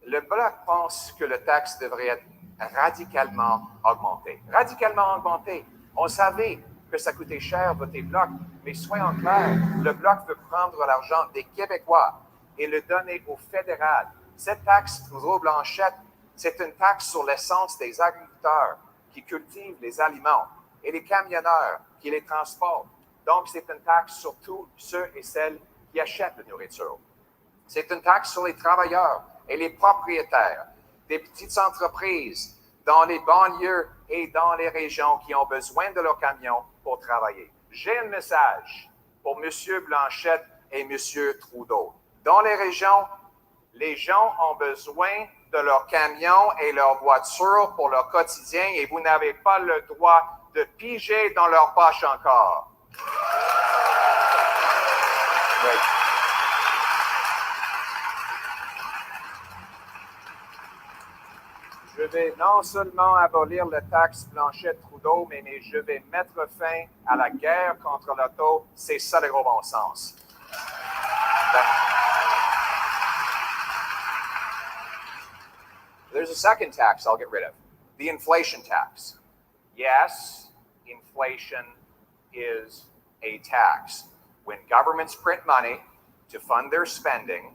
Le Bloc pense que le taxe devrait être radicalement augmenté. Radicalement augmenté. On savait que ça coûtait cher voter Bloc, mais soyons clairs, le Bloc veut prendre l'argent des Québécois et le donner au fédéral. Cette taxe Trudeau-Blanchette, c'est une taxe sur l'essence des agriculteurs qui cultivent les aliments et les camionneurs qui les transportent. Donc, c'est une taxe sur tous ceux et celles qui achètent la nourriture. C'est une taxe sur les travailleurs et les propriétaires des petites entreprises dans les banlieues et dans les régions qui ont besoin de leurs camions pour travailler. J'ai un message pour M. Blanchette et M. Trudeau. Dans les régions, les gens ont besoin de leurs camions et leurs voitures pour leur quotidien et vous n'avez pas le droit de piger dans leur poche encore. Oui. Je vais non seulement abolir la taxe Blanchette-Trudeau, mais je vais mettre fin à la guerre contre l'auto. C'est ça le gros bon sens. There's a second tax I'll get rid of, the inflation tax. Yes, inflation is a tax. When governments print money to fund their spending,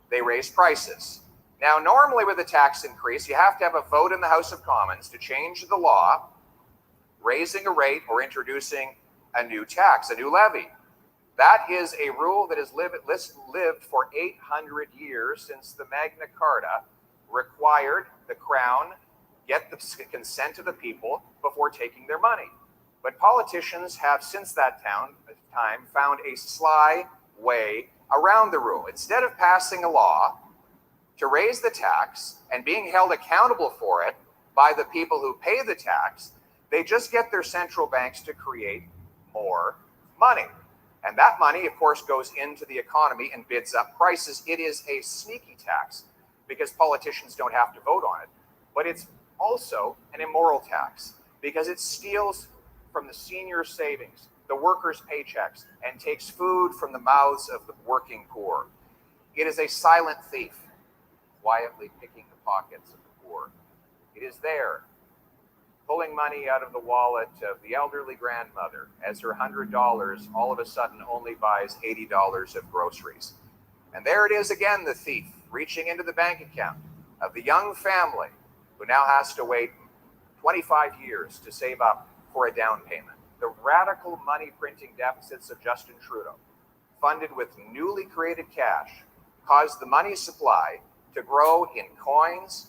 they raise prices. Now, normally with a tax increase, you have to have a vote in the House of Commons to change the law, raising a rate or introducing a new tax, a new levy. That is a rule that has lived for 800 years since the Magna Carta required the Crown get the consent of the people before taking their money. But politicians have since that time found a sly way around the rule. Instead of passing a law to raise the tax and being held accountable for it by the people who pay the tax, they just get their central banks to create more money. And that money, of course, goes into the economy and bids up prices. It is a sneaky tax because politicians don't have to vote on it. But it's also an immoral tax because it steals from the senior savings, the workers' paychecks, and takes food from the mouths of the working poor. It is a silent thief, quietly picking the pockets of the poor. It is there, pulling money out of the wallet of the elderly grandmother as her $100 all of a sudden only buys $80 of groceries. And there it is again, the thief, reaching into the bank account of the young family who now has to wait 25 years to save up for a down payment. The radical money printing deficits of Justin Trudeau, funded with newly created cash, caused the money supply to grow in coins,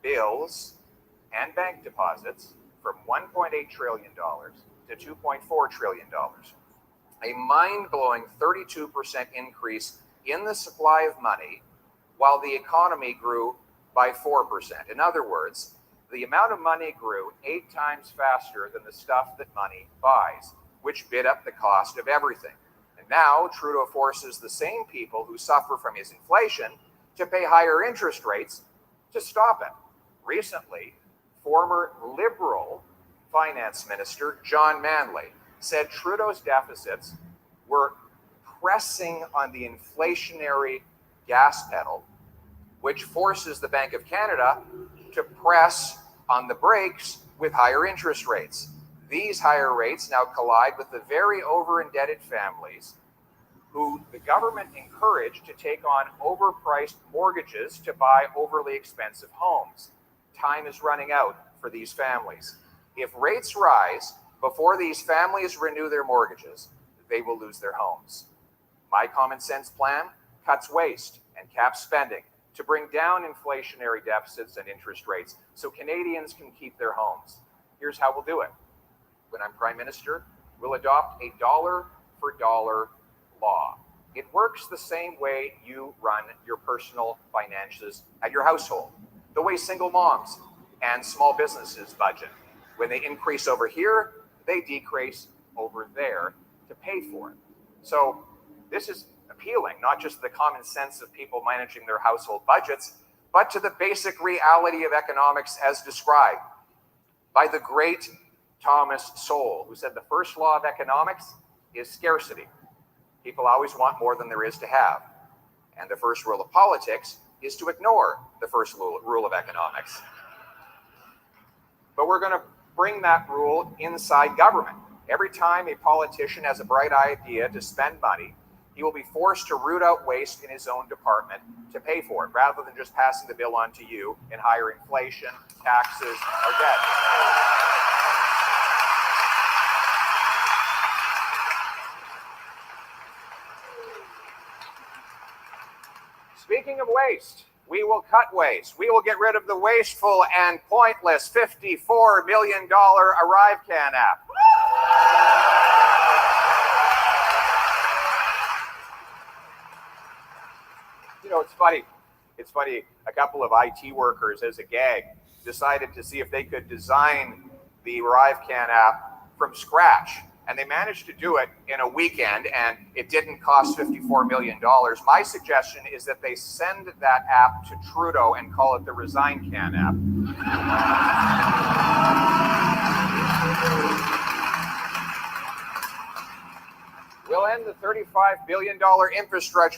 bills, and bank deposits from $1.8 trillion to $2.4 trillion. A mind-blowing 32% increase in the supply of money while the economy grew by 4%. In other words, the amount of money grew 8 times faster than the stuff that money buys, which bid up the cost of everything. And now Trudeau forces the same people who suffer from his inflation to pay higher interest rates to stop it. Recently, former Liberal Finance Minister John Manley said Trudeau's deficits were pressing on the inflationary gas pedal, which forces the Bank of Canada to press on the brakes with higher interest rates. These higher rates now collide with the very over-indebted families who the government encouraged to take on overpriced mortgages to buy overly expensive homes. Time is running out for these families. If rates rise before these families renew their mortgages, they will lose their homes. My common sense plan cuts waste and caps spending to bring down inflationary deficits and interest rates so Canadians can keep their homes. Here's how we'll do it. When I'm Prime Minister, we'll adopt a dollar-for-dollar law. It works the same way you run your personal finances at your household, the way single moms and small businesses budget. When they increase over here, they decrease over there to pay for it. So this is appealing, not just to the common sense of people managing their household budgets, but to the basic reality of economics as described by the great Thomas Sowell, who said the first law of economics is scarcity. People always want more than there is to have. And the first rule of politics is to ignore the first rule of economics. But we're going to bring that rule inside government. Every time a politician has a bright idea to spend money, he will be forced to root out waste in his own department to pay for it, rather than just passing the bill on to you in higher inflation, taxes, or debt. Speaking of waste, we will cut waste. We will get rid of the wasteful and pointless $54 million ArriveCan app. You know, it's funny. It's funny. A couple of IT workers, as a gag, decided to see if they could design the ArriveCan app from scratch. And they managed to do it in a weekend, and it didn't cost $54 million. My suggestion is that they send that app to Trudeau and call it the ResignCan app. We'll end the $35 billion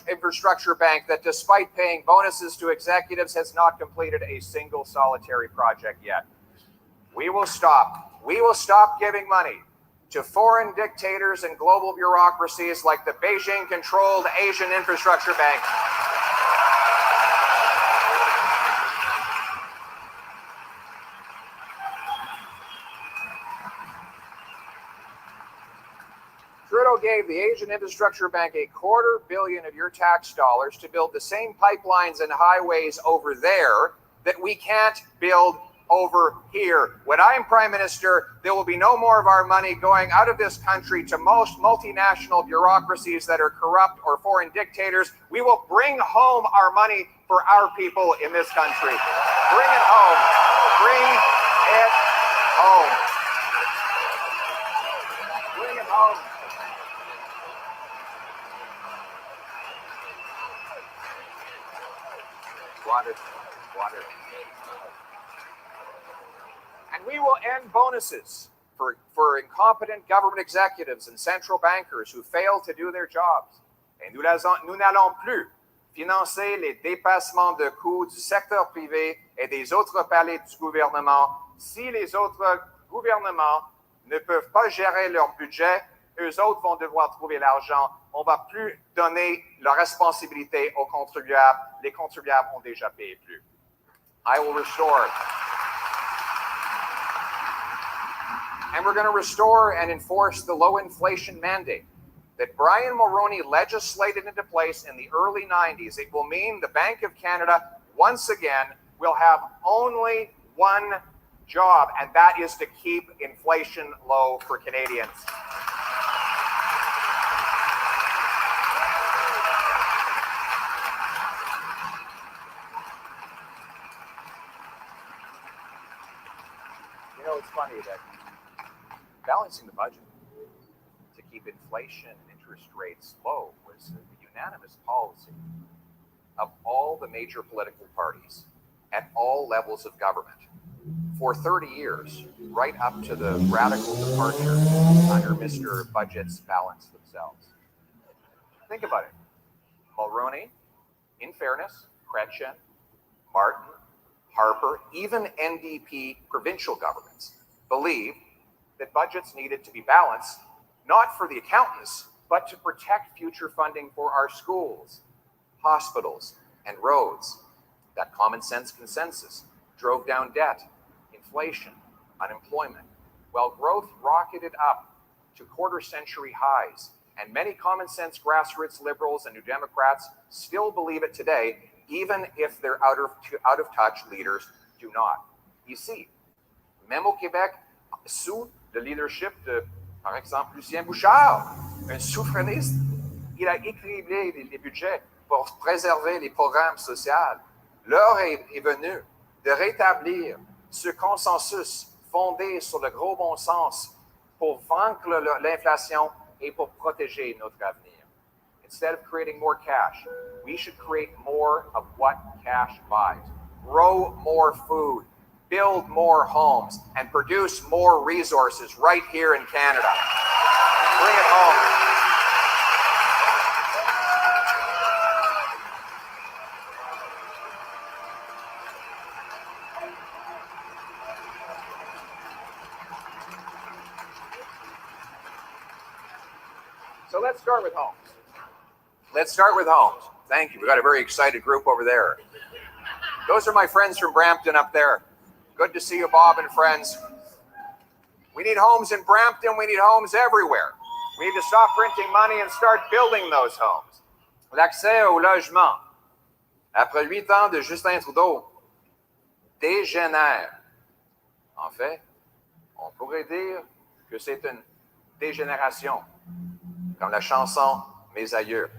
infrastructure bank that, despite paying bonuses to executives, has not completed a single solitary project yet. We will stop giving money to foreign dictators and global bureaucracies like the Beijing-controlled Asian Infrastructure Bank. Trudeau gave the Asian Infrastructure Bank $250 million of your tax dollars to build the same pipelines and highways over there that we can't build over here. When I'm Prime Minister, there will be no more of our money going out of this country to most multinational bureaucracies that are corrupt or foreign dictators. We will bring home our money for our people in this country. Bring it home. Bring it home. Bring it home. Water. And we will end bonuses for incompetent government executives and central bankers who fail to do their jobs. Et nous n'allons plus financer les dépassements de coûts du secteur privé et des autres paliers du gouvernement. Si les autres gouvernements ne peuvent pas gérer leur budget, eux autres vont devoir trouver l'argent. On ne va plus donner la responsabilité aux contribuables. Les contribuables ont déjà payé plus. I will restore. And we're going to restore and enforce the low inflation mandate that Brian Mulroney legislated into place in the early 90s. It will mean the Bank of Canada, once again, will have only one job, and that is to keep inflation low for Canadians. You know, it's funny that balancing the budget to keep inflation and interest rates low was a unanimous policy of all the major political parties at all levels of government for 30 years, right up to the radical departure under Mr. Budget's balance themselves. Think about it. Mulroney, in fairness, Chrétien, Martin, Harper, even NDP provincial governments believed that budgets needed to be balanced, not for the accountants, but to protect future funding for our schools, hospitals, and roads. That common sense consensus drove down debt, inflation, unemployment, while growth rocketed up to quarter-century highs. And many common sense grassroots liberals and New Democrats still believe it today, even if their out of touch leaders do not. Ici, même au Québec, sous le leadership de, par exemple, Lucien Bouchard, un souverainiste, il a équilibré les budgets pour préserver les programmes sociaux. L'heure est venue de rétablir ce consensus fondé sur le gros bon sens pour vaincre l'inflation et pour protéger notre avenir. Instead of creating more cash, we should create more of what cash buys. Grow more food, build more homes, and produce more resources right here in Canada. Bring it home. So let's start with homes. Let's start with homes. Thank you. We've got a very excited group over there. Those are my friends from Brampton up there. Good to see you, Bob and friends. We need homes in Brampton. We need homes everywhere. We need to stop printing money and start building those homes. L'accès au logement. après 8 ans de Justin Trudeau, dégénère. En fait, on pourrait dire que c'est une dégénération, comme la chanson Mes aïeux,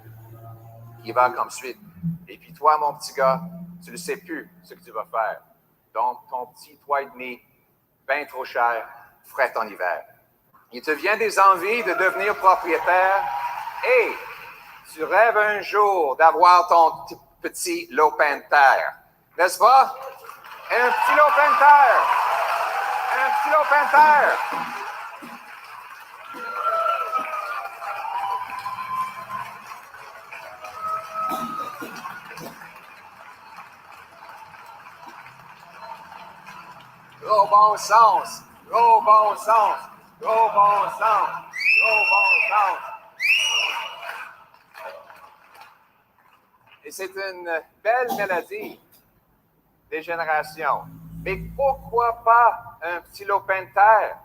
qui va comme suite. Et puis toi, mon petit gars, tu ne sais plus ce que tu vas faire. Donc, ton petit toit et demi, bien trop cher, fret en hiver. Il te vient des envies de devenir propriétaire et tu rêves un jour d'avoir ton petit lopin de terre. N'est-ce pas? Un petit lopin de terre! Un petit lopin de terre! Gros bon sens! Gros bon sens! Gros bon sens! Gros bon sens! Et c'est une belle mélodie, dégénération. Mais pourquoi pas un petit lopin de terre?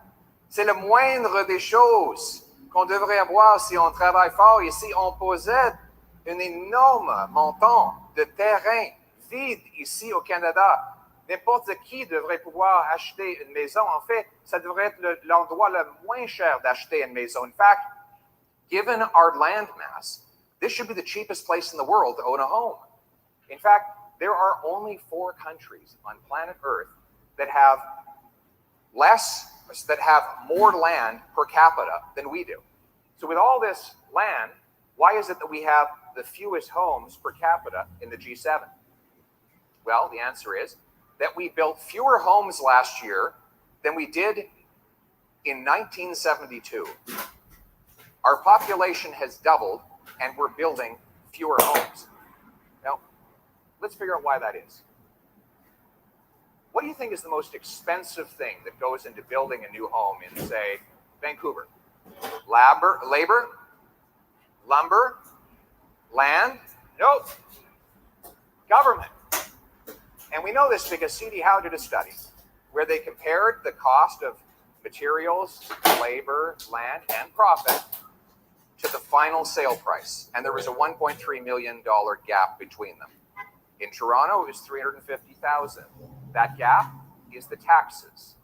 C'est le moindre des choses qu'on devrait avoir si on travaille fort et si on possède un énorme montant de terrain vide ici au Canada. N'importe qui devrait pouvoir acheter une maison. En fait, ça devrait être l'endroit le moins cher d'acheter une maison. In fact, given our land mass, this should be the cheapest place in the world to own a home. In fact, there are only 4 countries on planet Earth that have more land per capita than we do. So with all this land, why is it that we have the fewest homes per capita in the G7? Well, the answer is that we built fewer homes last year than we did in 1972. Our population has doubled and we're building fewer homes. Now, let's figure out why that is. What do you think is the most expensive thing that goes into building a new home in, say, Vancouver? Labor? Lumber? Land? Nope. Government. And we know this because C.D. Howe did a study where they compared the cost of materials, labor, land, and profit to the final sale price. And there was a $1.3 million gap between them. In Toronto, it was $350,000. That gap is the taxes,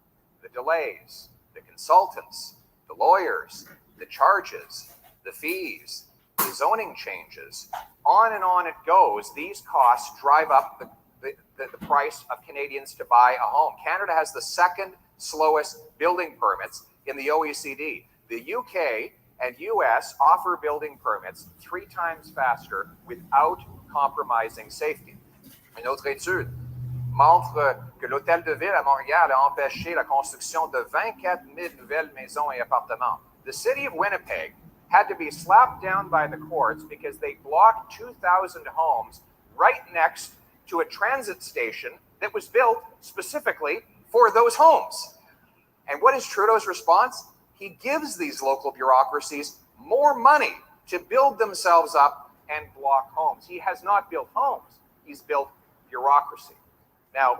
the delays, the consultants, the lawyers, the charges, the fees, the zoning changes. On and on it goes. These costs drive up the price of Canadians to buy a home. Canada has the second slowest building permits in the OECD. The UK and US offer building permits 3 times faster without compromising safety. Une autre étude montre que l'Hôtel de Ville à Montréal a empêché la construction de 24 000 nouvelles maisons et appartements. The city of Winnipeg had to be slapped down by the courts because they blocked 2,000 homes right next to a transit station that was built specifically for those homes. And what is Trudeau's response? He gives these local bureaucracies more money to build themselves up and block homes. He has not built homes. He's built bureaucracy. Now,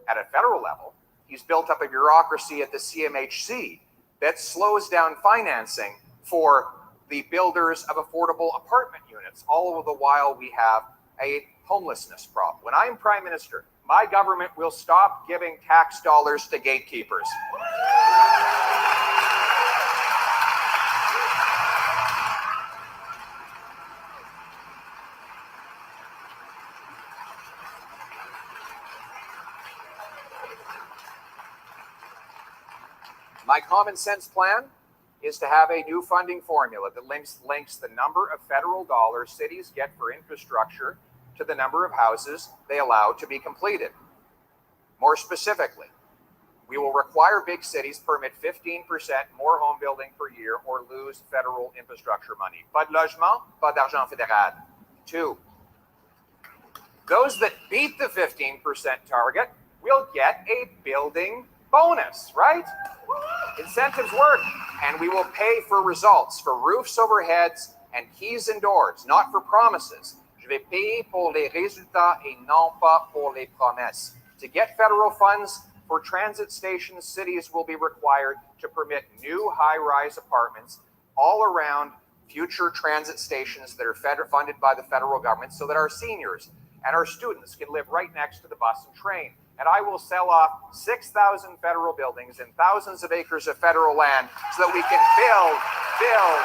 at a federal level, he's built up a bureaucracy at the CMHC that slows down financing for the builders of affordable apartment units. All of the while, we have a homelessness problem. When I'm Prime Minister, my government will stop giving tax dollars to gatekeepers. My common sense plan is to have a new funding formula that links the number of federal dollars cities get for infrastructure to the number of houses they allow to be completed. More specifically, we will require big cities permit 15% more home building per year or lose federal infrastructure money. Pas de logement, pas d'argent fédéral. 2, those that beat the 15% target will get a building bonus, right? Incentives work, and we will pay for results, for roofs over heads and keys and doors, not for promises. Je vais payer pour les résultats et non pas pour les promesses. To get federal funds for transit stations, cities will be required to permit new high-rise apartments all around future transit stations that are funded by the federal government so that our seniors and our students can live right next to the bus and train. And I will sell off 6,000 federal buildings and thousands of acres of federal land so that we can build. Build.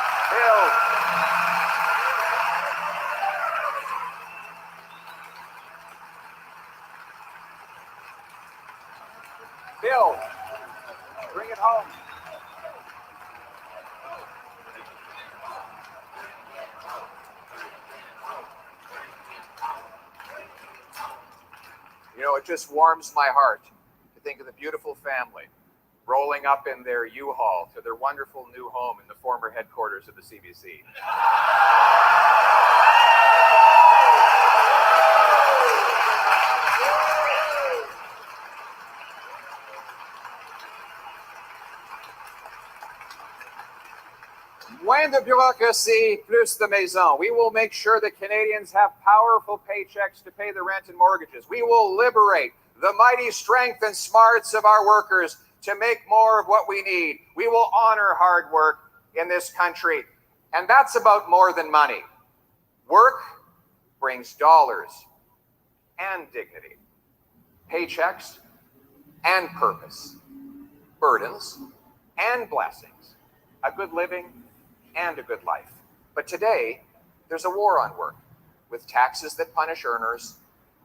Bring it home. You know, it just warms my heart to think of the beautiful family rolling up in their U-Haul to their wonderful new home in the former headquarters of the CBC. Moins de bureaucracy, plus de maison. We will make sure that Canadians have powerful paychecks to pay the rent and mortgages. We will liberate the mighty strength and smarts of our workers to make more of what we need. We will honor hard work in this country. And that's about more than money. Work brings dollars and dignity, paychecks and purpose, burdens and blessings, a good living and a good life. But today, there's a war on work, with taxes that punish earners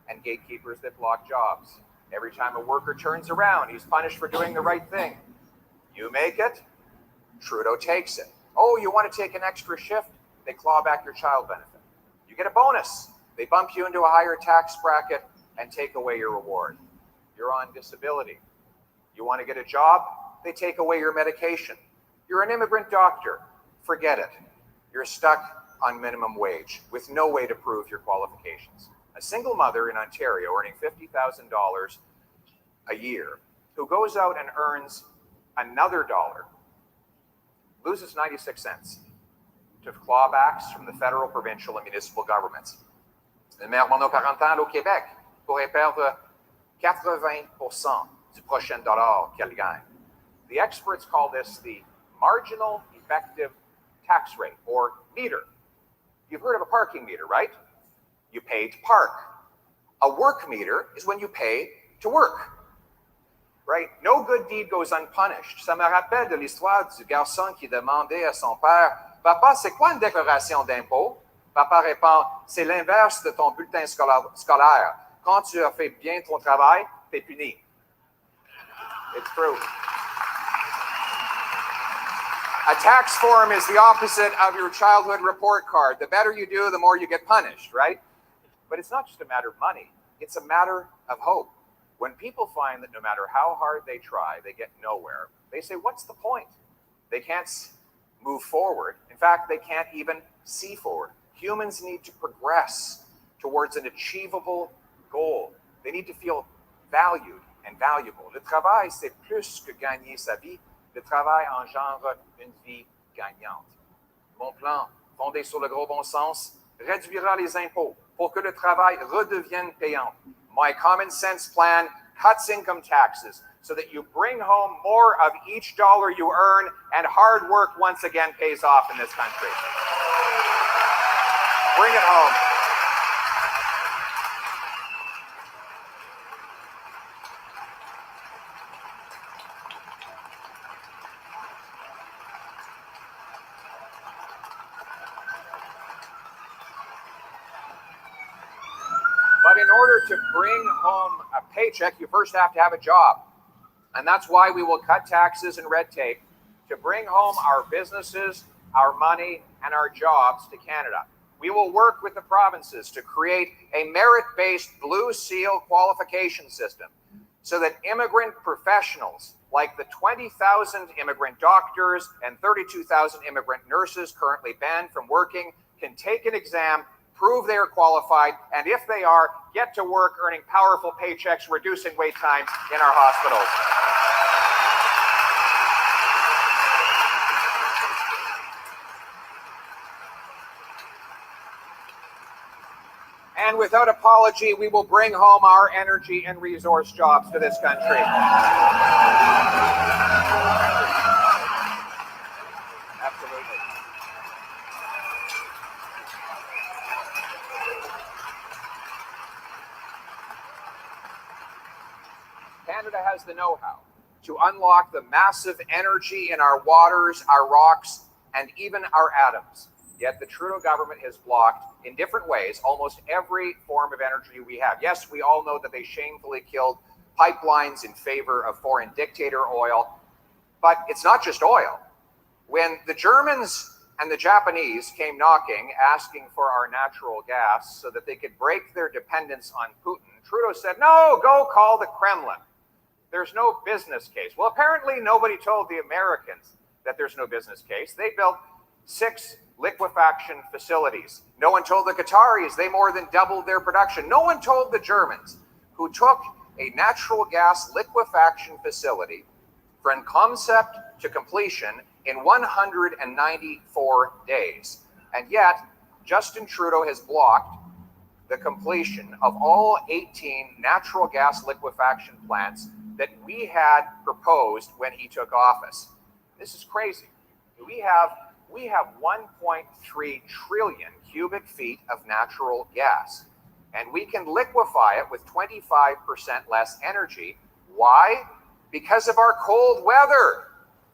and gatekeepers that block jobs. Every time a worker turns around, he's punished for doing the right thing. You make it, Trudeau takes it. Oh, you want to take an extra shift? They claw back your child benefit. You get a bonus. They bump you into a higher tax bracket and take away your reward. You're on disability. You want to get a job? They take away your medication. You're an immigrant doctor. Forget it. You're stuck on minimum wage with no way to prove your qualifications. A single mother in Ontario earning $50,000 a year who goes out and earns another dollar loses 96 cents to clawbacks from the federal, provincial, and municipal governments. Une mère monoparentale au Québec pourrait perdre 80% du prochain dollar qu'elle gagne. The experts call this the marginal effective tax rate, or meter. You've heard of a parking meter, right? You pay to park. A work meter is when you pay to work, right? No good deed goes unpunished. Ça me rappelle de l'histoire du garçon qui demandait à son père, « Papa, c'est quoi une déclaration d'impôt? » Papa répond, « C'est l'inverse de ton bulletin scolaire. Quand tu as fait bien ton travail, t'es puni. » It's true. A tax form is the opposite of your childhood report card. The better you do, the more you get punished, right? But it's not just a matter of money. It's a matter of hope. When people find that no matter how hard they try, they get nowhere, they say, what's the point? They can't move forward. In fact, they can't even see forward. Humans need to progress towards an achievable goal. They need to feel valued and valuable. Le travail, c'est plus que gagner sa vie. Le travail engendre une vie gagnante. Mon plan, fondé sur le gros bon sens, réduira les impôts pour que le travail redevienne payant. My common sense plan cuts income taxes so that you bring home more of each dollar you earn, and hard work once again pays off in this country. Bring it home. But in order to bring home a paycheck, you first have to have a job. And that's why we will cut taxes and red tape to bring home our businesses, our money, and our jobs to Canada. We will work with the provinces to create a merit-based Blue Seal qualification system so that immigrant professionals, like the 20,000 immigrant doctors and 32,000 immigrant nurses currently banned from working, can take an exam, prove they are qualified, and if they are, get to work earning powerful paychecks, reducing wait times in our hospitals. And without apology, we will bring home our energy and resource jobs to this country. Absolutely. Canada has the know-how to unlock the massive energy in our waters, our rocks, and even our atoms. Yet the Trudeau government has blocked, in different ways, almost every form of energy we have. Yes, we all know that they shamefully killed pipelines in favor of foreign dictator oil, but it's not just oil. When the Germans and the Japanese came knocking, asking for our natural gas so that they could break their dependence on Putin, Trudeau said, no, go call the Kremlin. There's no business case. Well, apparently nobody told the Americans that there's no business case. They built 6 liquefaction facilities. No one told the Qataris they more than doubled their production. No one told the Germans, who took a natural gas liquefaction facility from concept to completion in 194 days. And yet, Justin Trudeau has blocked the completion of all 18 natural gas liquefaction plants that we had proposed when he took office. This is crazy. We have 1.3 trillion cubic feet of natural gas, and we can liquefy it with 25% less energy. Why? Because of our cold weather.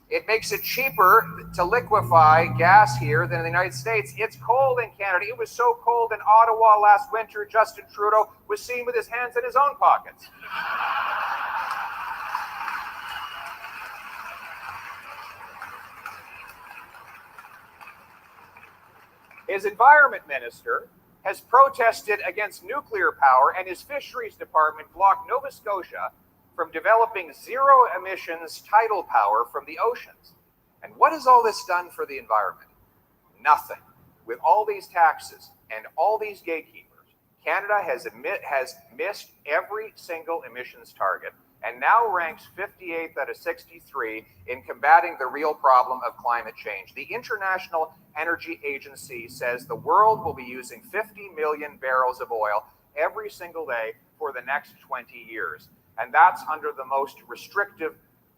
It makes it cheaper to liquefy gas here than in the United States. It's cold in Canada. It was so cold in Ottawa last winter, Justin Trudeau was seen with his hands in his own pockets. His environment minister has protested against nuclear power, and his fisheries department blocked Nova Scotia from developing zero emissions tidal power from the oceans. And what has all this done for the environment? Nothing. With all these taxes and all these gatekeepers, Canada has missed every single emissions target and now ranks 58th out of 63 in combating the real problem of climate change. The International Energy Agency says the world will be using 50 million barrels of oil every single day for the next 20 years. And that's under the most restrictive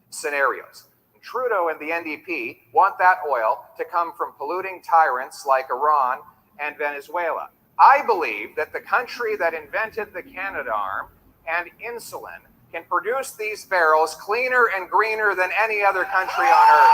scenarios. Trudeau and the NDP want that oil to come from polluting tyrants like Iran and Venezuela. I believe that the country that invented the Canadarm and insulin can produce these barrels cleaner and greener than any other country on earth.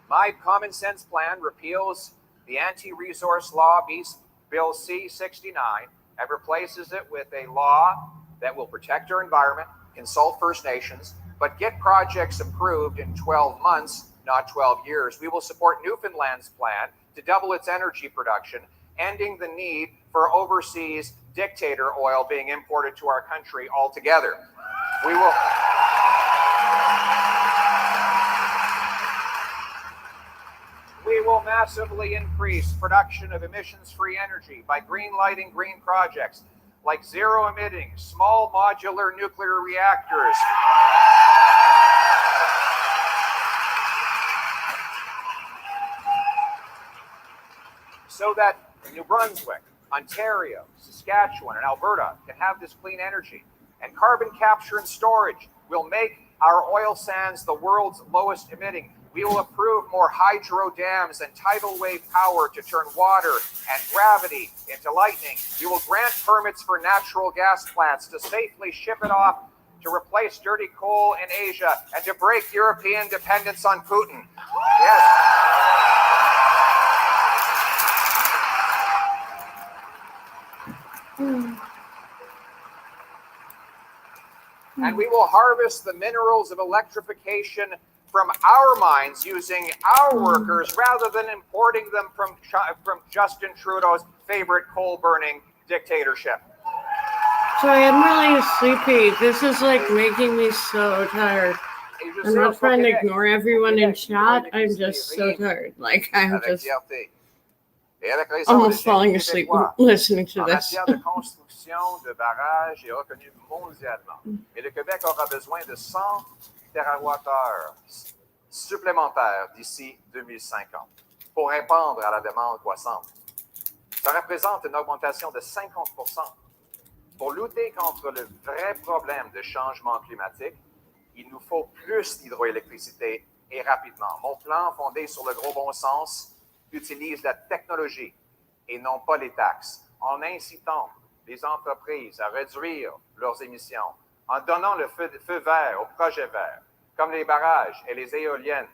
My common sense plan repeals the anti-resource law, Bill C-69, and replaces it with a law that will protect our environment, consult First Nations, but get projects approved in 12 months, not 12 years. We will support Newfoundland's plan to double its energy production, ending the need for overseas dictator oil being imported to our country altogether. We will massively increase production of emissions-free energy by green-lighting green projects like zero-emitting, small modular nuclear reactors. So that New Brunswick, Ontario, Saskatchewan, and Alberta can have this clean energy. And carbon capture and storage will make our oil sands the world's lowest emitting. We will approve more hydro dams and tidal wave power to turn water and gravity into lightning. We will grant permits for natural gas plants to safely ship it off to replace dirty coal in Asia and to break European dependence on Putin. Yes. And we will harvest the minerals of electrification from our mines using our workers rather than importing them from Justin Trudeau's favorite coal-burning dictatorship. Sorry, I'm really sleepy. This is like making me so tired. I'm not trying to ignore everyone in chat. I'm just so tired. Like, I'm just almost falling asleep listening to this. de construction de barrages est reconnu mondialement. Et le Québec aura besoin de 100 TWh supplémentaires d'ici 2050 pour répondre à la demande croissante. Ça représente une augmentation de 50%. Pour lutter contre le vrai problème de changement climatique, il nous faut plus d'hydroélectricité et rapidement. Mon plan, fondé sur le gros bon sens, utilise la technologie et non pas les taxes, en incitant les entreprises à réduire leurs émissions, en donnant le feu vert aux projets verts, comme les barrages et les éoliennes.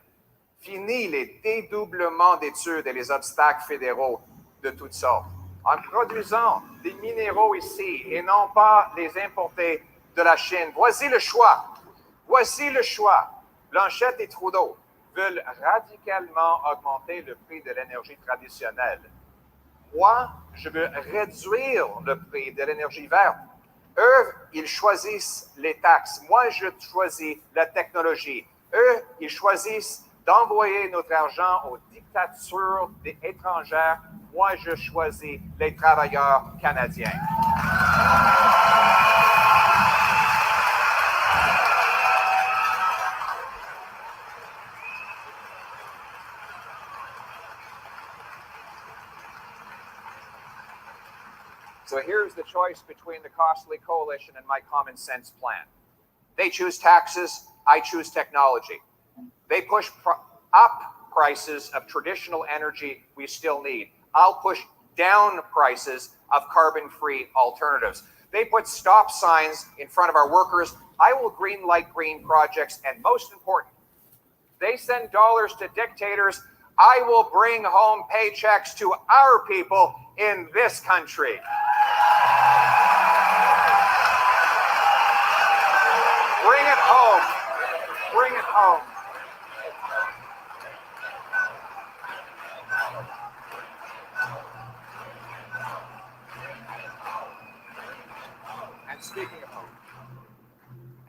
Fini les dédoublements d'études et les obstacles fédéraux de toutes sortes, en produisant des minéraux ici et non pas les importer de la Chine. Voici le choix. Voici le choix. Blanchette et Trudeau veulent radicalement augmenter le prix de l'énergie traditionnelle. Moi, je veux réduire le prix de l'énergie verte. Eux, ils choisissent les taxes. Moi, je choisis la technologie. Eux, ils choisissent d'envoyer notre argent aux dictatures étrangères. Moi, je choisis les travailleurs canadiens. So here's the choice between the costly coalition and my common sense plan. They choose taxes, I choose technology. They push up prices of traditional energy we still need. I'll push down prices of carbon-free alternatives. They put stop signs in front of our workers. I will green light green projects, and most important, they send dollars to dictators. I will bring home paychecks to our people in this country. Bring it home. Bring it home.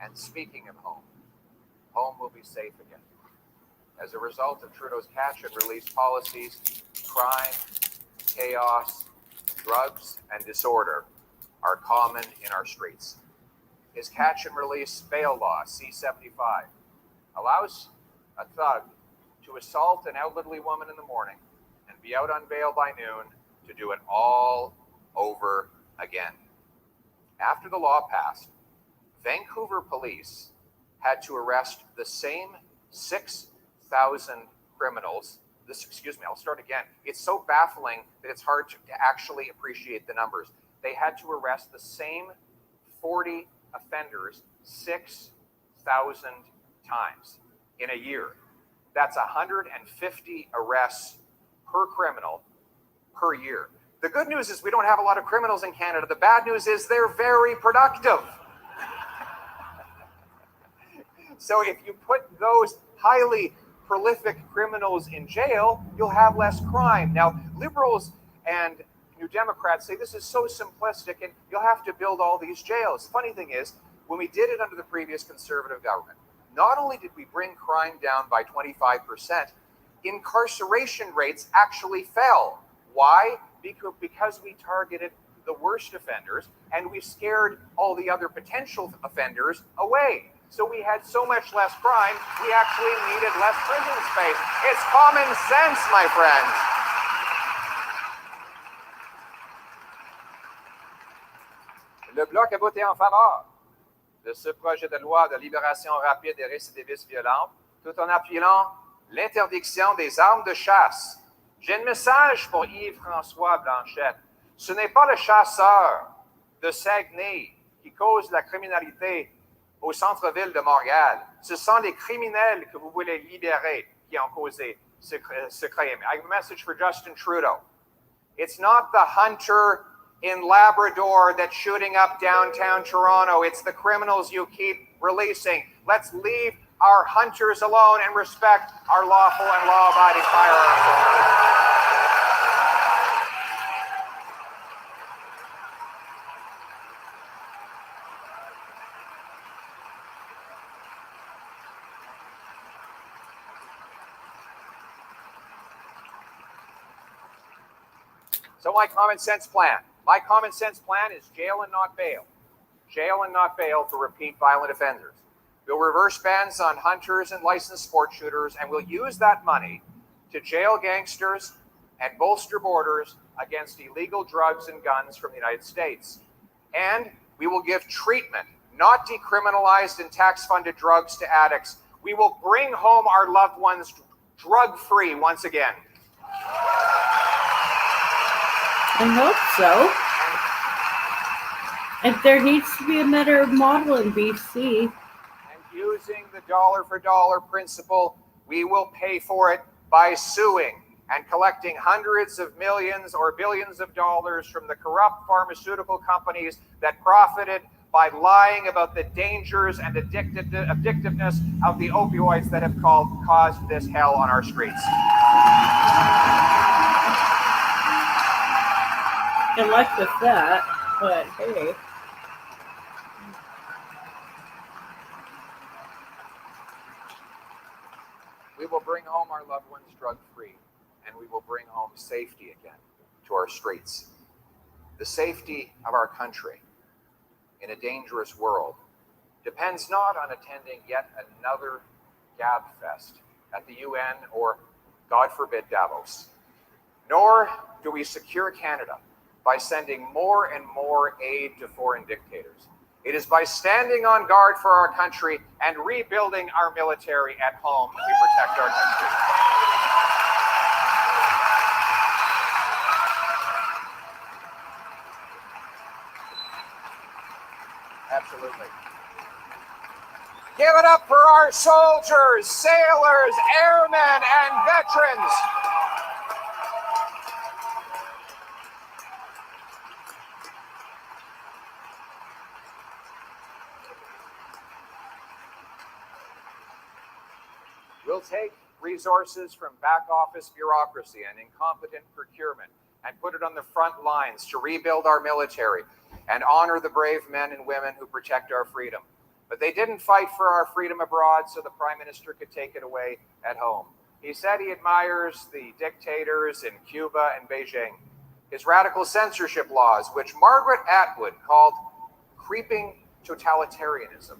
And speaking of home, home will be safe again. As a result of Trudeau's catch and release policies, crime, chaos, drugs, and disorder are common in our streets. His catch and release bail law, C-75, allows a thug to assault an elderly woman in the morning and be out on bail by noon to do it all over again. After the law passed, Vancouver police had to arrest the same 6,000 criminals. I'll start again. It's so baffling that it's hard to actually appreciate the numbers. They had to arrest the same 40 offenders 6,000 times in a year. That's 150 arrests per criminal per year. The good news is we don't have a lot of criminals in Canada. The bad news is they're very productive. So if you put those highly prolific criminals in jail, you'll have less crime. Now, Liberals and New Democrats say this is so simplistic and you'll have to build all these jails. Funny thing is, when we did it under the previous Conservative government, not only did we bring crime down by 25%, incarceration rates actually fell. Why? Because we targeted the worst offenders and we scared all the other potential offenders away. So we had so much less crime, we actually needed less prison space. It's common sense, my friends. Le Bloc a voté en faveur de ce projet de loi de libération rapide des récidivistes violents, tout en appuyant l'interdiction des armes de chasse. J'ai un message pour Yves-François Blanchette. Ce n'est pas le chasseur de Saguenay qui cause la criminalité au centre-ville de Montréal. Ce sont les criminels que vous voulez libérer qui ont causé ce crime. I have a message for Justin Trudeau. It's not the hunter in Labrador that's shooting up downtown Toronto. It's the criminals you keep releasing. Let's leave our hunters alone and respect our lawful and law-abiding firearms owners. So my common sense plan. My common sense plan is jail and not bail. Jail and not bail for repeat violent offenders. We'll reverse bans on hunters and licensed sport shooters, and we'll use that money to jail gangsters and bolster borders against illegal drugs and guns from the United States. And we will give treatment, not decriminalized and tax-funded drugs, to addicts. We will bring home our loved ones drug-free once again. I hope so. If there needs to be a better model in BC. And using the dollar for dollar principle, we will pay for it by suing and collecting hundreds of millions or billions of dollars from the corrupt pharmaceutical companies that profited by lying about the dangers and addictiveness of the opioids that have caused this hell on our streets. Good luck with that, but hey. We will bring home our loved ones drug-free, and we will bring home safety again to our streets. The safety of our country in a dangerous world depends not on attending yet another Gab Fest at the UN or, God forbid, Davos. Nor do we secure Canada by sending more and more aid to foreign dictators. It is by standing on guard for our country and rebuilding our military at home that we protect our country. Absolutely. Give it up for our soldiers, sailors, airmen, and veterans. We'll take resources from back office bureaucracy and incompetent procurement and put it on the front lines to rebuild our military and honor the brave men and women who protect our freedom. But they didn't fight for our freedom abroad so the Prime Minister could take it away at home. He said he admires the dictators in Cuba and Beijing. His radical censorship laws, which Margaret Atwood called creeping totalitarianism,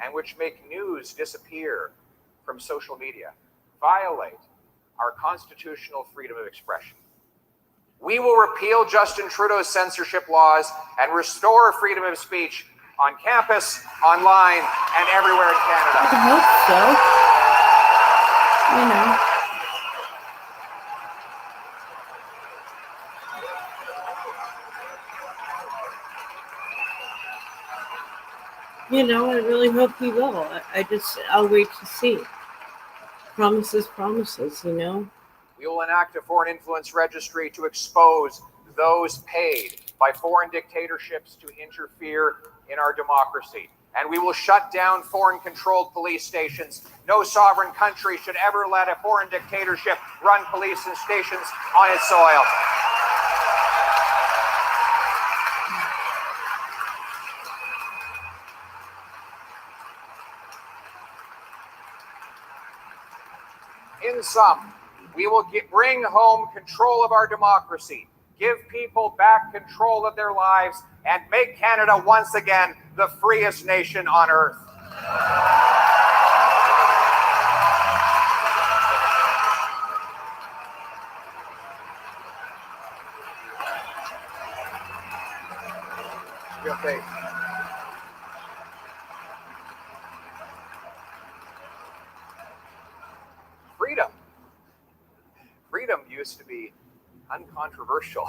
and which make news disappear from social media, violate our constitutional freedom of expression. We will repeal Justin Trudeau's censorship laws and restore freedom of speech on campus, online, and everywhere in Canada. I hope so. I really hope he will. I'll wait to see. Promises. We will enact a foreign influence registry to expose those paid by foreign dictatorships to interfere in our democracy. And we will shut down foreign-controlled police stations. No sovereign country should ever let a foreign dictatorship run police stations on its soil. In sum, we will bring home control of our democracy, give people back control of their lives, and make Canada once again the freest nation on earth. Okay. Freedom used to be uncontroversial.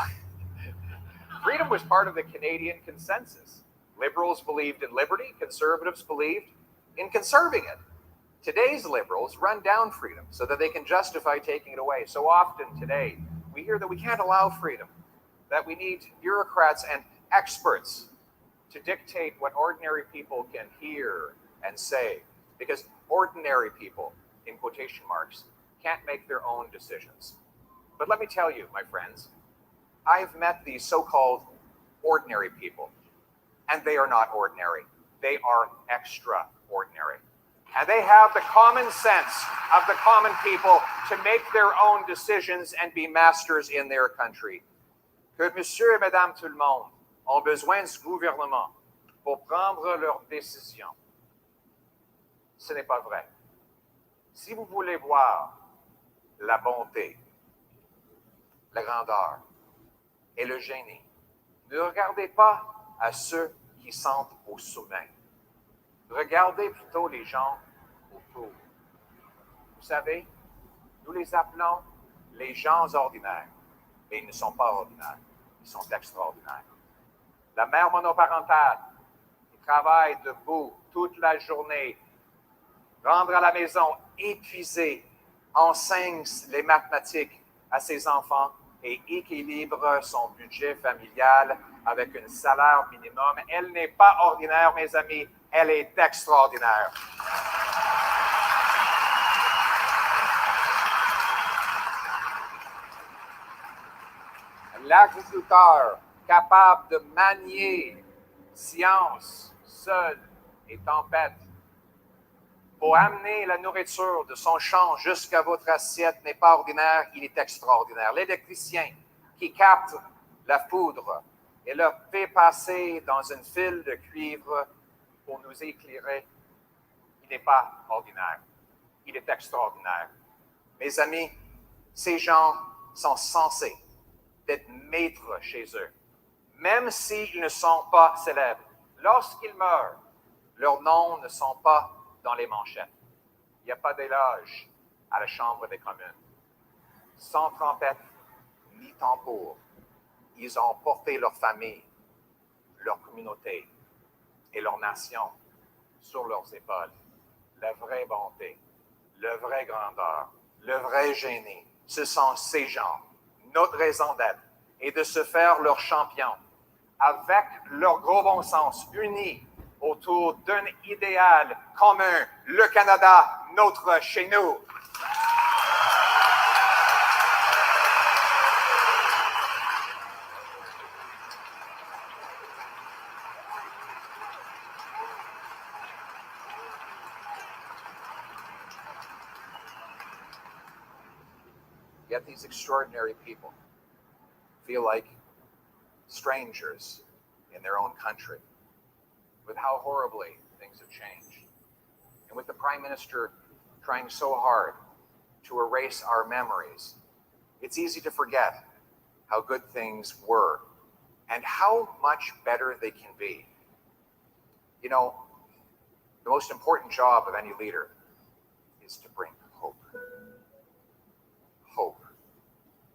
Freedom was part of the Canadian consensus. Liberals believed in liberty, conservatives believed in conserving it. Today's liberals run down freedom so that they can justify taking it away. So often today, we hear that we can't allow freedom, that we need bureaucrats and experts to dictate what ordinary people can hear and say, because ordinary people, in quotation marks, can't make their own decisions. But let me tell you, my friends, I've met these so-called ordinary people, and they are not ordinary. They are extraordinary. And they have the common sense of the common people to make their own decisions and be masters in their country. Que monsieur et madame tout le monde ont besoin du gouvernement pour prendre leurs décisions. Ce n'est pas vrai. Si vous voulez voir la bonté, la grandeur, et le génie. Ne regardez pas à ceux qui sentent au sommet. Regardez plutôt les gens autour. Vous savez, nous les appelons les gens ordinaires, mais ils ne sont pas ordinaires, ils sont extraordinaires. La mère monoparentale qui travaille debout toute la journée, rentre à la maison épuisée, enseigne les mathématiques à ses enfants et équilibre son budget familial avec un salaire minimum. Elle n'est pas ordinaire, mes amis, elle est extraordinaire. L'agriculteur capable de manier science, seul et tempête pour amener la nourriture de son champ jusqu'à votre assiette n'est pas ordinaire, il est extraordinaire. L'électricien qui capte la poudre et le fait passer dans une file de cuivre pour nous éclairer, il n'est pas ordinaire, il est extraordinaire. Mes amis, ces gens sont censés d'être maîtres chez eux, même s'ils ne sont pas célèbres. Lorsqu'ils meurent, leurs noms ne sont pas dans les manchettes. Il n'y a pas d'éloge à la Chambre des communes. Sans trompette ni tambour, ils ont porté leur famille, leur communauté et leur nation sur leurs épaules. La vraie bonté, le vrai grandeur, le vrai génie, ce sont ces gens. Notre raison d'être est de se faire leurs champions avec leur gros bon sens, unis autour d'un idéal commun, le Canada, notre chez nous. Yet these extraordinary people feel like strangers in their own country, with how horribly things have changed. And with the Prime Minister trying so hard to erase our memories, it's easy to forget how good things were and how much better they can be. You know, the most important job of any leader is to bring hope. Hope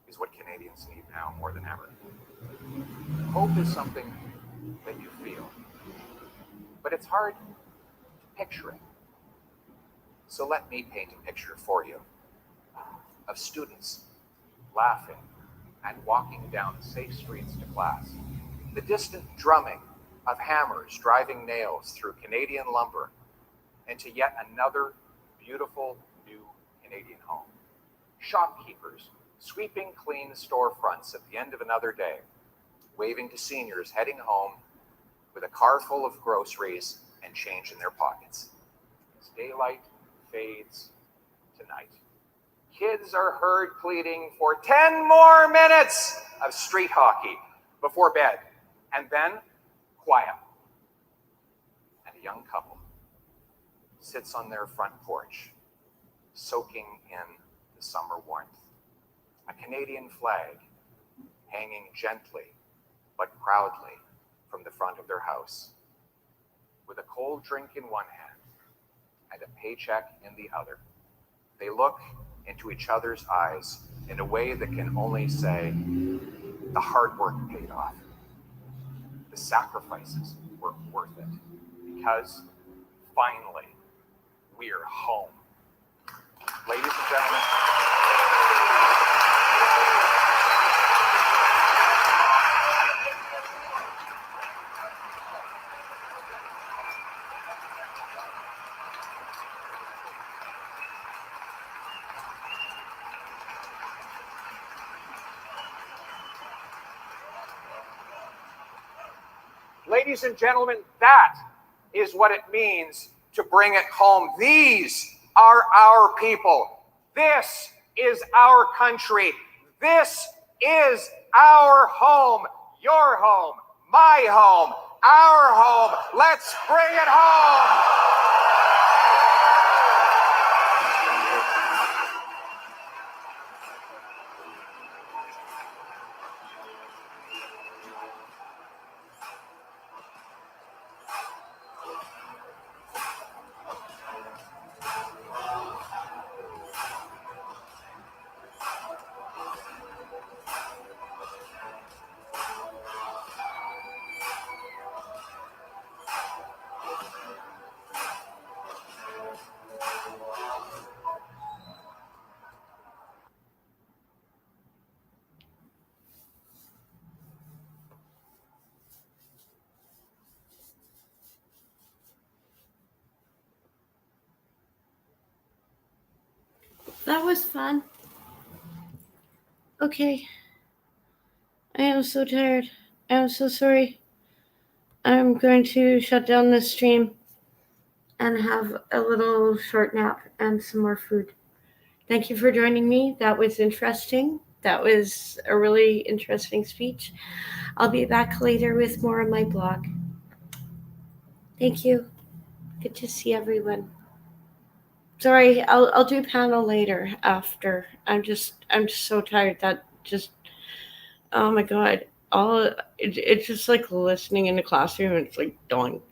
is what Canadians need now more than ever. Hope is something that you feel, but it's hard to picture it. So let me paint a picture for you of students laughing and walking down safe streets to class, the distant drumming of hammers driving nails through Canadian lumber into yet another beautiful new Canadian home. Shopkeepers sweeping clean storefronts at the end of another day, waving to seniors heading home with a car full of groceries and change in their pockets. As daylight fades to night, kids are heard pleading for 10 more minutes of street hockey before bed, and then quiet. And a young couple sits on their front porch, soaking in the summer warmth. A Canadian flag hanging gently but proudly from the front of their house, with a cold drink in one hand and a paycheck in the other. They look into each other's eyes in a way that can only say, the hard work paid off. The sacrifices were worth it, because finally, we're home. Ladies and gentlemen, ladies and gentlemen, that is what it means to bring it home. These are our people. This is our country. This is our home, your home, my home, our home. Let's bring it home. That was fun. Okay. I am so tired. I am so sorry. I'm going to shut down this stream and have a little short nap and some more food. Thank you for joining me. That was interesting. That was a really interesting speech. I'll be back later with more on my blog. Thank you. Good to see everyone. Sorry, I'll do panel later after. I'm just so tired. That just, oh my God. It's just like listening in the classroom. It's like dawn.